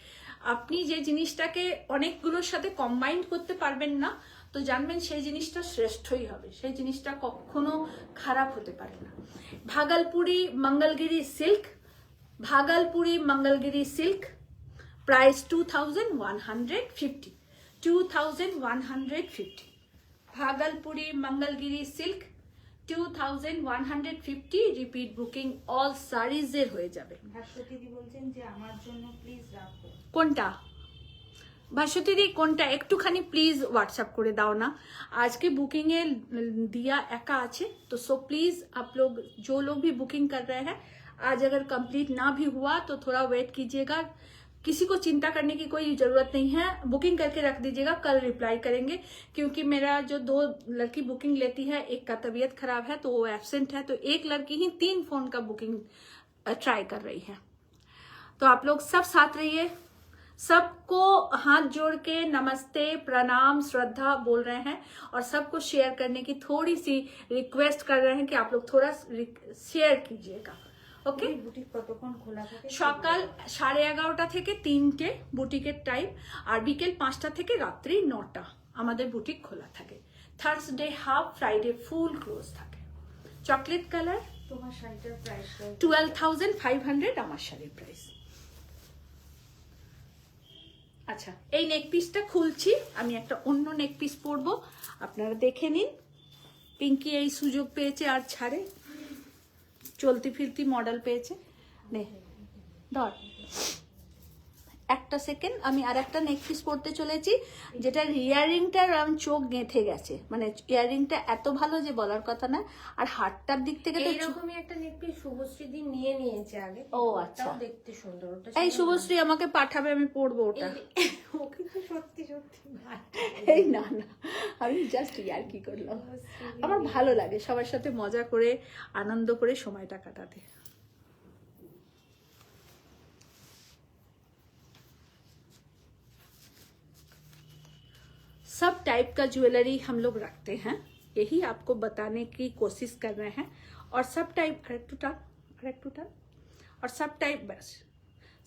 আপনি যে জিনিসটাকে অনেকগুলোর সাথে কম্বাইন করতে পারবেন না, তো জানবেন সেই জিনিসটা শ্রেষ্ঠই হবে, সেই জিনিসটা কখনো খারাপ হতে পারে না। Bhagalpuri Mangalagiri silk, Bhagalpuri Mangalagiri silk, price 2150। 2150 Bhagalpuri Mangalagiri silk 2150। Repeat booking all সারিজের হয়ে যাবে। ভাস্বতীদি বলছেন যে আমার জন্য প্লিজ রাখো। কোনটা? ভাস্বতী দি কোনটা একটুখানি প্লিজ হোয়াটসঅ্যাপ করে দাও না, আজকে बुकिंग ए दिया एका আছে तो सो प्लीज आप लोग जो लोग भी बुकिंग कर रहे हैं आज अगर कंप्लीट ना भी हुआ तो थोड़ा वेट कीजिएगा, किसी को चिंता करने की कोई जरूरत नहीं है, बुकिंग करके रख दीजिएगा, कल रिप्लाई करेंगे क्योंकि मेरा जो 2 लड़की बुकिंग लेती है एक का तबीयत खराब है तो वो एब्सेंट है, तो एक लड़की ही 3 फोन का बुकिंग ट्राई कर रही है। तो आप लोग सब साथ रहिए, सबको हाथ जोड़ के नमस्ते प्रणाम श्रद्धा बोल रहे हैं और सबको शेयर करने की थोड़ी सी रिक्वेस्ट कर रहे हैं कि आप लोग थोड़ा शेयर कीजिएगा। ओके, বুটিক কতক্ষণ খোলা থাকে? সকাল 11:30টা থেকে 3টে বুটিকের টাইম, আর বিকেল 5টা থেকে রাত্রি 9টা আমাদের বুটিক খোলা থাকে। থার্সডে হাফ, ফ্রাইডে ফুল ক্লোজ থাকে। চকলেট কালার তোমার শাড়িটার প্রাইসটা 12,500 আমার শাড়ির প্রাইস। আচ্ছা, এই নেক পিসটা খুলছি, আমি একটা অন্য নেক পিস পরবো, আপনারা দেখে নিন। পিঙ্কি এই সুযোগ পেয়েছে আর ছাড়ে, চলতি ফিরতি মডেল পেয়েছে। নে ধর একটা সেকেন্ড, আমি আর একটা নেক পিস পরতে চলেছি যেটা ইয়াররিংটা চোখ গেঁথে গেছে, মানে ইয়াররিংটা এত ভালো যে বলার কথা না, আর হাতটার দিক থেকে তো এইরকমই একটা নেকপিস শুভশ্রী দিন নিয়ে নিয়েছে আগে। ও আচ্ছা, ওটাও দেখতে সুন্দর। ওটা এই শুভশ্রী আমাকে পাঠাবে, আমি পরবো ওটা। ও কিন্তু সত্যি সত্যি ভালো। এই না না, আমি জাস্ট ইয়ার কি করলাম, আমার ভালো লাগে সবার সাথে মজা করে আনন্দ করে সময়টা কাটাতে। सब टाइप का ज्वेलरी हम लोग रखते हैं, यही आपको बताने की कोशिश कर रहे हैं। और सब टाइप टूटा और सब टाइप, बस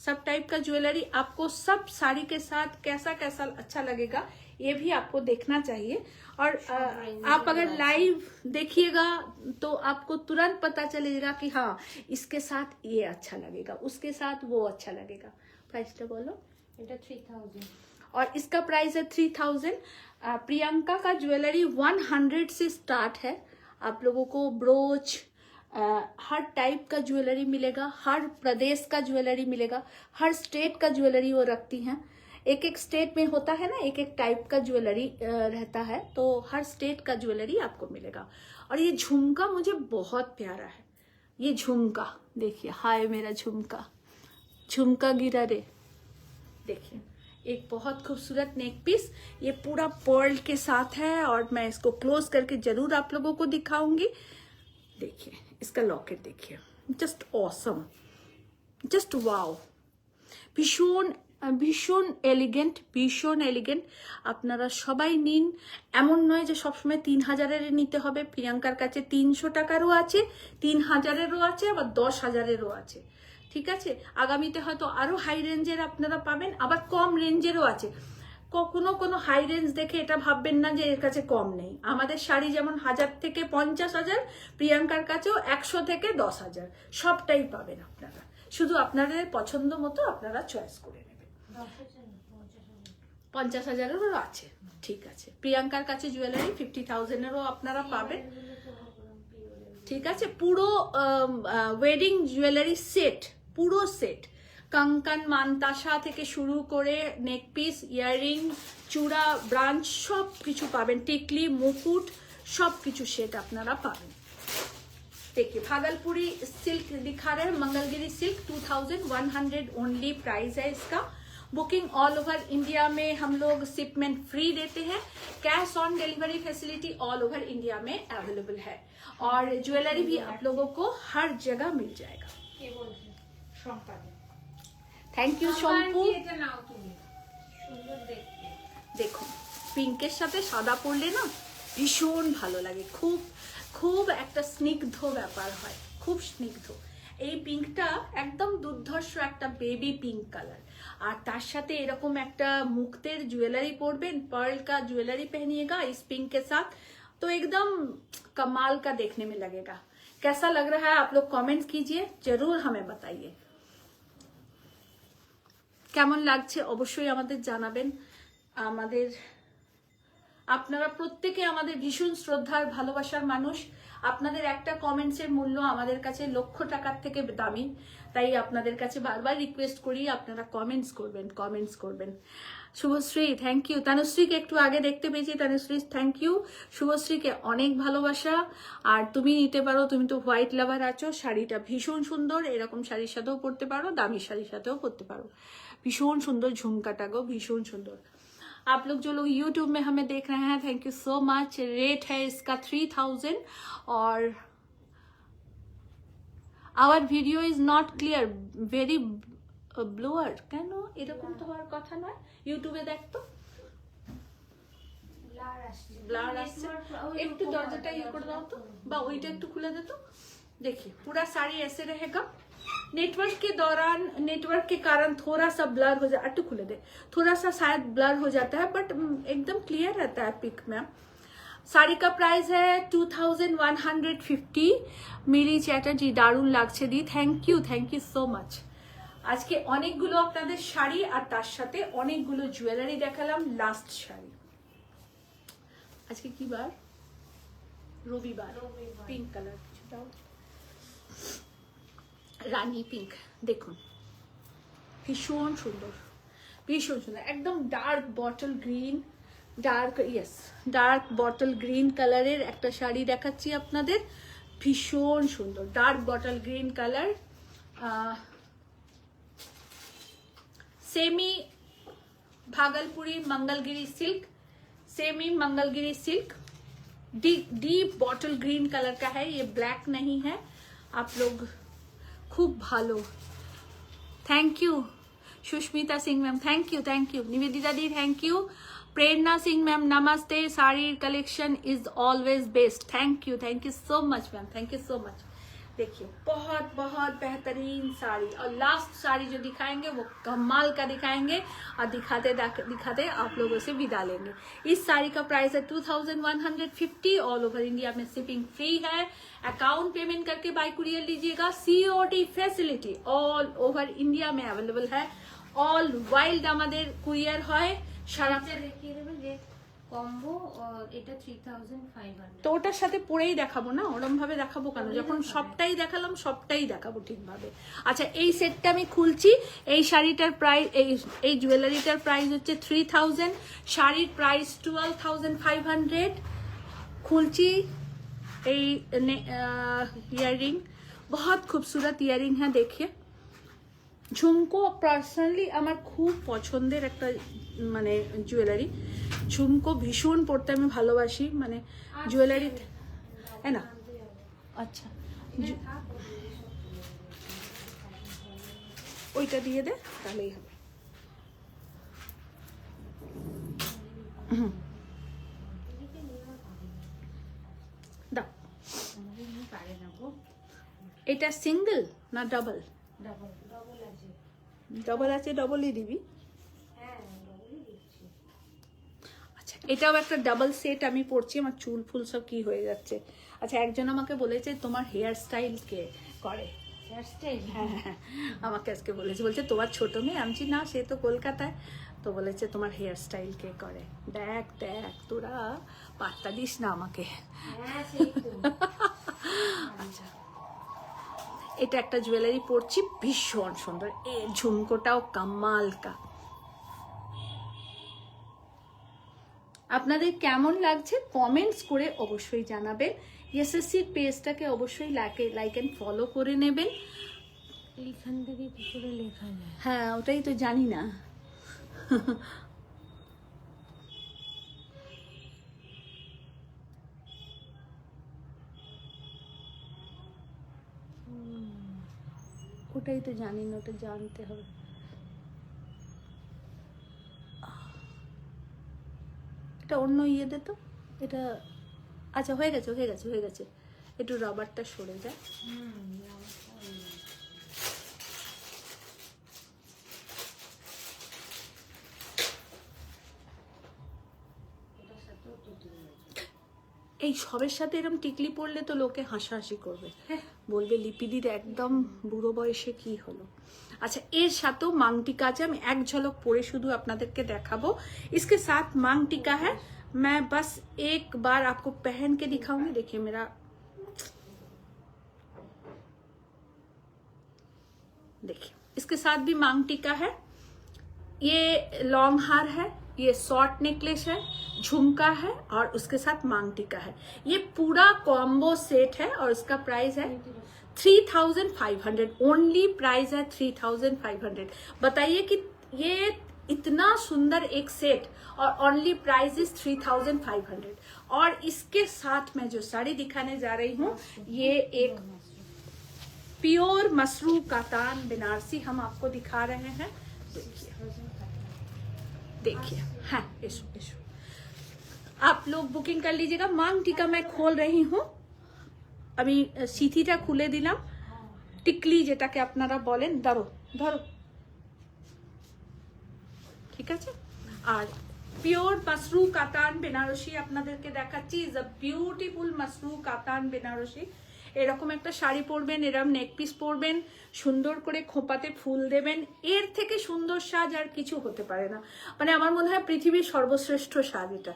सब टाइप का ज्वेलरी आपको सब साड़ी के साथ कैसा कैसा अच्छा लगेगा ये भी आपको देखना चाहिए। और आप अगर लाइव देखिएगा तो आपको तुरंत पता चलेगा कि हाँ इसके साथ ये अच्छा लगेगा, उसके साथ वो अच्छा लगेगा। प्राइस तो बोलो। এটা 3000 और इसका प्राइस है 3000। प्रियंका का ज्वेलरी 100 से स्टार्ट है। आप लोगों को ब्रोच हर टाइप का ज्वेलरी मिलेगा, हर प्रदेश का ज्वेलरी मिलेगा, हर स्टेट का ज्वेलरी वो रखती हैं। एक एक स्टेट में होता है ना, एक एक टाइप का ज्वेलरी रहता है, तो हर स्टेट का ज्वेलरी आपको मिलेगा। और ये झुमका मुझे बहुत प्यारा है, ये झुमका देखिए, हाय मेरा झुमका गिरा रे, देखिए एक बहुत खूबसूरत नेक पीस, ये पूरा पर्ल के साथ है और मैं इसको क्लोज करके जरूर आप लोगों को दिखाऊंगी। देखिए इसका लॉकेट देखिए, जस्ट ऑसम, जस्ट वाओ, ভীষণ ভীষণ এলিগেন্ট, ভীষণ এলিগেন্ট। আপনারা সবাই নিন, এমন নয় যে সবসময় 3000-এর নিতে হবে। প্রিয়াঙ্কার কাছে 300 টাকারও আছে, 3000-এরও আছে, আবার 10,000-এরও আছে। ঠিক আছে, আগামীতে হয়তো আরো হাই রেঞ্জের আপনারা পাবেন, আবার কম রেঞ্জেরও আছে। কখনো কোনো হাই রেঞ্জ দেখে এটা ভাববেন না যে এর কাছে কম নেই। আমাদের শাড়ি যেমন 1000 থেকে 50,000, প্রিয়াঙ্কার কাছেও 100 থেকে 10,000 সবটাই পাবেন আপনারা, শুধু আপনাদের পছন্দ মতো আপনারা চয়েস করে নেবেন। 50,000-এরও আছে, ঠিক আছে। প্রিয়াঙ্কার কাছে জুয়েলারি 50,000-এরও আপনারা পাবেন, ঠিক আছে। পুরো ওয়েডিং জুয়েলারি সেট, পুরো সেট, कंकन मानताशा থেকে শুরু করে নেক পিস, ইয়াররিং, চূড়া, ব্রাঞ্চ সব কিছু পাবেন, টিকলি, মুকুট सब কিছু সেট আপনারা পাবেন। देखिए भागलपुरी सिल्क दिखा रहे हैं, मंगलगिरी सिल्क 2100 ओनली प्राइस है इसका। बुकिंग ऑल ओवर इंडिया में हम लोग शिपमेंट फ्री देते हैं, cash on delivery facility all over India में अवेलेबल है। और ज्वेलरी भी आप लोगों को हर जगह मिल जाएगा। Thank you shampoo. देखो पिंकेर साथे सादा पड़ले ना भीषण भालो लागे, खूब खूब একটা স্নিগ্ধ ব্যাপার হয়, খুব স্নিগ্ধ। এই পিঙ্কটা একদম দুর্ধর্ষ একটা বেবি পিঙ্ক কালার, আর তার সাথে এরকম একটা মুক্তের ज्वेलरी পরবেন, पर्ल का ज्वेलरी पहनिएगा इस पिंक के साथ, तो एकदम कमाल का देखने में लगेगा। कैसा लग रहा है आप लोग कमेंट्स कीजिए, जरूर हमें बताइए কেমন লাগছে, অবশ্যই আমাদের জানাবেন। আমাদের আপনারা প্রত্যেকে আমাদের ভীষণ শ্রদ্ধার ভালোবাসার মানুষ, আপনাদের একটা কমেন্টসের মূল্য আমাদের কাছে লক্ষ টাকার থেকে দামি, তাই আপনাদের কাছে বারবার রিকোয়েস্ট করি আপনারা কমেন্টস করবেন। শুভশ্রী থ্যাংক ইউ, তানুশ্রীকে একটু আগে দেখতে পেয়েছি, তানুশ্রী থ্যাংক ইউ, শুভশ্রীকে অনেক ভালোবাসা। আর তুমি নিতে পারো, তুমি তো হোয়াইট লাভার আছো, শাড়িটা ভীষণ সুন্দর, এরকম শাড়ির সাথেও পরতে পারো, দামি শাড়ির সাথেও পরতে পারো, ভীষণ সুন্দর ঝুমকাটা गो, भीषण सुंदर। आप लोग जो लोग YouTube में हमें देख रहे हैं, thank you so much. Rate है इसका 3000 और our video is not clear, very blur. কেন এরকম তো হওয়ার কথা নয়, ইউটিউবে দেখ তো ব্লার আসছে। একটু দরজাটা ইয়ে করে দাও তো, বা ওইটা একটু খুলে দে তো, देखिए पूरा साड़ी ऐसे रहेगा। नेटवर्क के दौरान, नेटवर्क के कारण थोड़ा सा ब्लर हो जाता, अट्टू खुले दे, थोड़ा सा शायद ब्लर हो जाता है, बट एकदम क्लियर रहता है पिक में। साड़ी का प्राइस है 2150। মিলি চ্যাটার্জি দারুণ লাগছে di, thank you so much. আজকে অনেকগুলো আপনাদের শাড়ি আর তার সাথে অনেকগুলো জুয়েলারি দেখালাম। লাস্ট শাড়ি, আজকে কি বার? রবিবার। পিঙ্ক কালার কিছুটাও, রানী পিঙ্ক, দেখুন ভীষণ সুন্দর, একদম dark bottle green, dark bottle green কালারের একটা শাড়ি দেখাচ্ছি আপনাদের, ভীষণ সুন্দর dark bottle green colour. Semi Bhagalpuri Mangalagiri silk, deep bottle green colour का है, ये ब्लैक नहीं है। आप लोग खूब भालो, thank you Sushmita Singh ma'am, thank you Nivedita di, thank you Prerna Singh ma'am, नमस्ते। Sari collection is always best, thank you so much ma'am, thank you so much. देखिए बहुत बेहतरीन साड़ी, और लास्ट साड़ी जो दिखाएंगे वो कमाल का दिखाएंगे, और दिखाते आप लोगों से विदा लेंगे। इस साड़ी का प्राइस है 2150। ऑल ओवर इंडिया में शिपिंग फ्री है। अकाउंट पेमेंट करके बाय कुरियर लीजिएगा। COD facility all over India में अवेलेबल है। ऑल वाइल्ड আমাদের কুরিয়ার হয় সারা। দেখিয়ে দেবে যে কম্বো, এটা 3500। তো ওটার সাথে পরেই দেখাবো না, ওরম ভাবে দেখাবো কেন, যখন সবটাই দেখালাম সবটাই দেখাবো ঠিকভাবে। আচ্ছা এই সেটটা আমি খুলছি। এই শাড়িটার প্রাইস, এই জুয়েলারিটার প্রাইস হচ্ছে 3000, শাড়ির প্রাইস 12500। খুলছি এই ইয়াররিং, बहुत खूबसूरत ইয়াররিং है, देखिए ঝুমকো পার্সোনালি আমার খুব পছন্দের একটা মানে জুয়েলারি। ঝুমকো ভীষণ পরতে আমি ভালোবাসি, মানে জুয়েলারি হ্যাঁ না। আচ্ছা ওইটা দিয়ে দে তাহলেই হবে। দাও, এটা সিঙ্গেল না ডাবল? ডবল আছে, ডবলই দিবি। আচ্ছা এটাও একটা ডাবল সেট আমি পরছি, আমার চুল ফুল সব কি হয়ে যাচ্ছে। আচ্ছা একজন আমাকে বলেছে তোমার হেয়ার স্টাইল কে করে? Hair style? হ্যাঁ, আমাকে আজকে বলেছে, বলছে তোমার ছোট মেয়ে। আমি না, সে তো কলকাতায়, তো বলেছে তোমার হেয়ার স্টাইল কে করে। দেখ তোরা পাত্তা দিস না আমাকে। আচ্ছা এটা একটা জুয়েলারি পরছি, ভীষণ সুন্দর, এর ঝুমকোটাও কামাল কা। আপনাদের কেমন লাগছে কমেন্টস করে অবশ্যই জানাবেন। এসএসসির পেজটাকে অবশ্যই লাইক এন্ড ফলো করে নেবেন। এইখান থেকে কি করে লেখা যায়? হ্যাঁ ওটাই তো জানি না। ওটাই তো জানি না, ওটা জানতে হবে। এটা অন্য ইয়ে দে তো, এটা আচ্ছা হয়ে গেছে। একটু রাবারটা সরে যায়। এই সবের সাথে এরকম টিকলি পড়লে তো লোকে হাসাহাসি করবে, বলবে লিপিদির একদম বুড়ো বয়সে কি হলো। अच्छा এর সাথেও मांग टीका আছে, আমি এক ঝলক পরে শুধু আপনাদেরকে দেখাবো। इसके साथ मांग टीका है, मैं बस एक बार आपको पहन के दिखाऊंगी। देखिए मेरा देखिए इसके साथ भी मांग टीका है, ये लॉन्ग हार है, ये शॉर्ट नेकलेस है, झुमका है और उसके साथ मांग टीका है। ये पूरा कॉम्बो सेट है और इसका प्राइस है 3500। ओनली प्राइस है 3500। बताइए कि ये इतना सुंदर एक सेट और ओनली प्राइस इज 3500। और इसके साथ मैं जो साड़ी दिखाने जा रही हूँ ये एक प्योर मसरू कातान बनारसी हम आपको दिखा रहे हैं। देखिए हाँ इशू आप लोग बुकिंग कर लीजिएगा। मांग टीका मैं खोल रही हूँ আমি সিথিটা খুলে দিলাম, টিকলি যেটাকে আপনারা বলেন, ধরো ধরো, ঠিক আছে। আর পিওর মাসরু কাতান বেনারসি আপনাদেরকে দেখাচ্ছি, ইজ আ বিউটিফুল মাসরু কাতান বেনারসি। এরকম একটা শাড়ি পরবেন, এরকম নেক পিস পরবেন, সুন্দর করে খোঁপাতে ফুল দেবেন, এর থেকে সুন্দর সাজ আর কিছু হতে পারে না। মানে আমার মনে হয় পৃথিবীর সর্বশ্রেষ্ঠ সাজ এটা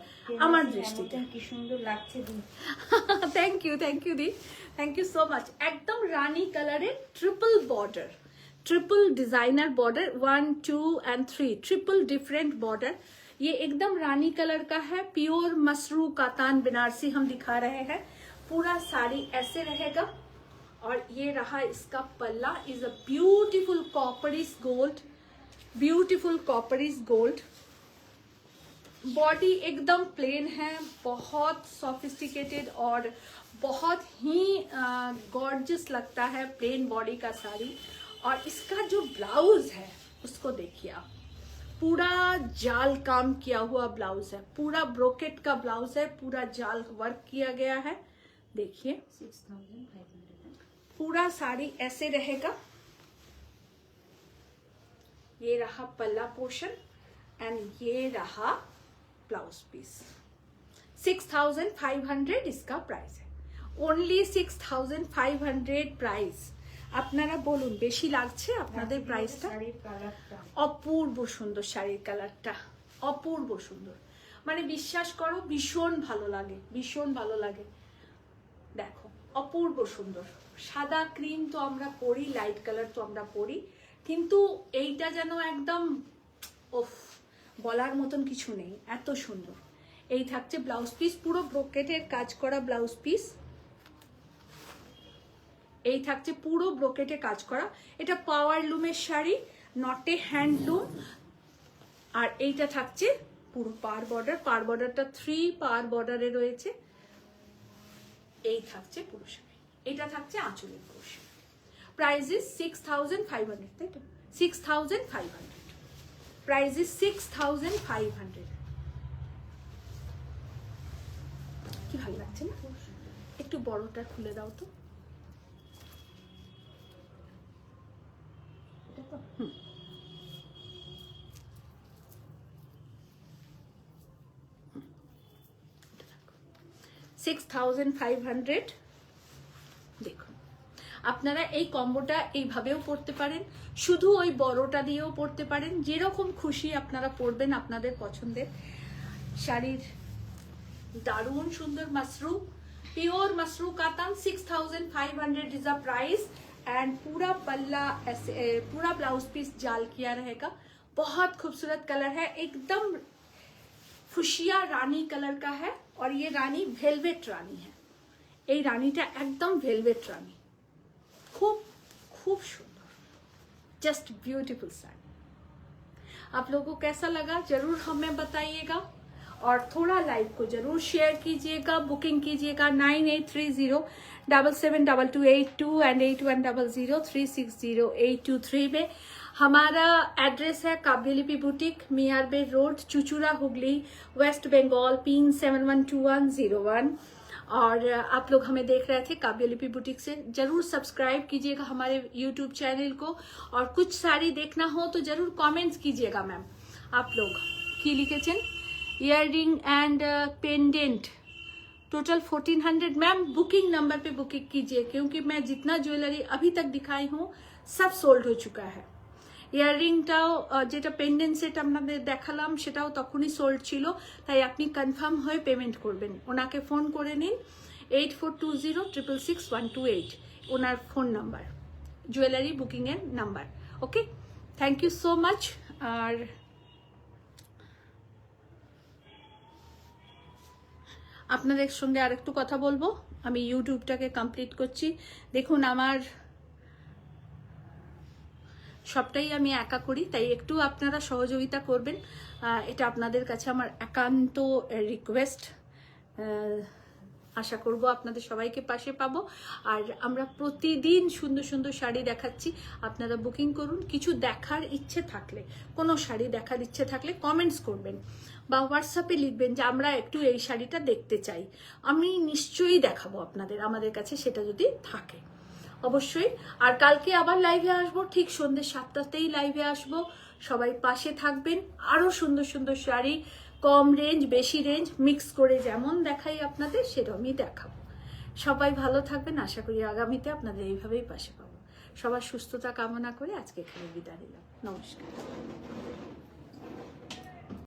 আমার দৃষ্টিতে। কি সুন্দর লাগছে di. Thank you di, thank you so much. একদম রানী কালারের triple border, triple designer border 1 2 and 3 triple different border. ये एकदम रानी कलर का है, प्योर मसरू कातान बनारसी हम दिखा रहे हैं। पूरा साड़ी ऐसे रहेगा और ये रहा इसका पल्ला, is a beautiful copperish gold, beautiful copperish gold. Body एकदम प्लेन है, बहुत सोफिस्टिकेटेड और बहुत ही गॉर्जियस लगता है प्लेन बॉडी का साड़ी। और इसका जो ब्लाउज है उसको देखिए आप, पूरा जाल काम किया हुआ ब्लाउज है, पूरा ब्रोकेट का ब्लाउज है, पूरा जाल वर्क किया गया है। देखिए 6500। पूरा साड़ी ऐसे रहेगा। ये रहा पल्ला पोर्शन एंड ये रहा ब्लाउज पीस। 6500 इसका प्राइस है, ओनली 6500 प्राइस। আপনারা বলুন বেশি লাগছে আপনাদের প্রাইসটা? শাড়ির কালারটা অপূর্ব সুন্দর, শাড়ির কালারটা অপূর্ব সুন্দর, মানে বিশ্বাস করো ভীষণ ভালো লাগে, ভীষণ ভালো লাগে। দেখো অপূর্ব সুন্দর, সাদা ক্রিম তো আমরা পরি, লাইট কালার তো আমরা পরি, কিন্তু এইটা যেন একদম ওফ, বলার মতন কিছু নেই, এত সুন্দর। এই থাকছে ব্লাউজ পিস, পুরো ব্রোকেটের কাজ করা ব্লাউজ পিস। এই থাকছে পুরো ব্রোকেটে কাজ করা। এটা পাওয়ার লুমের শাড়ি, নটে হ্যান্ডলুম। আর এইটা থাকছে পুরো পার বর্ডার, পার বর্ডারটা 3 পার বর্ডারে রয়েছে। এই থাকছে পুরো শাড়ি, এটা থাকছে আঁচলের পোর্শন। প্রাইস ইজ 6500, তাই তো? 6500 প্রাইস ইজ 6500। কি ভালো লাগছে না? একটু বড়টা খুলে দাও তো। $6500। দেখুন আপনারা এই কম্বোটা এইভাবেও পরতে পারেন, শুধু ওই বড়টা দিয়েও পরতে পারেন, যেরকম খুশি আপনারা পরবেন আপনাদের পছন্দের শাড়ির। দারুণ সুন্দর Mashru, pure Mashru Katan. 6500 is a price and पूरा पल्ला ऐसे, पूरा ब्लाउज पीस जाल किया रहेगा। बहुत खूबसूरत कलर है, एकदम फुशिया रानी कलर का है और ये रानी वेलवेट रानी है। ये रानीटा एकदम वेलवेट रानी, खूब खूब सुंदर, जस्ट ब्यूटीफुल साड़ी। आप लोगों को कैसा लगा जरूर हमें बताइएगा और थोड़ा लाइव को जरूर शेयर कीजिएगा, बुकिंग कीजिएगा 9830772282 एंड 8100360823 में। हमारा एड्रेस है काव्यलिपि बुटीक, मियार बे road, Chuchura, Hooghly, waste Bengal, pin 712101। और आप लोग हमें देख रहे थे काव्यलिपि बुटीक से, जरूर सब्सक्राइब कीजिएगा हमारे यूट्यूब चैनल को। और कुछ साड़ी देखना हो तो जरूर कमेंट्स कीजिएगा मैम। आप लोग की लिखेছেন earring and pendant total 1400। Ma'am booking number पे बुकिंग कीजिए, क्योंकि मैं जितना ज्वेलरी अभी तक दिखाई हूँ सब सोल्ड हो चुका है। ইয়াররিংটাও যেটা পেন্ডেন্ট সেট আপনাদের দেখালাম সেটাও তখনই সোল্ড ছিল, তাই আপনি কনফার্ম হয়ে পেমেন্ট করবেন। ওনাকে ফোন করে নিন 8420666128 ওনার ফোন নাম্বার। জুয়েলারি বুকিংয়ের number. Okay, thank you so much. আর আপনাদের সঙ্গে আরেকটু কথা বলবো, আমি ইউটিউবটাকে কমপ্লিট করছি। দেখুন আমার সবটাই আমি একা করি, তাই একটু আপনারা সহযোগিতা করবেন, এটা আপনাদের কাছে আমার একান্ত রিকোয়েস্ট। আশা করব আপনাদের সবাইকে পাশে পাবো। আর আমরা প্রতিদিন সুন্দর সুন্দর শাড়ি দেখাচ্ছি, আপনারা বুকিং করুন। কিছু দেখার ইচ্ছে থাকলে, কোনো শাড়ি দেখার ইচ্ছে থাকলে কমেন্টস করবেন বা হোয়াটসঅ্যাপে লিখবেন যে আমরা একটু এই শাড়িটা দেখতে চাই, আমি নিশ্চয়ই দেখাবো আপনাদের, আমাদের কাছে সেটা যদি থাকে অবশ্যই। আর কালকে আবার লাইভে আসবো, ঠিক সন্ধ্যে 7টাতেই লাইভে আসবো। সবাই পাশে থাকবেন। আরো সুন্দর সুন্দর শাড়ি, কম রেঞ্জ বেশি রেঞ্জ মিক্স করে যেমন দেখাই আপনাদের সেরকমই দেখাবো। সবাই ভালো থাকবেন, আশা করি আগামীতে আপনাদের এইভাবেই পাশে পাবো। সবার সুস্থতা কামনা করে আজকে এখানে বিদায় নিলাম। নমস্কার।